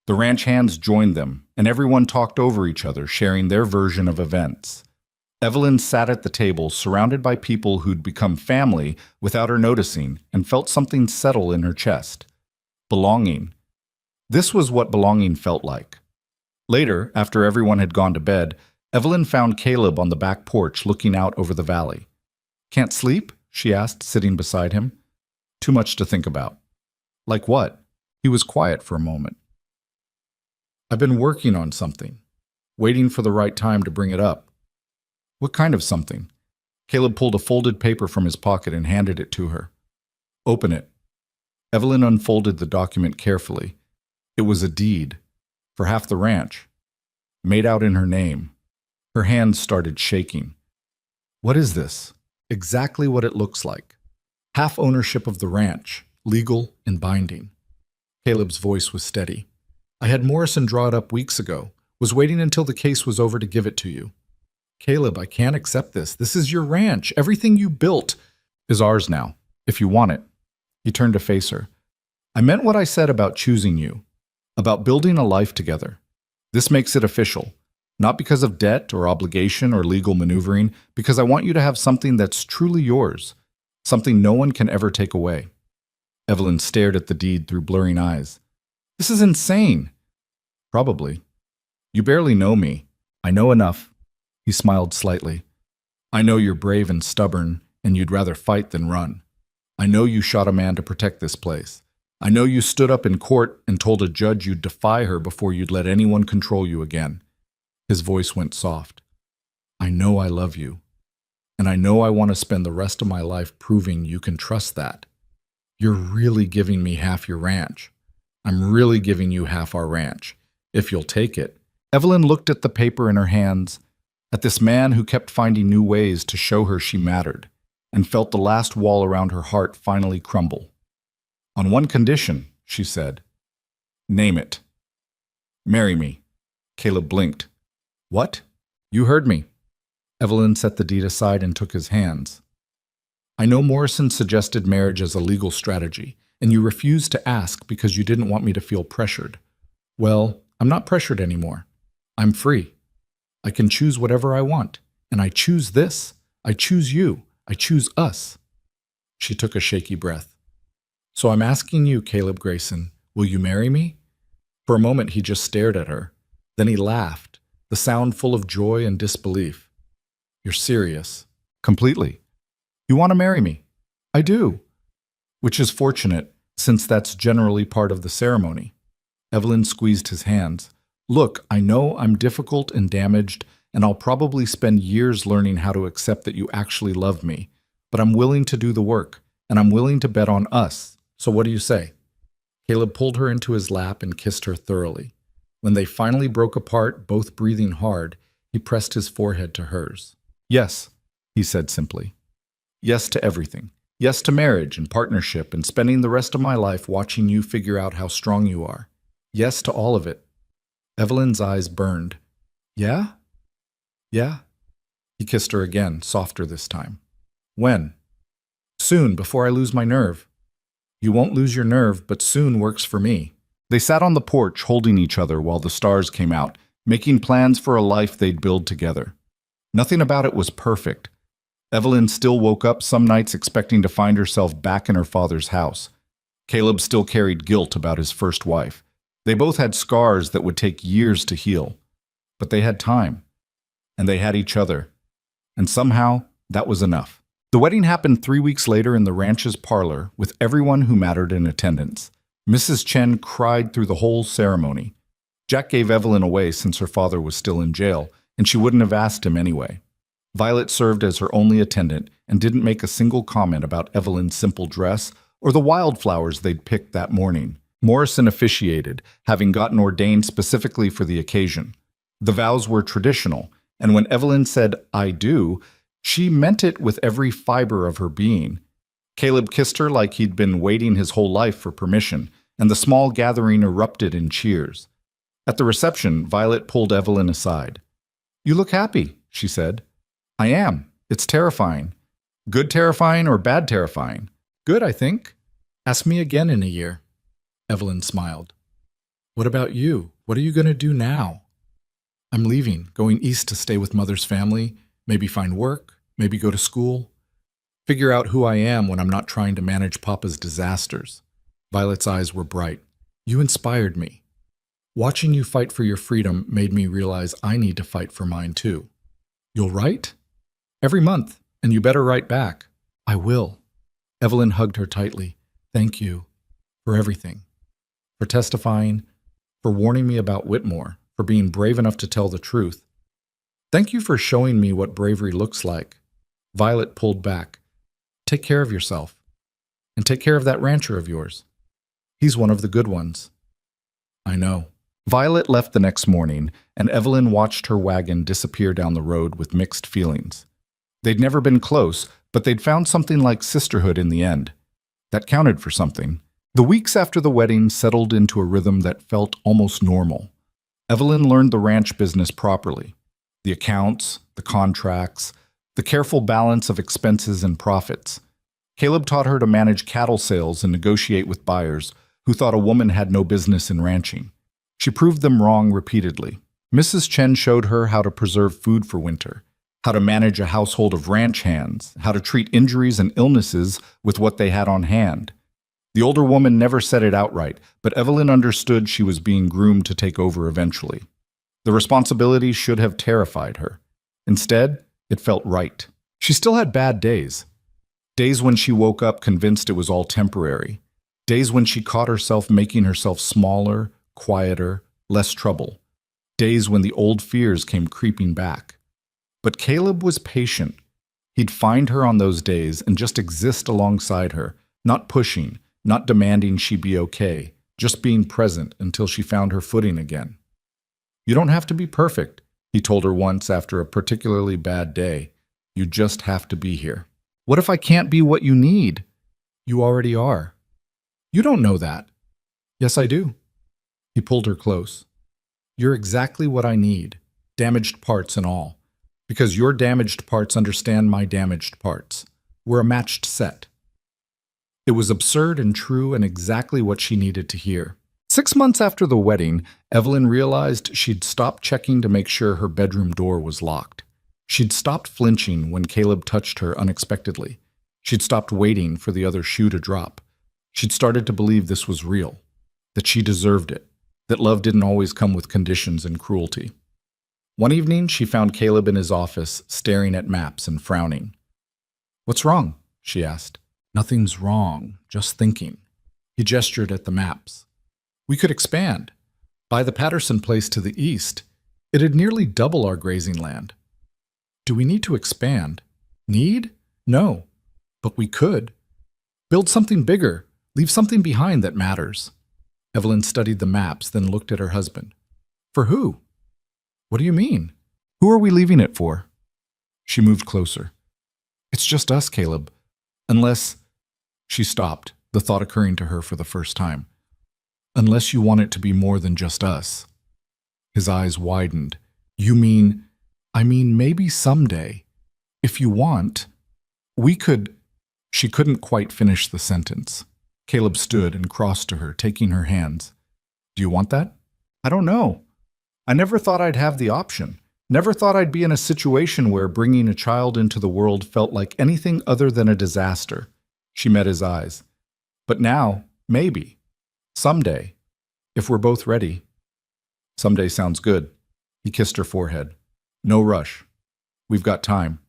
S1: The ranch hands joined them, and everyone talked over each other, sharing their version of events. Evelyn sat at the table, surrounded by people who'd become family without her noticing, and felt something settle in her chest. Belonging. This was what belonging felt like. Later, after everyone had gone to bed, Evelyn found Caleb on the back porch looking out over the valley. Can't sleep? She asked, sitting beside him. Too much to think about. Like what? He was quiet for a moment. I've been working on something, waiting for the right time to bring it up. What kind of something? Caleb pulled a folded paper from his pocket and handed it to her. Open it. Evelyn unfolded the document carefully. It was a deed, for half the ranch, made out in her name. Her hands started shaking. What is this? Exactly what it looks like. Half ownership of the ranch, legal and binding. Caleb's voice was steady. I had Morrison draw it up weeks ago, was waiting until the case was over to give it to you. Caleb, I can't accept this. This is your ranch. Everything you built is ours now, if you want it. He turned to face her. I meant what I said about choosing you, about building a life together. This makes it official, not because of debt or obligation or legal maneuvering, because I want you to have something that's truly yours, something no one can ever take away. Evelyn stared at the deed through blurring eyes. This is insane. Probably. You barely know me. I know enough. He smiled slightly. I know you're brave and stubborn, and you'd rather fight than run. I know you shot a man to protect this place. I know you stood up in court and told a judge you'd defy her before you'd let anyone control you again. His voice went soft. I know I love you, and I know I want to spend the rest of my life proving you can trust that. You're really giving me half your ranch. I'm really giving you half our ranch, if you'll take it. Evelyn looked at the paper in her hands, at this man who kept finding new ways to show her she mattered, and felt the last wall around her heart finally crumble. On one condition, she said. Name it. Marry me. Caleb blinked. What? You heard me. Evelyn set the deed aside and took his hands. I know Morrison suggested marriage as a legal strategy, and you refused to ask because you didn't want me to feel pressured. Well, I'm not pressured anymore. I'm free. I can choose whatever I want, and I choose this. I choose you. I choose us. She took a shaky breath. So I'm asking you, Caleb Grayson, will you marry me? For a moment, he just stared at her. Then he laughed, the sound full of joy and disbelief. You're serious. Completely. You want to marry me? I do. Which is fortunate, since that's generally part of the ceremony. Evelyn squeezed his hands. Look, I know I'm difficult and damaged, and I'll probably spend years learning how to accept that you actually love me. But I'm willing to do the work, and I'm willing to bet on us. So what do you say? Caleb pulled her into his lap and kissed her thoroughly. When they finally broke apart, both breathing hard, he pressed his forehead to hers. Yes, he said simply. Yes to everything. Yes to marriage and partnership and spending the rest of my life watching you figure out how strong you are. Yes to all of it. Evelyn's eyes burned. Yeah? Yeah? He kissed her again, softer this time. When? Soon, before I lose my nerve. You won't lose your nerve, but soon works for me. They sat on the porch holding each other while the stars came out, making plans for a life they'd build together. Nothing about it was perfect. Evelyn still woke up some nights expecting to find herself back in her father's house. Caleb still carried guilt about his first wife. They both had scars that would take years to heal. But they had time. And they had each other. And somehow, that was enough. The wedding happened 3 weeks later in the ranch's parlor with everyone who mattered in attendance. Mrs. Chen cried through the whole ceremony. Jack gave Evelyn away since her father was still in jail, and she wouldn't have asked him anyway. Violet served as her only attendant and didn't make a single comment about Evelyn's simple dress or the wildflowers they'd picked that morning. Morrison officiated, having gotten ordained specifically for the occasion. The vows were traditional, and when Evelyn said, "I do," she meant it with every fiber of her being. Caleb kissed her like he'd been waiting his whole life for permission, and the small gathering erupted in cheers. At the reception, Violet pulled Evelyn aside. "You look happy," she said. "I am. It's terrifying. Good terrifying or bad terrifying? Good, I think. Ask me again in a year." Evelyn smiled. "What about you? What are you going to do now?" "I'm leaving, going east to stay with Mother's family, maybe find work, maybe go to school. Figure out who I am when I'm not trying to manage Papa's disasters." Violet's eyes were bright. "You inspired me. Watching you fight for your freedom made me realize I need to fight for mine too." "You'll write?" "Every month, and you better write back." "I will." Evelyn hugged her tightly. "Thank you for everything. For testifying, for warning me about Whitmore, for being brave enough to tell the truth. Thank you for showing me what bravery looks like." Violet pulled back. "Take care of yourself. And take care of that rancher of yours. He's one of the good ones." "I know." Violet left the next morning, and Evelyn watched her wagon disappear down the road with mixed feelings. They'd never been close, but they'd found something like sisterhood in the end. That counted for something. The weeks after the wedding settled into a rhythm that felt almost normal. Evelyn learned the ranch business properly. The accounts, the contracts, the careful balance of expenses and profits. Caleb taught her to manage cattle sales and negotiate with buyers who thought a woman had no business in ranching. She proved them wrong repeatedly. Mrs. Chen showed her how to preserve food for winter, how to manage a household of ranch hands, how to treat injuries and illnesses with what they had on hand. The older woman never said it outright, but Evelyn understood she was being groomed to take over eventually. The responsibility should have terrified her. Instead, it felt right. She still had bad days. Days when she woke up convinced it was all temporary. Days when she caught herself making herself smaller, quieter, less trouble. Days when the old fears came creeping back. But Caleb was patient. He'd find her on those days and just exist alongside her, not pushing, not demanding she be okay, just being present until she found her footing again. "You don't have to be perfect," he told her once after a particularly bad day. "You just have to be here." "What if I can't be what you need?" "You already are." "You don't know that." "Yes, I do." He pulled her close. "You're exactly what I need, damaged parts and all, because your damaged parts understand my damaged parts. were a matched set. It was absurd and true and exactly what she needed to hear. 6 months after the wedding, Evelyn realized she'd stopped checking to make sure her bedroom door was locked. She'd stopped flinching when Caleb touched her unexpectedly. She'd stopped waiting for the other shoe to drop. She'd started to believe this was real, that she deserved it, that love didn't always come with conditions and cruelty. One evening, she found Caleb in his office, staring at maps and frowning. "What's wrong?" she asked. "Nothing's wrong, just thinking." He gestured at the maps. "We could expand. Buy the Patterson place to the east. It'd nearly double our grazing land." "Do we need to expand?" "Need? No. But we could. Build something bigger. Leave something behind that matters." Evelyn studied the maps, then looked at her husband. "For who?" "What do you mean? Who are we leaving it for?" She moved closer. "It's just us, Caleb. Unless—" She stopped, the thought occurring to her for the first time. "Unless you want it to be more than just us." His eyes widened. "You mean—" "I mean maybe someday. If you want, we could—" She couldn't quite finish the sentence. Caleb stood and crossed to her, taking her hands. "Do you want that?" "I don't know. I never thought I'd have the option. Never thought I'd be in a situation where bringing a child into the world felt like anything other than a disaster." She met his eyes. "But now, maybe. Someday. If we're both ready." "Someday sounds good." He kissed her forehead. "No rush. We've got time."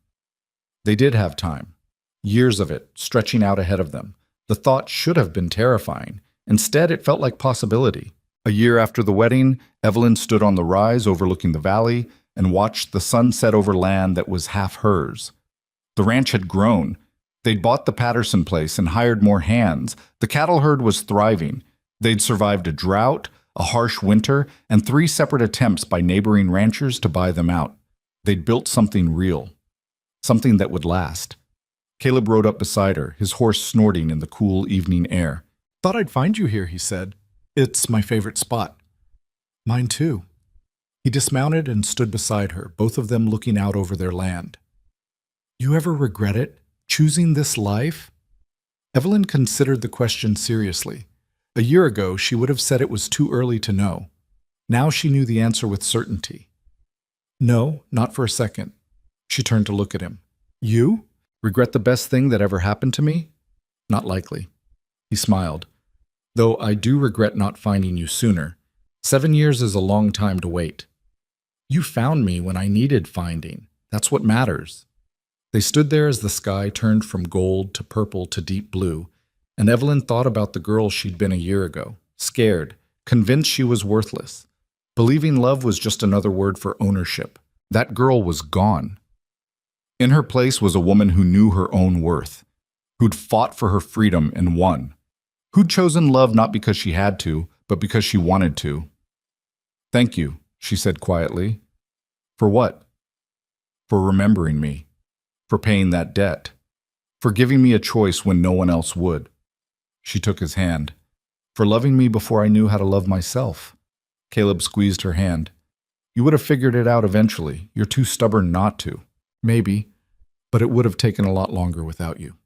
S1: They did have time. Years of it, stretching out ahead of them. The thought should have been terrifying. Instead, it felt like possibility. A year after the wedding, Evelyn stood on the rise overlooking the valley and watched the sun set over land that was half hers. The ranch had grown. They'd bought the Patterson place and hired more hands. The cattle herd was thriving. They'd survived a drought, a harsh winter, and 3 separate attempts by neighboring ranchers to buy them out. They'd built something real, something that would last. Caleb rode up beside her, his horse snorting in the cool evening air. "Thought I'd find you here," he said. "It's my favorite spot." "Mine too." He dismounted and stood beside her, both of them looking out over their land. "You ever regret it, choosing this life?" Evelyn considered the question seriously. A year ago, she would have said it was too early to know. Now she knew the answer with certainty. "No, not for a second." She turned to look at him. "You? Regret the best thing that ever happened to me?" "Not likely." He smiled. "Though I do regret not finding you sooner. 7 years is a long time to wait." "You found me when I needed finding. That's what matters." They stood there as the sky turned from gold to purple to deep blue, and Evelyn thought about the girl she'd been a year ago, scared, convinced she was worthless, believing love was just another word for ownership. That girl was gone. In her place was a woman who knew her own worth, who'd fought for her freedom and won, who'd chosen love not because she had to, but because she wanted to. "Thank you," she said quietly. "For what?" "For remembering me, for paying that debt, for giving me a choice when no one else would." She took his hand. "For loving me before I knew how to love myself." Caleb squeezed her hand. "You would have figured it out eventually. You're too stubborn not to." "Maybe, but it would have taken a lot longer without you."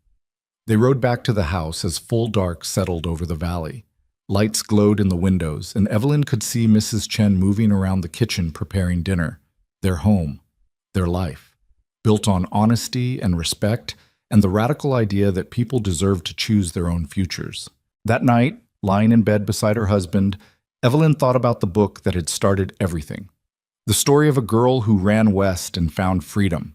S1: They rode back to the house as full dark settled over the valley. Lights glowed in the windows, and Evelyn could see Mrs. Chen moving around the kitchen preparing dinner. Their home, their life, built on honesty and respect and the radical idea that people deserve to choose their own futures. That night, lying in bed beside her husband, Evelyn thought about the book that had started everything. The story of a girl who ran west and found freedom.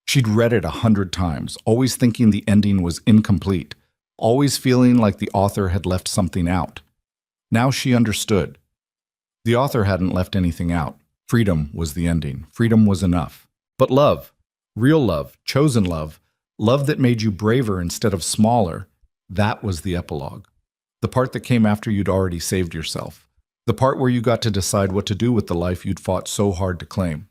S1: She'd read it 100 times, always thinking the ending was incomplete, always feeling like the author had left something out. Now she understood. The author hadn't left anything out. Freedom was the ending. Freedom was enough. But love, real love, chosen love, love that made you braver instead of smaller, that was the epilogue. The part that came after you'd already saved yourself. The part where you got to decide what to do with the life you'd fought so hard to claim.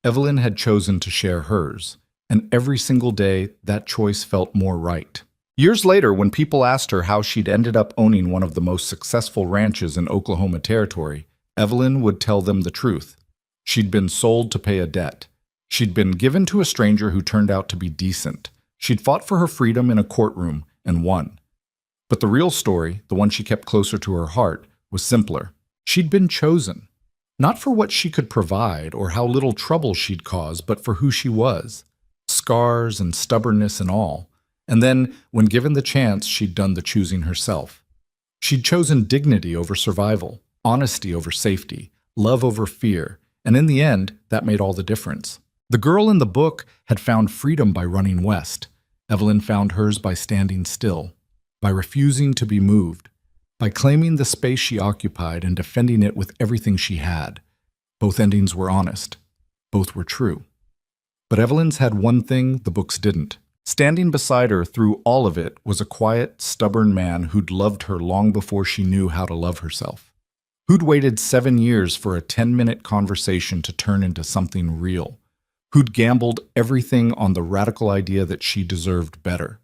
S1: Evelyn had chosen to share hers, and every single day that choice felt more right. Years later, when people asked her how she'd ended up owning one of the most successful ranches in Oklahoma Territory, Evelyn would tell them the truth. She'd been sold to pay a debt. She'd been given to a stranger who turned out to be decent, She'd fought for her freedom in a courtroom and won. But the real story, the one she kept closer to her heart, was simpler. She'd been chosen. Not for what she could provide or how little trouble she'd cause, but for who she was. Scars and stubbornness and all. And then, when given the chance, she'd done the choosing herself. She'd chosen dignity over survival, honesty over safety, love over fear, and in the end, that made all the difference. The girl in the book had found freedom by running west. Evelyn found hers by standing still, by refusing to be moved, by claiming the space she occupied and defending it with everything she had. Both endings were honest. Both were true. But Evelyn's had one thing the books didn't. Standing beside her through all of it was a quiet, stubborn man who'd loved her long before she knew how to love herself. Who'd waited 7 years for a 10-minute conversation to turn into something real. Who'd gambled everything on the radical idea that she deserved better.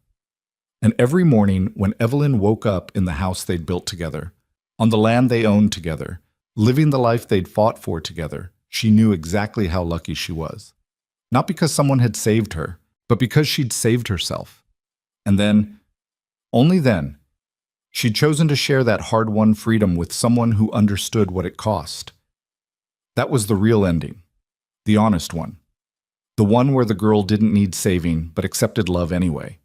S1: And every morning, when Evelyn woke up in the house they'd built together, on the land they owned together, living the life they'd fought for together, she knew exactly how lucky she was. Not because someone had saved her, but because she'd saved herself. And then, only then, she'd chosen to share that hard-won freedom with someone who understood what it cost. That was the real ending, the honest one. The one where the girl didn't need saving, but accepted love anyway.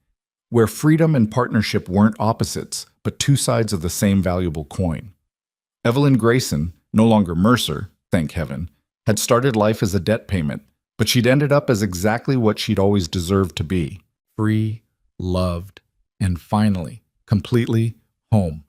S1: Where freedom and partnership weren't opposites, but two sides of the same valuable coin. Evelyn Grayson, no longer Mercer, thank heaven, had started life as a debt payment, but she'd ended up as exactly what she'd always deserved to be. Free, loved, and finally, completely home.